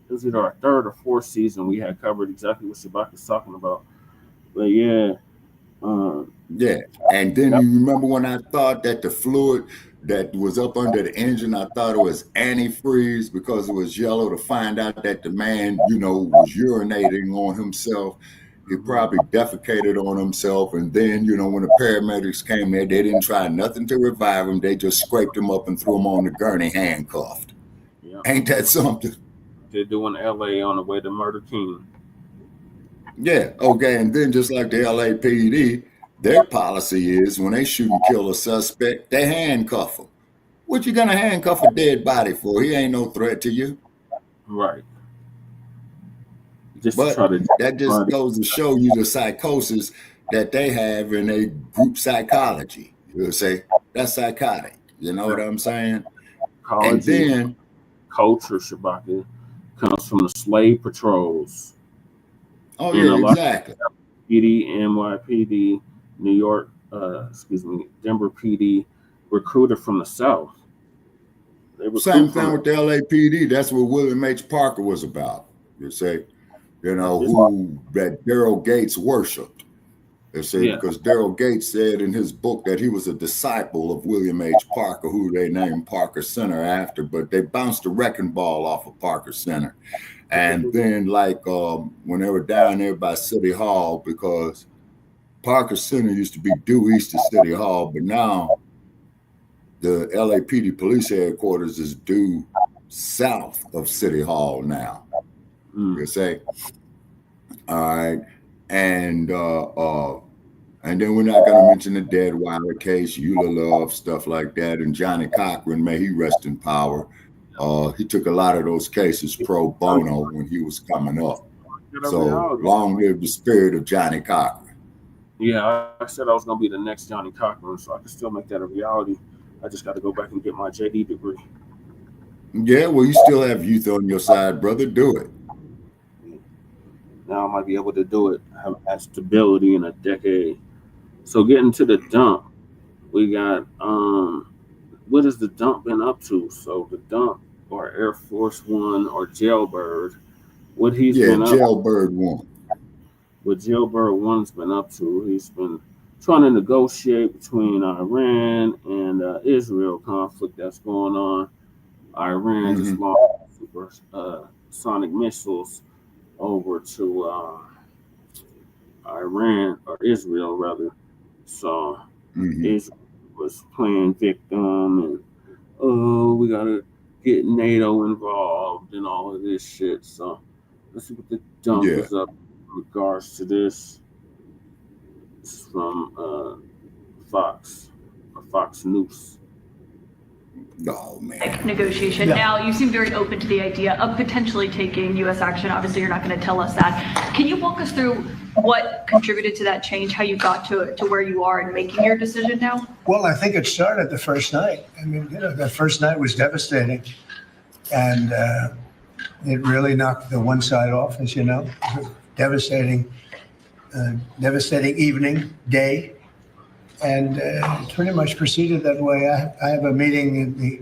[SPEAKER 4] is it our third or fourth season? We had covered exactly what Shabaka's talking about. But yeah.
[SPEAKER 15] And then you remember when I thought that the fluid that was up under the engine, I thought it was antifreeze because it was yellow, to find out that the man, you know, was urinating on himself. He probably defecated on himself. And then, you know, when the paramedics came there, they didn't try nothing to revive him. They just scraped him up and threw him on the gurney handcuffed.
[SPEAKER 4] Yeah.
[SPEAKER 15] Ain't that something?
[SPEAKER 4] They're doing LA on the way to Murder King.
[SPEAKER 15] Yeah, okay. And then just like the LAPD, their policy is when they shoot and kill a suspect, they handcuff him. What you gonna handcuff a dead body for? He ain't no threat to you.
[SPEAKER 4] Right.
[SPEAKER 15] That just goes to show you the psychosis that they have in a group psychology. You'll say that's psychotic. You know what I'm saying? And then
[SPEAKER 4] culture, Shabaka, comes from the slave patrols.
[SPEAKER 15] Oh yeah, exactly.
[SPEAKER 4] PD, NYPD, New York, Denver PD, recruited from the South.
[SPEAKER 15] Same thing with the LAPD. That's what William H. Parker was about. You say, you know, who that Daryl Gates worshipped. They say because Daryl Gates said in his book that he was a disciple of William H. Parker, who they named Parker Center after, but they bounced the wrecking ball off of Parker Center. And then, like, when they were down there by City Hall, because Parker Center used to be due east of City Hall, but now the LAPD police headquarters is due south of City Hall now. You say, all right, and then we're not going to mention the Dead Wilder case, Eula Love, stuff like that, and Johnny Cochran, may he rest in power. He took a lot of those cases pro bono when he was coming up. So long live the spirit of Johnny Cochran.
[SPEAKER 4] Yeah, I said I was going to be the next Johnny Cochran, so I can still make that a reality. I just got to go back and get my JD degree.
[SPEAKER 15] Yeah, well, you still have youth on your side, brother. Do it.
[SPEAKER 4] Now I might be able to do it. I haven't had stability in a decade. So getting to the dump, we got, what has the dump been up to? So the dump, or Air Force One, or Jailbird, what he's been up to.
[SPEAKER 15] Jailbird One.
[SPEAKER 4] What Jailbird One's been up to, he's been trying to negotiate between Iran and Israel conflict that's going on. Iran just launched supersonic missiles over to Iran, or Israel rather. So Israel was playing victim, and we gotta get NATO involved and all of this shit. So let's see what the dump is up in regards to this. This is from Fox News.
[SPEAKER 15] Oh, man.
[SPEAKER 16] Negotiation. Now, you seem very open to the idea of potentially taking U.S. action. Obviously, you're not going to tell us that. Can you walk us through what contributed to that change, how you got to where you are in making your decision now?
[SPEAKER 17] Well, I think it started the first night. I mean, you know, that first night was devastating. And it really knocked the one side off, as you know. Devastating evening, day. And it pretty much proceeded that way. I have a meeting in the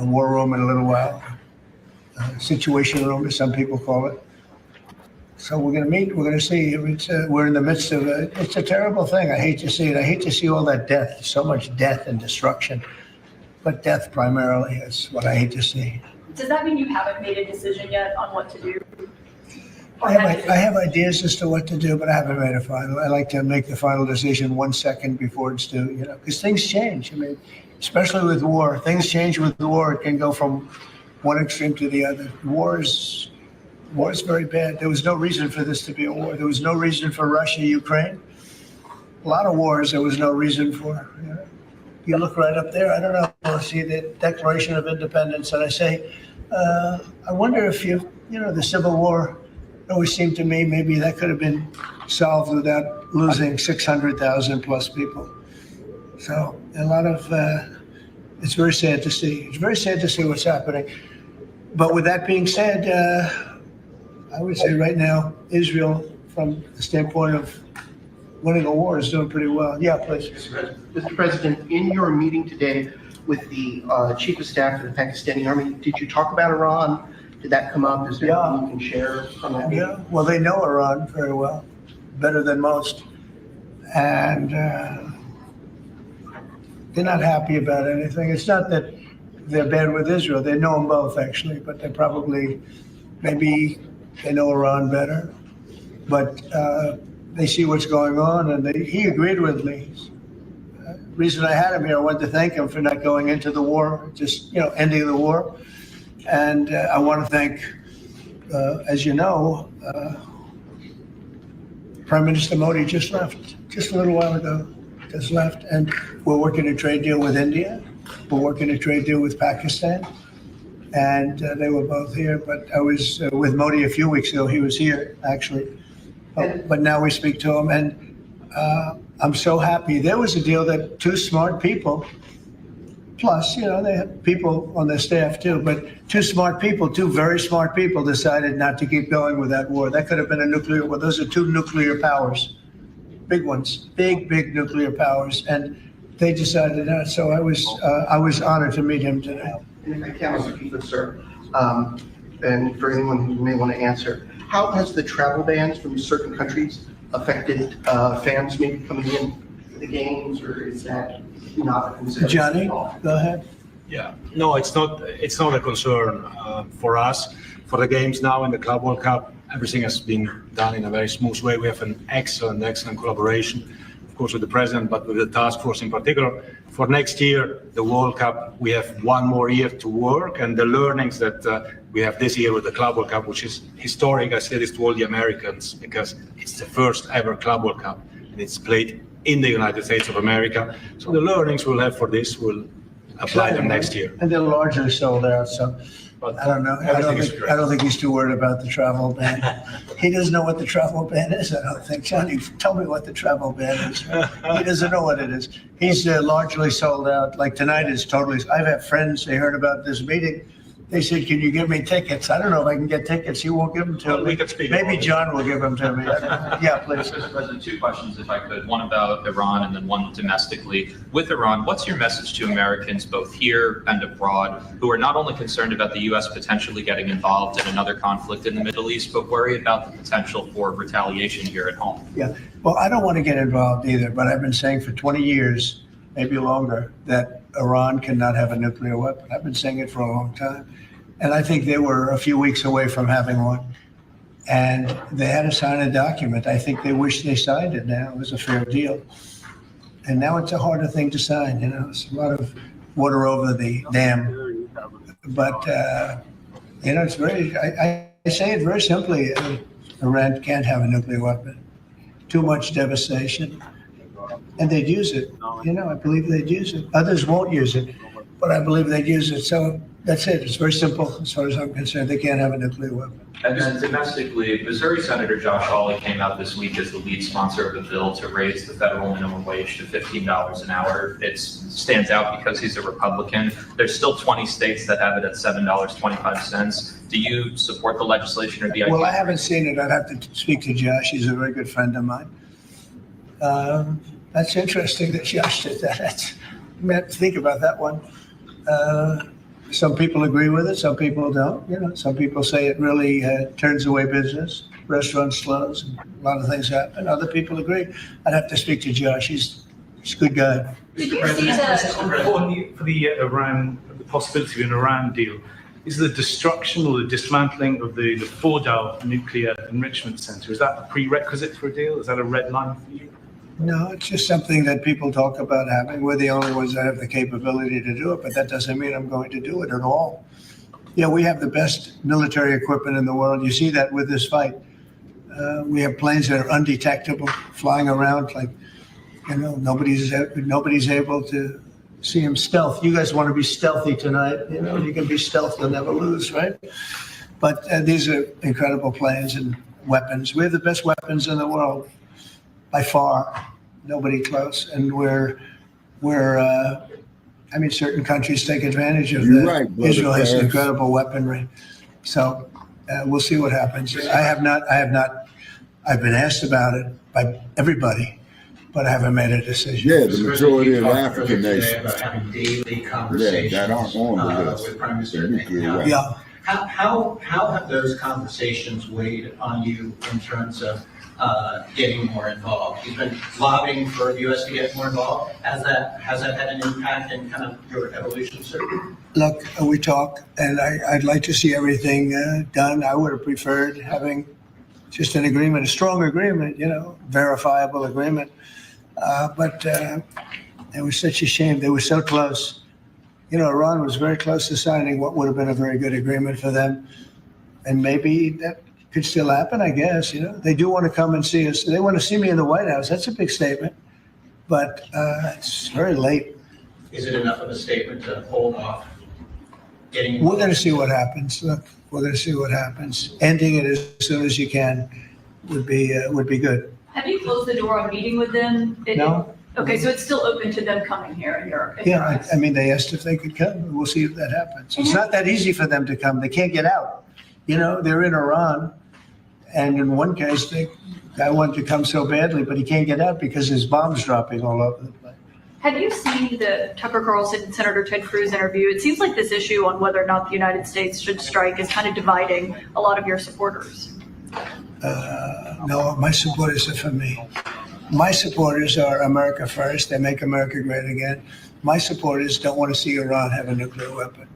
[SPEAKER 17] war room in a little while, situation room, as some people call it. So we're going to meet. We're going to see. We're in the midst of it's a terrible thing. I hate to see it. I hate to see all that death, so much death and destruction. but death primarily is what I hate to see.
[SPEAKER 16] Does that mean you haven't made a decision yet on what to do?
[SPEAKER 17] I have ideas as to what to do, but I haven't made a final. I like to make the final decision 1 second before it's due, because things change. I mean, especially with war, things change with war. It can go from one extreme to the other. War is very bad. There was no reason for this to be a war. There was no reason for Russia, Ukraine. A lot of wars there was no reason for. You look right up there, I don't know, see the Declaration of Independence, and I say, I wonder if the Civil War, it always seemed to me maybe that could have been solved without losing 600,000 plus people. So a lot of, it's very sad to see. It's very sad to see what's happening. But with that being said, I would say right now, Israel, from the standpoint of winning a war, is doing pretty well. Yeah, please.
[SPEAKER 18] Mr. President, in your meeting today with the Chief of Staff of the Pakistani Army, did you talk about Iran? Did that come up? Is there anything you can share from that meeting?
[SPEAKER 17] Yeah, well, they know Iran very well, better than most. And they're not happy about anything. It's not that they're bad with Israel. They know them both, actually, but they probably, maybe they know Iran better. But they see what's going on, and he agreed with me. Reason I had him here, I wanted to thank him for not going into the war, just ending the war. And I want to thank, as you know, Prime Minister Modi just left, just a little while ago, just left. And we're working a trade deal with India. We're working a trade deal with Pakistan. And they were both here. But I was with Modi a few weeks ago. He was here, actually. But now we speak to him. And I'm so happy. There was a deal that two smart people, plus, they have people on their staff too, but two very smart people decided not to keep going with that war. That could have been a nuclear war. Those are two nuclear powers, big ones, big nuclear powers. And they decided not. So I was honored to meet him today.
[SPEAKER 18] And if I can, Mr. Keefer, sir, and for anyone who may want to answer, how has the travel bans from certain countries affected fans maybe coming in for the games, or is that not a concern?
[SPEAKER 17] Johnny, go ahead.
[SPEAKER 19] Yeah, no, it's not a concern for us. For the games now in the Club World Cup, everything has been done in a very smooth way. We have an excellent collaboration, of course, with the president, but with the task force in particular. For next year, the World Cup, we have one more year to work, and the learnings that we have this year with the Club World Cup, which is historic. I say this to all the Americans because it's the first ever Club World Cup, and it's played in the United States of America. So the learnings we'll have for this will apply them next year.
[SPEAKER 17] And they're largely sold out, so I don't know. I don't think he's too worried about the travel ban. He doesn't know what the travel ban is, I don't think. Johnny, tell me what the travel ban is. He doesn't know what it is. He's largely sold out. Like tonight is totally, I've had friends, they heard about this meeting. They said, can you give me tickets? I don't know if I can get tickets. He won't give them to me. Maybe John will give them to me. Yeah, please.
[SPEAKER 20] Mr. President, two questions, if I could. One about Iran and then one domestically. With Iran, what's your message to Americans, both here and abroad, who are not only concerned about the U.S. potentially getting involved in another conflict in the Middle East, but worry about the potential for retaliation here at home?
[SPEAKER 17] Yeah, well, I don't want to get involved either, but I've been saying for 20 years, maybe longer, that Iran cannot have a nuclear weapon. I've been saying it for a long time. And I think they were a few weeks away from having one. And they had to sign a document. I think they wish they signed it now. It was a fair deal. And now it's a harder thing to sign. It's a lot of water over the dam. But, it's very, I say it very simply. Iran can't have a nuclear weapon. Too much devastation. And they'd use it. I believe they'd use it. Others won't use it, but I believe they'd use it. So that's it. It's very simple as far as I'm concerned. They can't have a nuclear weapon.
[SPEAKER 20] And then domestically, Missouri Senator Josh Hawley came out this week as the lead sponsor of a bill to raise the federal minimum wage to $15 an hour. It stands out because he's a Republican. There's still 20 states that have it at $7.25. Do you support the legislation or the idea?
[SPEAKER 17] Well, I haven't seen it. I'd have to speak to Josh. He's a very good friend of mine. That's interesting that Josh did that. I have to think about that one. Some people agree with it, some people don't. Some people say it really turns away business. Restaurants close, and a lot of things happen. Other people agree. I'd have to speak to Josh. He's He's a good guy.
[SPEAKER 16] Did you see
[SPEAKER 21] For the Iran, the possibility of an Iran deal, is the destruction or the dismantling of the Fordow nuclear enrichment center, is that a prerequisite for a deal? Is that a red line for you?
[SPEAKER 17] No, it's just something that people talk about having. We're the only ones that have the capability to do it, but that doesn't mean I'm going to do it at all. Yeah, we have the best military equipment in the world. You see that with this fight. We have planes that are undetectable, flying around like, nobody's able to see them stealth. You guys want to be stealthy tonight. You can be stealth, you'll never lose, right? But these are incredible planes and weapons. We have the best weapons in the world by far. Nobody close. And certain countries take advantage of that.
[SPEAKER 15] Right,
[SPEAKER 17] Israel has incredible weaponry. So we'll see what happens. I've been asked about it by everybody, but I haven't made a decision.
[SPEAKER 15] Yeah, the majority of African nations.
[SPEAKER 22] Having daily conversations
[SPEAKER 15] that aren't on the list.
[SPEAKER 22] with Prime Minister Netanyahu.
[SPEAKER 17] Yeah.
[SPEAKER 22] How have those conversations weighed on you in terms of getting more involved? You've been lobbying for the U.S. to get more involved. Has that had an impact in kind of your evolution, sir?
[SPEAKER 17] Look, we talk, and I'd like to see everything done. I would have preferred having just an agreement, a strong agreement, verifiable agreement. But it was such a shame. They were so close. Iran was very close to signing what would have been a very good agreement for them. And maybe that could still happen, I guess. They do want to come and see us. They want to see me in the White House. That's a big statement. But it's very late.
[SPEAKER 22] Is it enough of a statement to hold off getting?
[SPEAKER 17] We're going to see what happens. Look, we're going to see what happens. Ending it as soon as you can would be good.
[SPEAKER 16] Have you closed the door on meeting with them?
[SPEAKER 17] No.
[SPEAKER 16] Okay, so it's still open to them coming here in your
[SPEAKER 17] Yeah, they asked if they could come. We'll see if that happens. It's not that easy for them to come. They can't get out. They're in Iran. And in one case, the guy wanted to come so badly, but he can't get out because his bomb's dropping all over the place.
[SPEAKER 16] Have you seen the Tucker Carlson and Senator Ted Cruz interview? It seems like this issue on whether or not the United States should strike is kind of dividing a lot of your supporters.
[SPEAKER 17] No, my supporters are for me. My supporters are America first. They make America great again. My supporters don't want to see Iran have a nuclear weapon.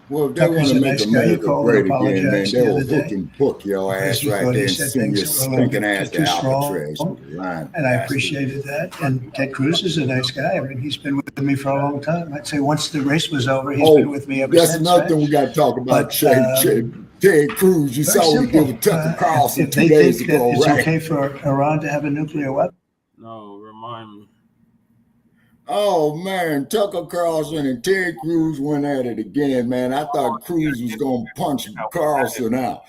[SPEAKER 15] Well, if they want to make America great again, man, they will hook and book your ass right there and send your stinking ass to Alcatraz.
[SPEAKER 17] And I appreciated that. And Ted Cruz is a nice guy. He's been with me for a long time. I'd say once the race was over, he's been with me ever since.
[SPEAKER 15] That's another thing we got to talk about, Ted Cruz. You saw what he did with Tucker Carlson 2 days ago,
[SPEAKER 17] right? It's okay for Iran to have a nuclear weapon?
[SPEAKER 4] No, remind me.
[SPEAKER 15] Oh, man, Tucker Carlson and Ted Cruz went at it again, man. I thought Cruz was going to punch Carlson out.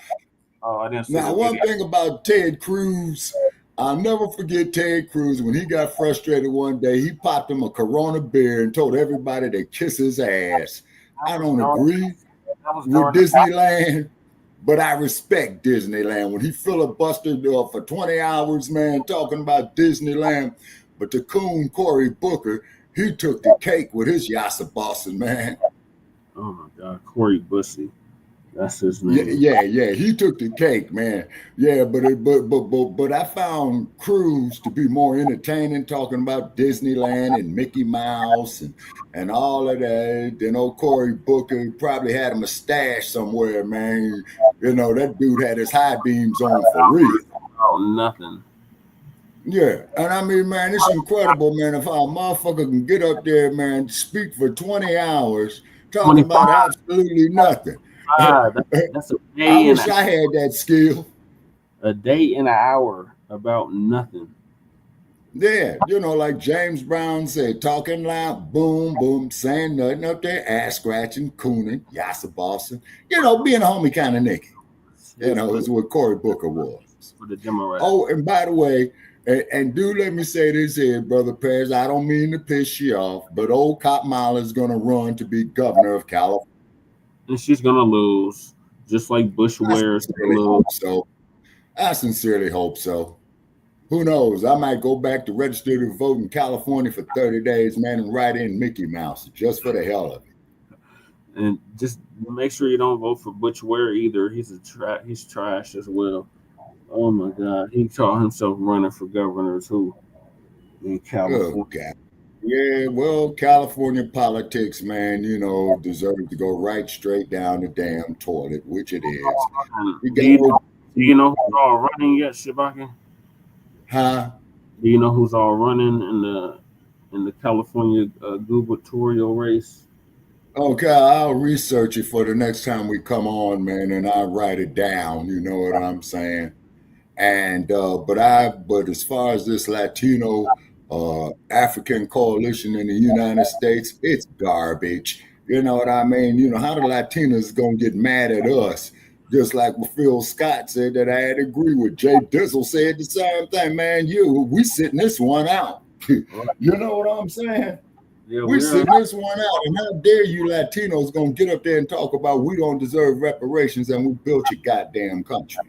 [SPEAKER 4] Oh, I didn't see
[SPEAKER 15] Now, one thing about Ted Cruz, I'll never forget Ted Cruz. When he got frustrated one day, he popped him a Corona beer and told everybody to kiss his ass. I don't agree with Disneyland, but I respect Disneyland. When he filibustered for 20 hours, man, talking about Disneyland, but the coon Cory Booker, he took the cake with his Yassa Boston, man.
[SPEAKER 4] Oh my God, Cory Bussy, that's his name.
[SPEAKER 15] Yeah, he took the cake, man. Yeah, but I found Cruz to be more entertaining, talking about Disneyland and Mickey Mouse and all of that. Then old Cory Booker probably had a mustache somewhere, man. That dude had his high beams on for real.
[SPEAKER 4] Oh, nothing.
[SPEAKER 15] Yeah, and man, it's incredible, man, if our motherfucker can get up there, man, speak for 20 hours, talking about absolutely nothing.
[SPEAKER 4] That's a day.
[SPEAKER 15] I wish I had that skill.
[SPEAKER 4] A day and an hour about nothing.
[SPEAKER 15] Yeah, like James Brown said, talking loud, boom, boom, saying nothing up there, ass scratching, cooning, Yassa Boston. Being a homie kind of nigga. Is what Cory Booker was.
[SPEAKER 4] For the demo.
[SPEAKER 15] Oh, and by the way, and do let me say this here, Brother Perez. I don't mean to piss you off, but old Kamala is going to run to be governor of California.
[SPEAKER 4] And she's going to lose, just like Bush wears.
[SPEAKER 15] I sincerely hope so. Who knows? I might go back to register to vote in California for 30 days, man, and write in Mickey Mouse just for the hell of it.
[SPEAKER 4] And just make sure you don't vote for Butch Ware either. He's trash as well. Oh my God, he called himself running for governor too. in California.
[SPEAKER 15] Oh, God. Yeah, well, California politics, man, you know, deserve to go right straight down the damn toilet, which it is.
[SPEAKER 4] Do you know who's all running yet, Shabaka?
[SPEAKER 15] Huh?
[SPEAKER 4] Do you know who's all running in the California gubernatorial race?
[SPEAKER 15] Okay, I'll research it for the next time we come on, man, and I'll write it down. You know what I'm saying? And but as far as this Latino African coalition in the United States, it's garbage. You know what I mean? You know how the Latinos gonna get mad at us? Just like what Phil Scott said that I had to agree with. Jay Dizzle said the same thing, man. We sitting this one out. You know what I'm saying?
[SPEAKER 4] Yeah,
[SPEAKER 15] we sitting this one out, and how dare you Latinos gonna get up there and talk about we don't deserve reparations and we built your goddamn country.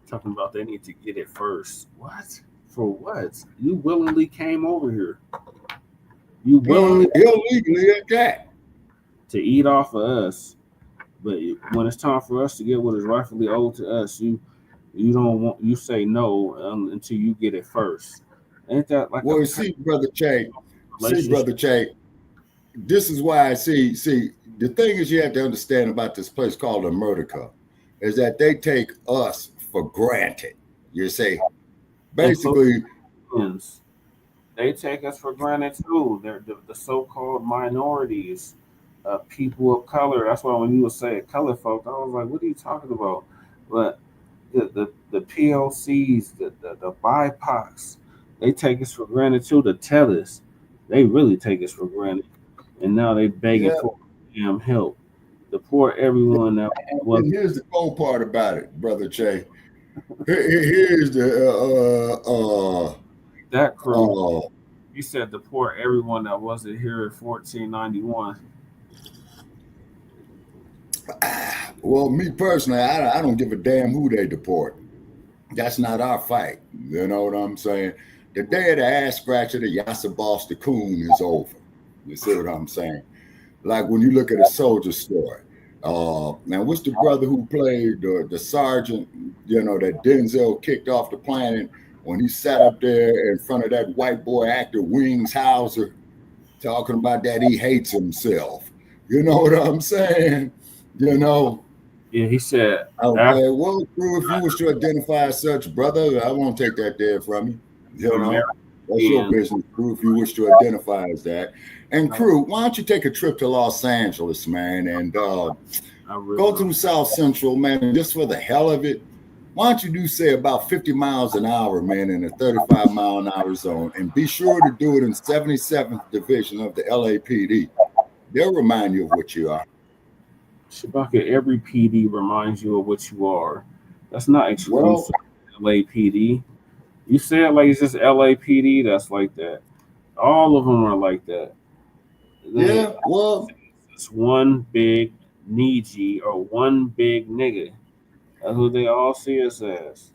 [SPEAKER 4] Talking about they need to get it first. What? For what? You willingly came over here. You willingly
[SPEAKER 15] illegally at that
[SPEAKER 4] to eat off of us. But when it's time for us to get what is rightfully owed to us, you say no until you get it first. Ain't that like?
[SPEAKER 15] Well, see, brother Che, this is why I see. The thing is, you have to understand about this place called Amerikkka, is that they take us for granted. You see, basically,
[SPEAKER 4] they take us for granted too. They're the so-called minorities, people of color. That's why when you would say color folk, I was like, what are you talking about? But the POCs, the BIPOCs, they take us for granted too. To tell us, they really take us for granted, and now they begging for damn help. The poor everyone that was.
[SPEAKER 15] And here's the cold part about it, brother Che. Here's the
[SPEAKER 4] that crew. You said the poor everyone that wasn't here in 1491.
[SPEAKER 15] Well, me personally, I don't give a damn who they deport. That's not our fight. You know what I'm saying? The day of the ass scratcher, the Yassa Boss, the coon is over. You see what I'm saying? Like when you look at a soldier story. Now, what's the brother who played the sergeant, you know, that Denzel kicked off the planet when he sat up there in front of that white boy actor, Wings Hauser, talking about that he hates himself. You know what I'm saying? You know?
[SPEAKER 4] Yeah, he said.
[SPEAKER 15] Okay, well, crew, if you wish to identify as such, brother, I won't take that there from you. You know? That's your business, crew, if you wish to identify as that. And crew, why don't you take a trip to Los Angeles, man, and go through South Central, man, and just for the hell of it, why don't you do, say, about 50 miles an hour, man, in a 35-mile-an-hour zone, and be sure to do it in 77th Division of the LAPD. They'll remind you of what you are.
[SPEAKER 4] Shabaka, every PD reminds you of what you are. That's not exclusive to LAPD. You say it like it's just LAPD that's like that. All of them are like that.
[SPEAKER 15] Yeah, well,
[SPEAKER 4] it's one big Niji or one big nigga. That's what they all see us as.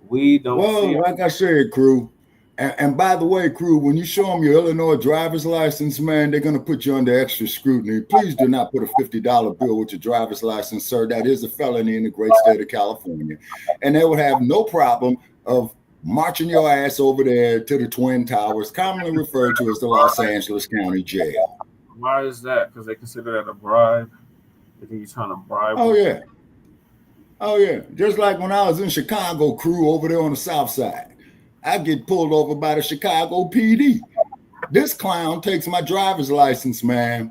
[SPEAKER 4] We don't see
[SPEAKER 15] like I said, crew. And by the way, crew, when you show them your Illinois driver's license, man, they're going to put you under extra scrutiny. Please do not put a $50 bill with your driver's license, sir. That is a felony in the great state of California. And they would have no problem of marching your ass over there to the Twin Towers, commonly referred to as the Los Angeles County Jail.
[SPEAKER 4] Why is that? Because they consider that a bribe? They think you're trying to bribe
[SPEAKER 15] Oh,
[SPEAKER 4] them?
[SPEAKER 15] yeah. Oh, yeah. Just like when I was in Chicago, crew, over there on the south side. I get pulled over by the Chicago PD. This clown takes my driver's license, man.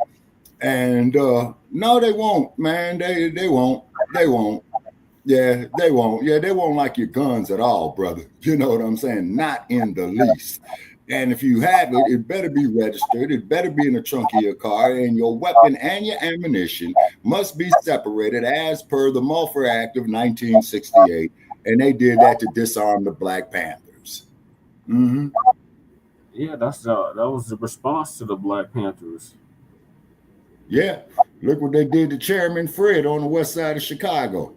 [SPEAKER 15] And no, they won't, man. They won't. They won't. Yeah, they won't. Yeah, they won't like your guns at all, brother. You know what I'm saying? Not in the least. And if you have it, it better be registered. It better be in the trunk of your car. And your weapon and your ammunition must be separated as per the Mulfer Act of 1968. And they did that to disarm the Black Panthers. Mm-hmm.
[SPEAKER 4] Yeah, that was the response to the Black Panthers.
[SPEAKER 15] Yeah, look what they did to Chairman Fred on the west side of Chicago.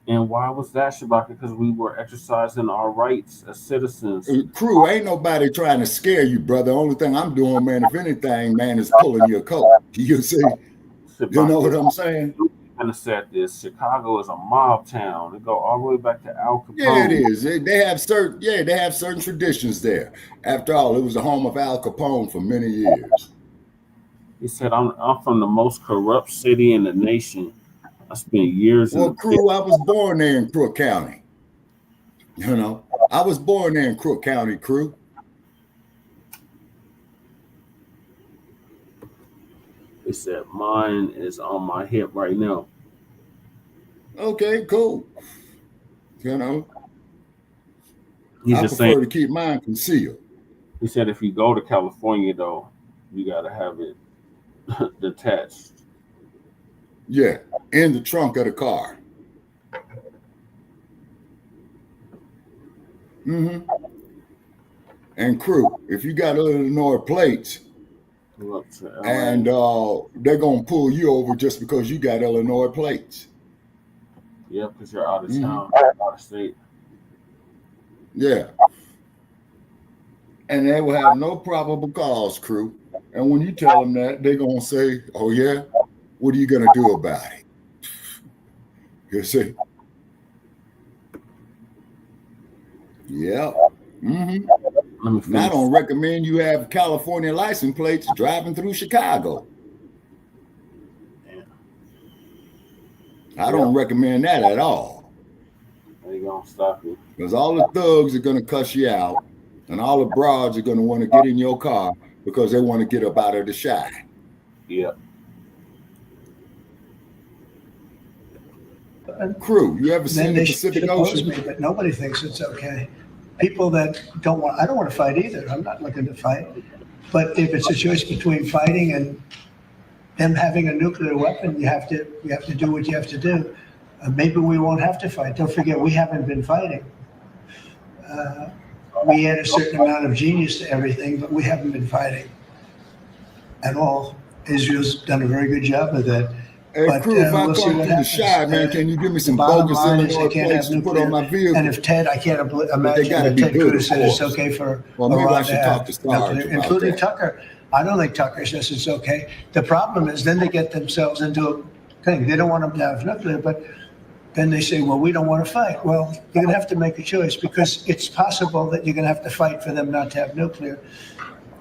[SPEAKER 4] And why was that, Shabaka? Because we were exercising our rights as citizens.
[SPEAKER 15] Crew, ain't nobody trying to scare you, brother. Only thing I'm doing, man, if anything, man, is pulling your coat. You see? You know what I'm saying?
[SPEAKER 4] kind of said this. Chicago is a mob town. They go all the way back to Al Capone.
[SPEAKER 15] Yeah, it is. They have certain traditions there. After all, it was the home of Al Capone for many years.
[SPEAKER 4] He said, I'm from the most corrupt city in the nation. I spent years
[SPEAKER 15] Well, crew, I was born there in Crook County. You know, I was born there in Crook County, crew.
[SPEAKER 4] He said, mine is on my hip right now.
[SPEAKER 15] Okay, cool. You know,
[SPEAKER 4] He's
[SPEAKER 15] I
[SPEAKER 4] just
[SPEAKER 15] prefer
[SPEAKER 4] saying,
[SPEAKER 15] to keep mine concealed.
[SPEAKER 4] he said, if you go to California, though, you got to have it detached.
[SPEAKER 15] Yeah, in the trunk of the car. Mm-hmm. And crew, if you got Illinois plates, and they're gonna pull you over just because you got Illinois plates.
[SPEAKER 4] Yeah, because you're out of town, out of state.
[SPEAKER 15] Yeah. And they will have no probable cause, crew. And when you tell them that, they're gonna say, "Oh yeah, what are you gonna do about it?" You see? Yeah. Mm-hmm. And I don't recommend you have California license plates driving through Chicago. I don't recommend that at all.
[SPEAKER 4] They gonna stop you.
[SPEAKER 15] Because all the thugs are gonna cuss you out, and all the broads are gonna want to get in your car because they want to get up out of the shine.
[SPEAKER 4] Yeah.
[SPEAKER 15] Crew, you ever seen the Pacific Ocean?
[SPEAKER 17] Me, but nobody thinks it's okay. People that don't want, I don't want to fight either. I'm not looking to fight. But if it's a choice between fighting and them having a nuclear weapon, you have to do what you have to do. Maybe we won't have to fight. Don't forget, we haven't been fighting. We had a certain amount of genius to everything, but we haven't been fighting at all. Israel's done a very good job of that.
[SPEAKER 15] Hey,
[SPEAKER 17] But
[SPEAKER 15] crew, if I
[SPEAKER 17] we'll see
[SPEAKER 15] come
[SPEAKER 17] what
[SPEAKER 15] through the
[SPEAKER 17] happens.
[SPEAKER 15] shy, man, can you give me some
[SPEAKER 17] bottom
[SPEAKER 15] bogus
[SPEAKER 17] line is
[SPEAKER 15] Illinois
[SPEAKER 17] they can't
[SPEAKER 15] plates
[SPEAKER 17] have
[SPEAKER 15] to put on my vehicle?
[SPEAKER 17] And if Ted, I can't
[SPEAKER 15] But they
[SPEAKER 17] imagine
[SPEAKER 15] gotta
[SPEAKER 17] that
[SPEAKER 15] be
[SPEAKER 17] Ted
[SPEAKER 15] good,
[SPEAKER 17] Cruz
[SPEAKER 15] of
[SPEAKER 17] said it's
[SPEAKER 15] course.
[SPEAKER 17] okay for
[SPEAKER 15] Well, maybe I
[SPEAKER 17] Iran
[SPEAKER 15] should
[SPEAKER 17] to
[SPEAKER 15] talk
[SPEAKER 17] have
[SPEAKER 15] to Sarge
[SPEAKER 17] nuclear,
[SPEAKER 15] about
[SPEAKER 17] including
[SPEAKER 15] that.
[SPEAKER 17] Tucker. I don't think Tucker says it's okay. The problem is then they get themselves into a thing. They don't want them to have nuclear, but then they say, well, we don't want to fight. Well, you're going to have to make a choice because it's possible that you're going to have to fight for them not to have nuclear.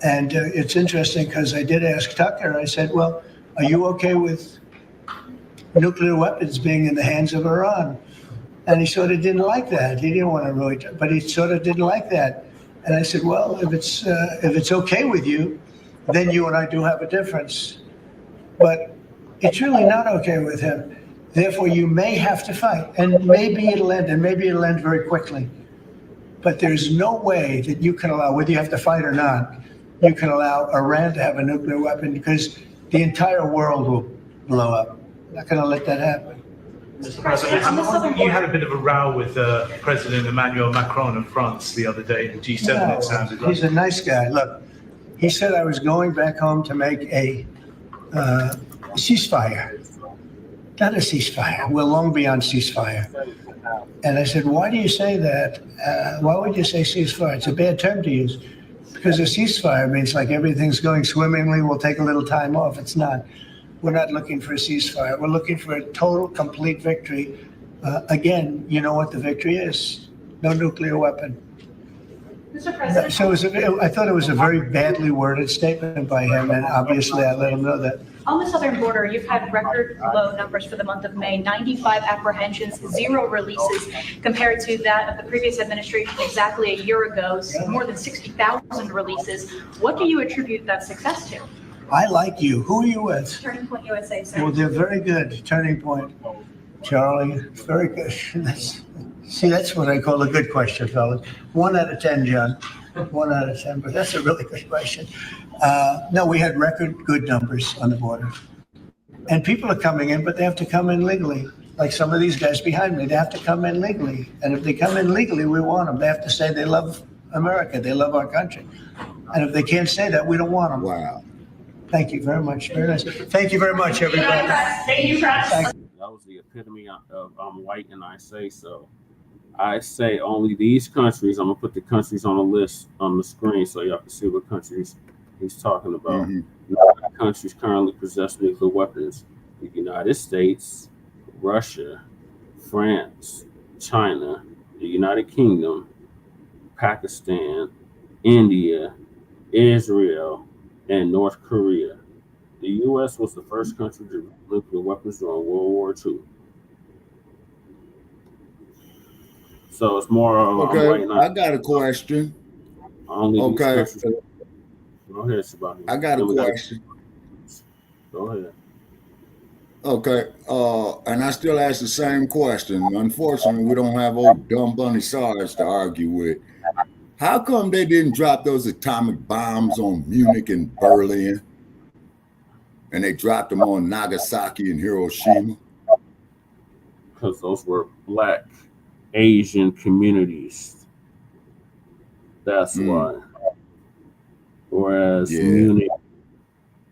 [SPEAKER 17] And it's interesting because I did ask Tucker, I said, well, are you okay with nuclear weapons being in the hands of Iran? And he sort of didn't like that. He didn't want to really, but he sort of didn't like that. And I said, well, if it's okay with you, then you and I do have a difference. But it's really not okay with him. Therefore, you may have to fight, and maybe it'll end, and maybe it'll end very quickly. But there's no way that you can allow, whether you have to fight or not, you can allow Iran to have a nuclear weapon because the entire world will blow up. Not going to let that happen.
[SPEAKER 21] Mr. President, you had a bit of a row with President Emmanuel Macron of France the other day, the G7
[SPEAKER 17] No,
[SPEAKER 21] it sounded like.
[SPEAKER 17] he's a nice guy. Look, he said I was going back home to make a ceasefire. Not a ceasefire. We're long beyond ceasefire. And I said, why do you say that? Why would you say ceasefire? It's a bad term to use. Because a ceasefire means like everything's going swimmingly, we'll take a little time off. It's not. We're not looking for a ceasefire. We're looking for a total, complete victory. Again, you know what the victory is. No nuclear weapon.
[SPEAKER 16] Mr. President.
[SPEAKER 17] So I thought it was a very badly worded statement by him, and obviously I let him know that.
[SPEAKER 16] On the southern border, you've had record low numbers for the month of May, 95 apprehensions, 0 releases, compared to that of the previous administration exactly a year ago, more than 60,000 releases. What do you attribute that success to?
[SPEAKER 17] I like you. Who are you with?
[SPEAKER 16] Turning Point USA, sir.
[SPEAKER 17] Well, they're very good. Turning Point. Charlie, very good. That's what I call a good question, fellas. 1 out of 10, John. 1 out of 10, but that's a really good question. No, we had record good numbers on the border. And people are coming in, but they have to come in legally. Like some of these guys behind me, they have to come in legally. And if they come in legally, we want them. They have to say they love America, they love our country. And if they can't say that, we don't want them.
[SPEAKER 15] Wow.
[SPEAKER 17] Thank you very much. Very nice. Thank you very much, everybody.
[SPEAKER 16] Thank you, Press.
[SPEAKER 4] That was the epitome of I'm white and I say so. I say only these countries. I'm gonna put the countries on the list on the screen so y'all can see what countries he's talking about. None of the countries currently possess nuclear weapons. The United States, Russia, France, China, the United Kingdom, Pakistan, India, Israel, and North Korea. The U.S. was the first country to use nuclear weapons during World War II. So it's more of
[SPEAKER 15] Okay, I got a question.
[SPEAKER 4] only these
[SPEAKER 15] Okay,
[SPEAKER 4] countries. Go ahead, Shabaka.
[SPEAKER 15] I got a question.
[SPEAKER 4] Go ahead.
[SPEAKER 15] Okay, and I still ask the same question. Unfortunately, we don't have old dumb bunny SARS to argue with. How come they didn't drop those atomic bombs on Munich and Berlin, and they dropped them on Nagasaki and Hiroshima?
[SPEAKER 4] Because those were Black Asian communities. That's why. Whereas Munich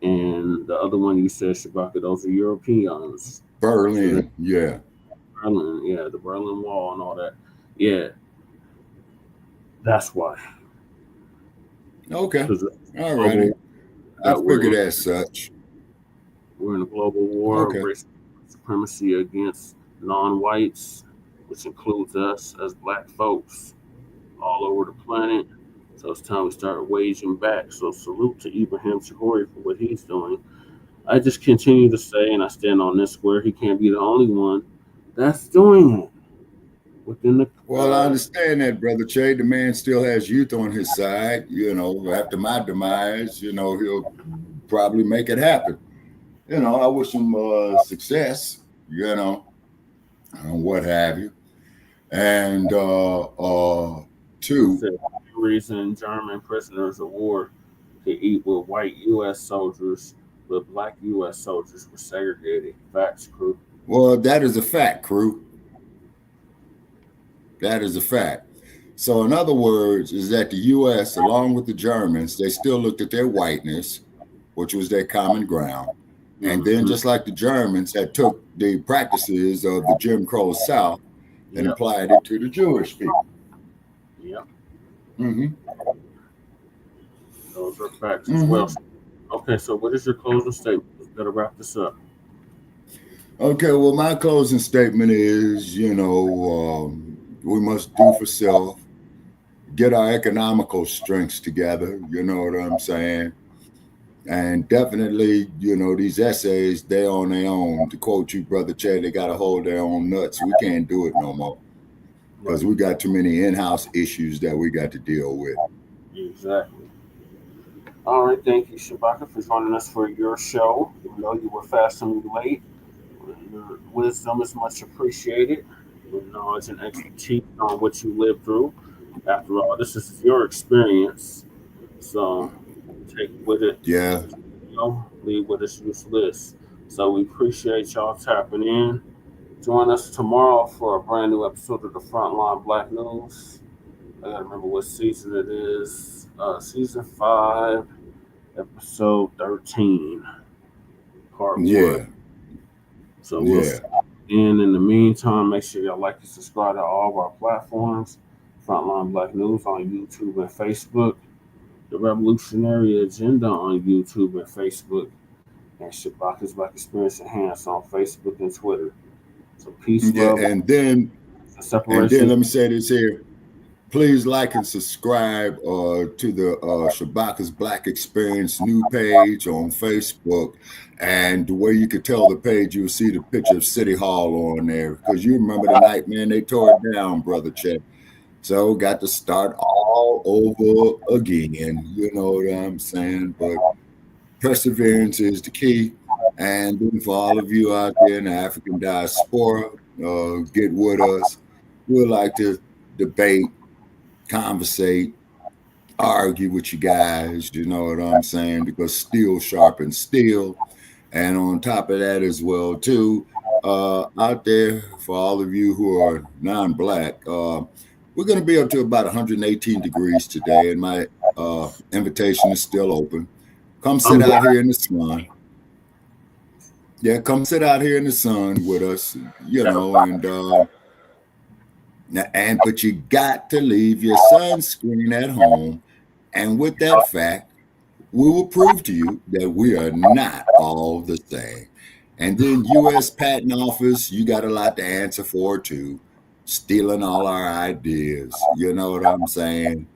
[SPEAKER 4] and the other one you said, Shabaka, those are Europeans.
[SPEAKER 15] Berlin, yeah.
[SPEAKER 4] Berlin, yeah, the Berlin Wall and all that. Yeah. That's why.
[SPEAKER 15] Okay. All righty. I figured as such.
[SPEAKER 4] We're in a global war of racial supremacy against non-whites, which includes us as Black folks all over the planet. So it's time we start waging back. So salute to Ibrahim Traore for what he's doing. I just continue to say, and I stand on this square, he can't be the only one that's doing it. Within the
[SPEAKER 15] Well, I understand that, Brother Che. The man still has youth on his side. You know, after my demise, you know, he'll probably make it happen. You know, I wish him success, you know, and what have you. And two,
[SPEAKER 4] reason German prisoners of war could eat with white U.S. soldiers, but Black U.S. soldiers were segregated. Facts, crew.
[SPEAKER 15] Well, that is a fact, crew. That is a fact. So in other words, is that the U.S., along with the Germans, they still looked at their whiteness, which was their common ground. And then just like the Germans had took the practices of the Jim Crow South and applied it to the Jewish people.
[SPEAKER 4] Yep.
[SPEAKER 15] Mm-hmm.
[SPEAKER 4] Those are facts as well. Okay, so what is your closing statement? We've got to wrap this up.
[SPEAKER 15] Okay, well, my closing statement is, you know, we must do for self, get our economical strengths together, you know what I'm saying? And definitely, you know, these essays, they're on their own. To quote you, Brother Che, they got to hold their own nuts. We can't do it no more because we got too many in-house issues that we got to deal with.
[SPEAKER 4] Exactly. All right, thank you, Shabaka, for joining us for your show. Even though you were fashionably late, your wisdom is much appreciated. Your knowledge and expertise on what you lived through. After all, this is your experience, so take with it.
[SPEAKER 15] Yeah.
[SPEAKER 4] You know, leave with us useless. So we appreciate y'all tapping in. Join us tomorrow for a brand new episode of the Frontline Black News. I gotta remember what season it is. Season 5, episode 13. Part 1. So we'll stop in the meantime, make sure y'all like and subscribe to all of our platforms. Frontline Black News on YouTube and Facebook. The Revolutionary Agenda on YouTube and Facebook. And Shabaka's Black Experience Enhanced on Facebook and Twitter. So peace, love.
[SPEAKER 15] And then let me say this here. Please like and subscribe to the Shabaka's Black Experience new page on Facebook. And where you could tell the page, you'll see the picture of City Hall on there. Because you remember the night, man, they tore it down, Brother Chet. So got to start all over again. You know what I'm saying? But perseverance is the key. And then for all of you out there in the African diaspora, get with us. We'd like to debate, conversate, argue with you guys, you know what I'm saying? Because steel sharpens steel. And on top of that as well, too, out there for all of you who are non-Black, we're going to be up to about 118 degrees today, and my invitation is still open. Come sit out here in the sun. Yeah, come sit out here in the sun with us, you know, but you got to leave your sunscreen at home. And with that fact, we will prove to you that we are not all the same. And then U.S. Patent Office, you got a lot to answer for too, stealing all our ideas. You know what I'm saying?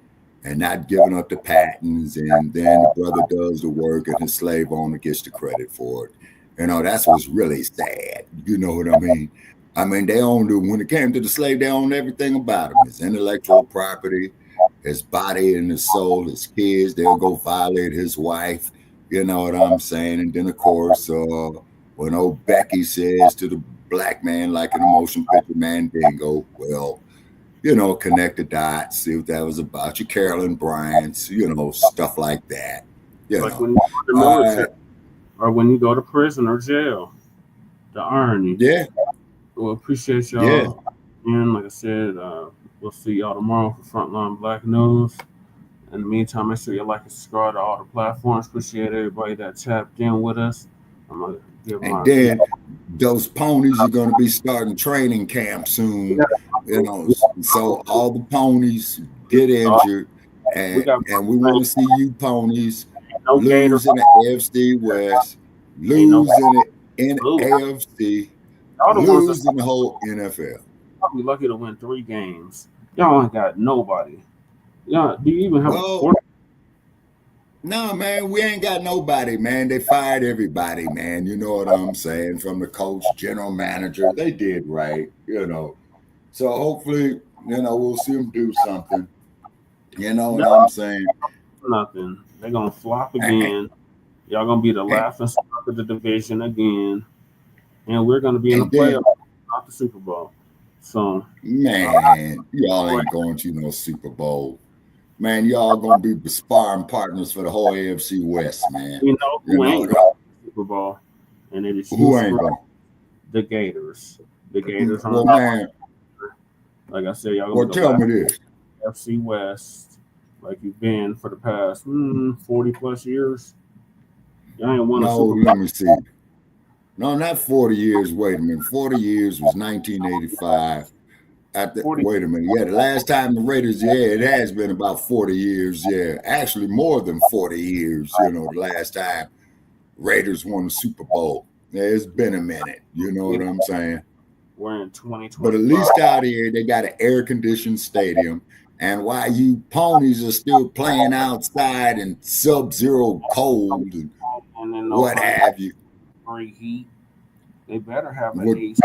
[SPEAKER 15] And not giving up the patents, and then the brother does the work, and his slave owner gets the credit for it. You know, that's what's really sad. You know what I mean? I mean, they owned it when it came to the slave. They owned everything about him: his intellectual property, his body and his soul, his kids. They'll go violate his wife. You know what I'm saying? And then, of course, when old Becky says to the black man, like in a motion picture Mandingo, well, you know, connect the dots, see what that was about. Your Carolyn Bryant's, you know, stuff like that. You
[SPEAKER 4] Like
[SPEAKER 15] know,
[SPEAKER 4] when you go to the military, or when you go to prison or jail, the irony.
[SPEAKER 15] Yeah.
[SPEAKER 4] Well, appreciate y'all.
[SPEAKER 15] Yeah.
[SPEAKER 4] And like I said, we'll see y'all tomorrow for Frontline Black News. In the meantime, make sure you like and subscribe to all the platforms. Appreciate everybody that tapped in with us. I'm gonna give
[SPEAKER 15] and then those ponies are going to be starting training camp soon. You know, so all the ponies get injured, and we want to see you ponies lose in the AFC West, lose in the AFC, lose in the whole NFL.
[SPEAKER 4] I'll be lucky to win 3 games. Y'all ain't got nobody. Y'all, do you even have a quarterback?
[SPEAKER 15] No, man, we ain't got nobody, man. They fired everybody, man. You know what I'm saying? From the coach, general manager, they did right, you know. So hopefully, you know, we'll see them do something. You know what I'm saying?
[SPEAKER 4] Nothing. They're gonna flop again. Y'all gonna be the laughing stock of the division again, and we're gonna be in the playoffs, not the Super Bowl. So,
[SPEAKER 15] man, y'all ain't going to no Super Bowl. Man, y'all gonna be sparring partners for the whole AFC West, man.
[SPEAKER 4] You know who ain't going to the Super Bowl, and it is
[SPEAKER 15] who ain't going?
[SPEAKER 4] The Gators. The Gators.
[SPEAKER 15] Well, man,
[SPEAKER 4] like I said, y'all.
[SPEAKER 15] Well, tell me this:
[SPEAKER 4] FC West, like you've been for the past 40 plus years. Y'all ain't won a Super Bowl.
[SPEAKER 15] Let me see. No, not 40 years. Wait a minute. 40 years was 1985. Wait a minute. Yeah, the last time the Raiders, it has been about 40 years. Yeah, actually more than 40 years, you know, the last time Raiders won the Super Bowl. Yeah, it's been a minute. You know what I'm saying?
[SPEAKER 4] We're in 2020.
[SPEAKER 15] But at least out here, they got an air-conditioned stadium. And while you ponies are still playing outside in sub-zero cold and what have you.
[SPEAKER 4] Free heat. They better have an AC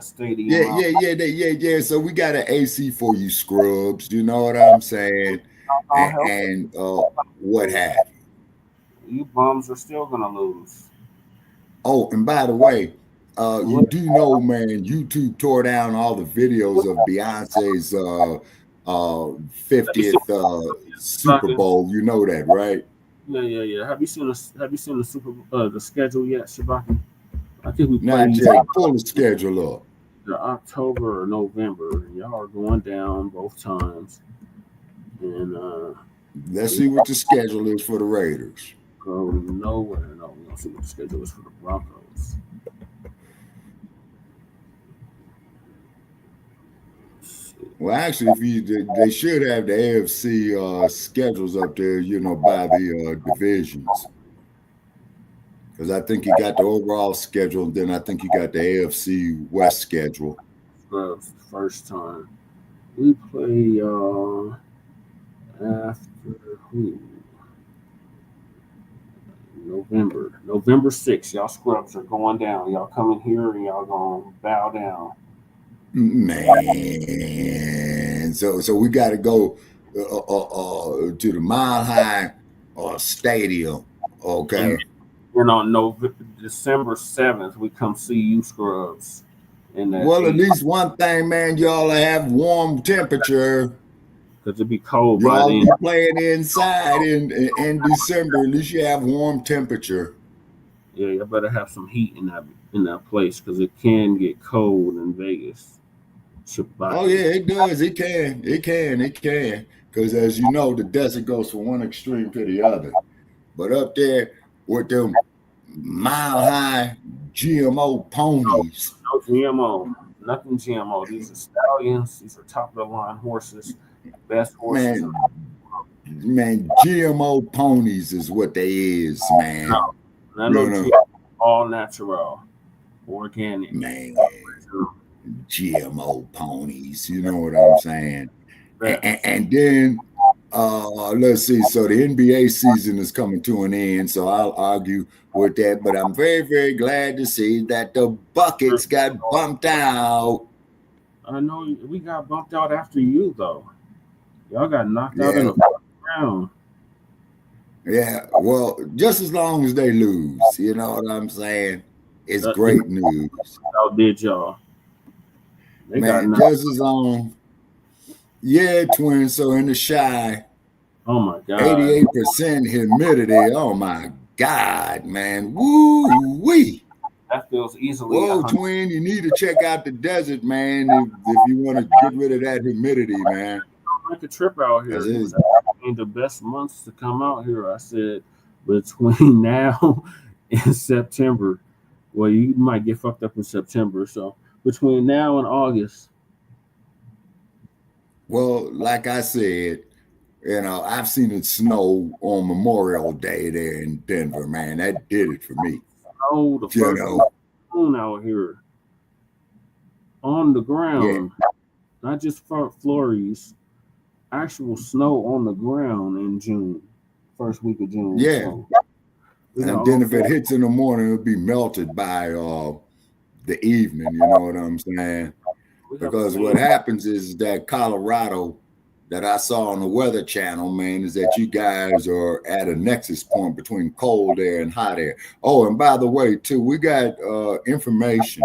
[SPEAKER 4] stadium.
[SPEAKER 15] Yeah. So we got an AC for you scrubs. You know what I'm saying? And what have you.
[SPEAKER 4] You bums are still gonna lose.
[SPEAKER 15] Oh, and by the way, you do know, man, YouTube tore down all the videos of Beyonce's 50th Super Bowl. You know that, right?
[SPEAKER 4] Yeah. Have you seen the schedule yet, Shabaka? I think we
[SPEAKER 15] not yet. Pull the schedule up.
[SPEAKER 4] The October or November. Y'all are going down both times. And
[SPEAKER 15] let's see what the schedule is for the Raiders.
[SPEAKER 4] Go nowhere. No, we don't see what the schedule is for the Broncos.
[SPEAKER 15] Well, actually, they should have the AFC schedules up there, you know, by the divisions. Because I think you got the overall schedule, and then I think you got the AFC West schedule.
[SPEAKER 4] First time. We play after who? November 6th. Y'all scrubs are going down. Y'all coming here and y'all gonna bow down.
[SPEAKER 15] Man, so we got to go to the Mile High Stadium, okay?
[SPEAKER 4] And on December 7th, we come see you scrubs.
[SPEAKER 15] Well, at least one thing, man, y'all have warm temperature.
[SPEAKER 4] Because it'd be cold.
[SPEAKER 15] Y'all be playing inside in December. At least you have warm temperature.
[SPEAKER 4] Yeah, you better have some heat in that place because it can get cold in Vegas.
[SPEAKER 15] Oh yeah, it does. It can. Because as you know, the desert goes from one extreme to the other. But up there with them mile-high GMO ponies.
[SPEAKER 4] No GMO. Nothing GMO. These are stallions. These are top-of-the-line horses. Best horses.
[SPEAKER 15] Man, GMO ponies is what they is, man.
[SPEAKER 4] No, GMO, all natural. Organic.
[SPEAKER 15] Man, GMO ponies. You know what I'm saying? And then let's see. So the NBA season is coming to an end. So I'll argue with that. But I'm very, very glad to see that the Buckets got bumped out.
[SPEAKER 4] I know we got bumped out after you, though. Y'all got knocked out in the first round.
[SPEAKER 15] Yeah, well, just as long as they lose, you know what I'm saying? It's great news.
[SPEAKER 4] How did y'all? They
[SPEAKER 15] Man, just as long. Yeah, twin. So in the shy.
[SPEAKER 4] Oh my God.
[SPEAKER 15] 88% humidity. Oh my God, man. Woo wee.
[SPEAKER 4] That feels easily.
[SPEAKER 15] Whoa, twin, you need to check out the desert, man, if you want to get rid of that humidity, man.
[SPEAKER 4] Make a trip out here. It was the best months to come out here. I said between now and September. Well, you might get fucked up in September. So between now and August.
[SPEAKER 15] Well, like I said, you know, I've seen it snow on Memorial Day there in Denver, man. That did it for me.
[SPEAKER 4] Oh, the first moon out here on the ground, not just flurries, actual snow on the ground in June, first week of June.
[SPEAKER 15] Yeah,
[SPEAKER 4] so,
[SPEAKER 15] and then if it hits in the morning, it'll be melted by the evening. You know what I'm saying? Because what happens is that Colorado that I saw on the Weather Channel, man, is that you guys are at a nexus point between cold air and hot air. Oh, and by the way, too, we got information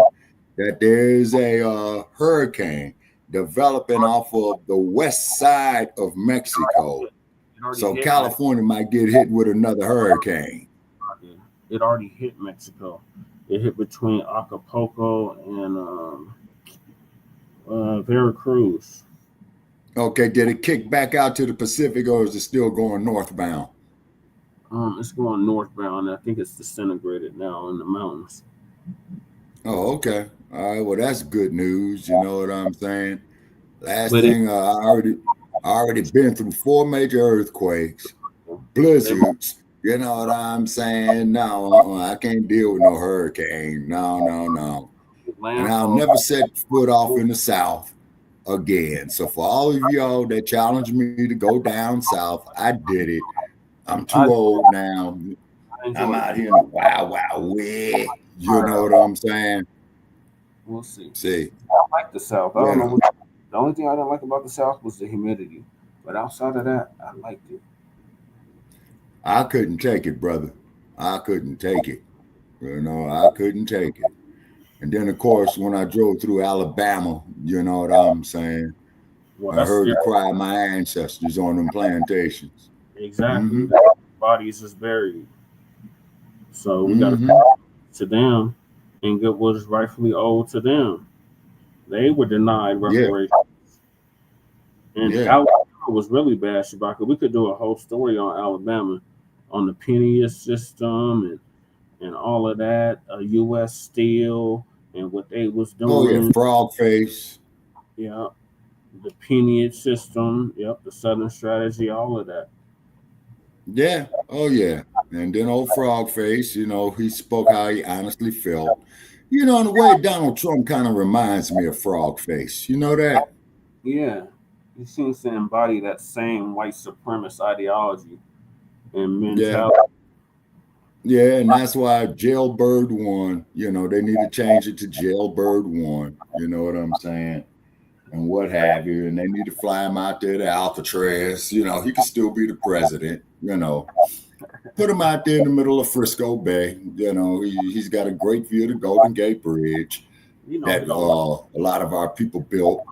[SPEAKER 15] that there is a hurricane developing off of the west side of Mexico. So California might get hit with another hurricane.
[SPEAKER 4] It already hit Mexico. It hit between Acapulco and Veracruz.
[SPEAKER 15] Okay, did it kick back out to the Pacific, or is it still going northbound?
[SPEAKER 4] It's going northbound. I think it's disintegrated now in the mountains.
[SPEAKER 15] Oh, okay. All right. Well, that's good news. You know what I'm saying? Last thing, I already been through 4 major earthquakes, blizzards. You know what I'm saying? No, I can't deal with no hurricane. No. And I'll never set foot off in the South again. So for all of y'all that challenged me to go down south, I did it. I'm too old now. I'm out here in the wild west. You know what I'm saying?
[SPEAKER 4] We'll see.
[SPEAKER 15] I
[SPEAKER 4] like the South. I don't know. The only thing I didn't like about the South was the humidity. But outside of that, I liked it.
[SPEAKER 15] I couldn't take it, brother. I couldn't take it. You know, I couldn't take it. And then, of course, when I drove through Alabama, you know what I'm saying? I heard the cry of my ancestors on them plantations.
[SPEAKER 4] Exactly. Bodies is buried. So we got to pay to them and get what is rightfully owed to them. They were denied reparations. And Alabama was really bad, Shabaka. We could do a whole story on Alabama, on the penny system and all of that, U.S. Steel and what they was doing.
[SPEAKER 15] Oh, yeah, frog face.
[SPEAKER 4] Yeah, the penny system. Yep, the Southern strategy, all of that.
[SPEAKER 15] Yeah, oh, yeah. And then old frog face, you know, he spoke how he honestly felt. You know, in a way, Donald Trump kind of reminds me of frog face. You know that?
[SPEAKER 4] Yeah, he seems to embody that same white supremacist ideology and mentality.
[SPEAKER 15] Yeah, and that's why Jailbird won. You know, they need to change it to Jailbird 1. You know what I'm saying? And what have you. And they need to fly him out there to Alcatraz. You know, he can still be the president, you know. Put him out there in the middle of Frisco Bay. You know, he's got a great view of the Golden Gate Bridge that a lot of our people built.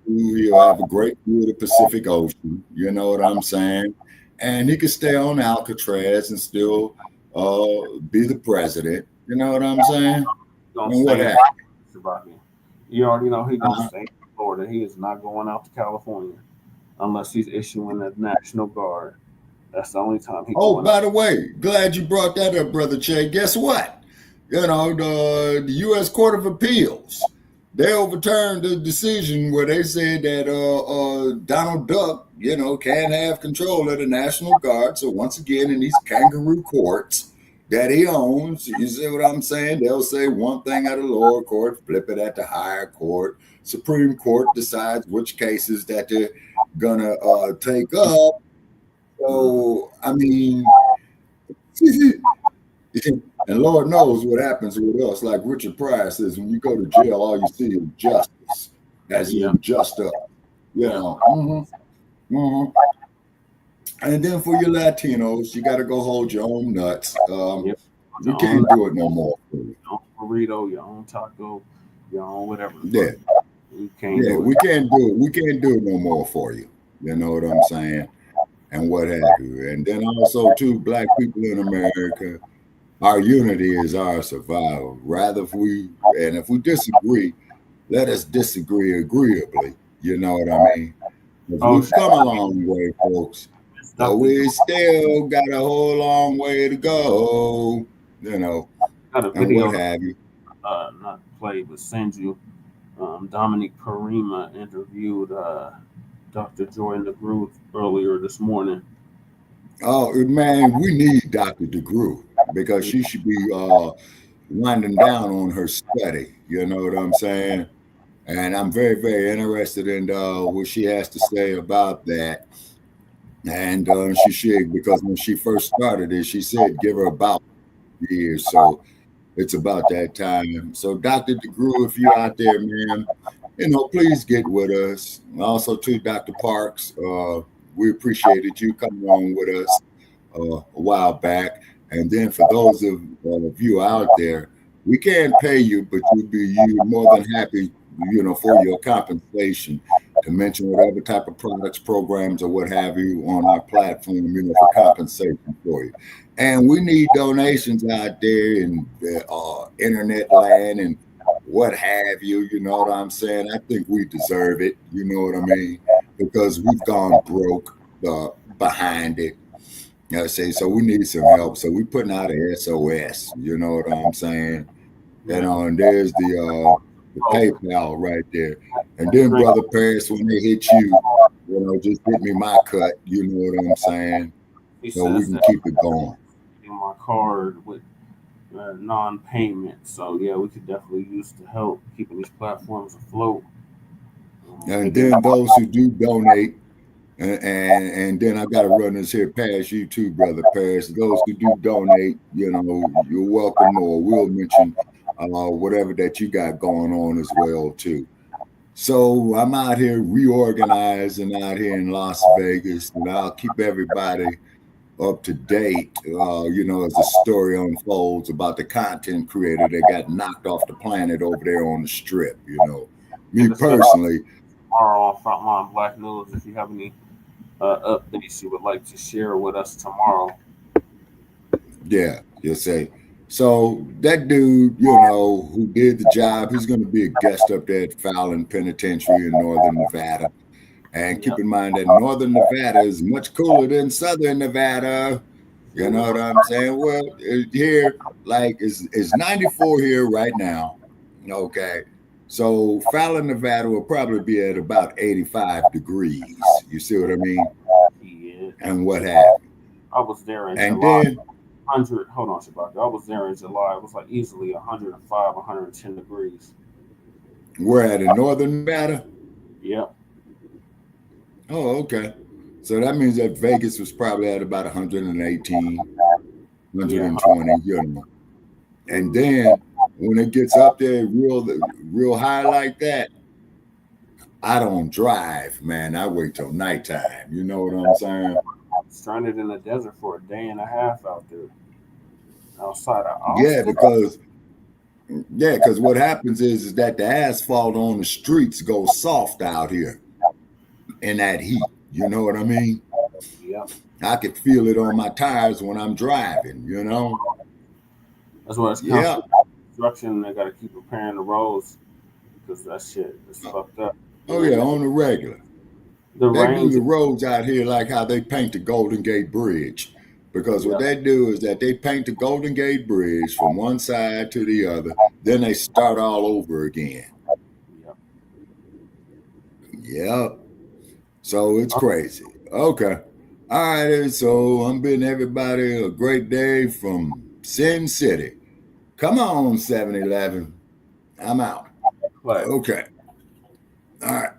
[SPEAKER 15] He'll have a great view of the Pacific Ocean. You know what I'm saying? And he could stay on Alcatraz and still be the president. You know what I'm saying? And what happened?
[SPEAKER 4] You already know he's going to stay in Florida. He is not going out to California unless he's issuing a National Guard. That's the only time he's going
[SPEAKER 15] by the way, glad you brought that up, Brother Che. Guess what? You know, the U.S. Court of Appeals, they overturned the decision where they said that Donald Duck, you know, can't have control of the National Guard. So once again, in these kangaroo courts, that he owns. You see what I'm saying? They'll say one thing at the lower court, flip it at the higher court. Supreme Court decides which cases that they're gonna take up. So I mean, and Lord knows what happens with us. Like Richard Pryor says, when you go to jail, all you see is justice, as in just up. You know. And then for your Latinos, you got to go hold your own nuts. You can't do it no more.
[SPEAKER 4] Your own burrito, your own taco, your own whatever.
[SPEAKER 15] Yeah.
[SPEAKER 4] We can't
[SPEAKER 15] we can't do it. We can't do it no more for you. You know what I'm saying? And what have you. And then also, too, Black people in America, our unity is our survival. Rather, if we disagree, let us disagree agreeably. You know what I mean? We've come a long way, folks. But we still got a whole long way to go, you know,
[SPEAKER 4] got a
[SPEAKER 15] and
[SPEAKER 4] video,
[SPEAKER 15] what have you.
[SPEAKER 4] Not play, but send you. Dominic Parima interviewed Dr. Joy DeGroot earlier this morning.
[SPEAKER 15] Oh, man, we need Dr. DeGroot because she should be winding down on her study. You know what I'm saying? And I'm very, very interested in what she has to say about that. And she should, because when she first started it, she said give her about years. So it's about that time. So Dr. DeGroot, if you're out there, man, you know, please get with us. Also to Dr. Parks, we appreciated you coming on with us a while back. And then for those of you out there, we can't pay you, but you're more than happy, you know, for your compensation to mention whatever type of products, programs, or what have you on our platform, you know, for compensation for you. And we need donations out there in internet land and what have you. You know what I'm saying? I think we deserve it. You know what I mean? Because we've gone broke behind it. You know, I say, so we need some help. So we're putting out a SOS. You know what I'm saying? You know, and there's the PayPal right there. And then, Brother Paris, when they hit you, you know, just hit me my cut. You know what I'm saying? So we can keep it going.
[SPEAKER 4] My card with non-payment. So yeah, we could definitely use the help keeping these platforms afloat.
[SPEAKER 15] And then those who do donate, and then I got to run this here past you too, Brother Paris. Those who do donate, you know, you're welcome, or we'll mention whatever that you got going on as well too. So I'm out here reorganizing out here in Las Vegas, and I'll keep everybody up to date, you know, as the story unfolds about the content creator that got knocked off the planet over there on the Strip. You know, me personally.
[SPEAKER 4] Tomorrow on Frontline Black News, if you have any updates you would like to share with us tomorrow.
[SPEAKER 15] Yeah, you'll say. So that dude, you know, who did the job, he's going to be a guest up there at Fallon Penitentiary in Northern Nevada. And keep in mind that Northern Nevada is much cooler than Southern Nevada. You know what I'm saying? Well, here, like, it's 94 here right now. Okay. So Fallon, Nevada will probably be at about 85 degrees. You see what I mean?
[SPEAKER 4] Yeah.
[SPEAKER 15] And what have you.
[SPEAKER 4] I was there in
[SPEAKER 15] and
[SPEAKER 4] July.
[SPEAKER 15] Then,
[SPEAKER 4] Hold on, Shabaka. I was there in July. It was like easily 105, 110 degrees.
[SPEAKER 15] We're at in Northern Nevada?
[SPEAKER 4] Yep.
[SPEAKER 15] Oh, okay. So that means that Vegas was probably at about 118, 120, you know. And then when it gets up there real high like that, I don't drive, man. I wait till nighttime. You know what I'm saying?
[SPEAKER 4] Stranded in the desert for a day and a half out there. Outside of Austin.
[SPEAKER 15] Yeah, because what happens is that the asphalt on the streets goes soft out here in that heat. You know what I mean?
[SPEAKER 4] Yeah.
[SPEAKER 15] I could feel it on my tires when I'm driving, you know?
[SPEAKER 4] That's why it's construction. They got to keep repairing the roads because that shit is fucked up.
[SPEAKER 15] Oh, yeah, on the regular. They do the roads out here like how they paint the Golden Gate Bridge. Because what they do is that they paint the Golden Gate Bridge from one side to the other. Then they start all over again. Yep. So it's crazy. Okay. All right. So I'm bidding everybody a great day from Sin City. Come on, 7-Eleven. I'm out.
[SPEAKER 4] Right.
[SPEAKER 15] Okay. All right.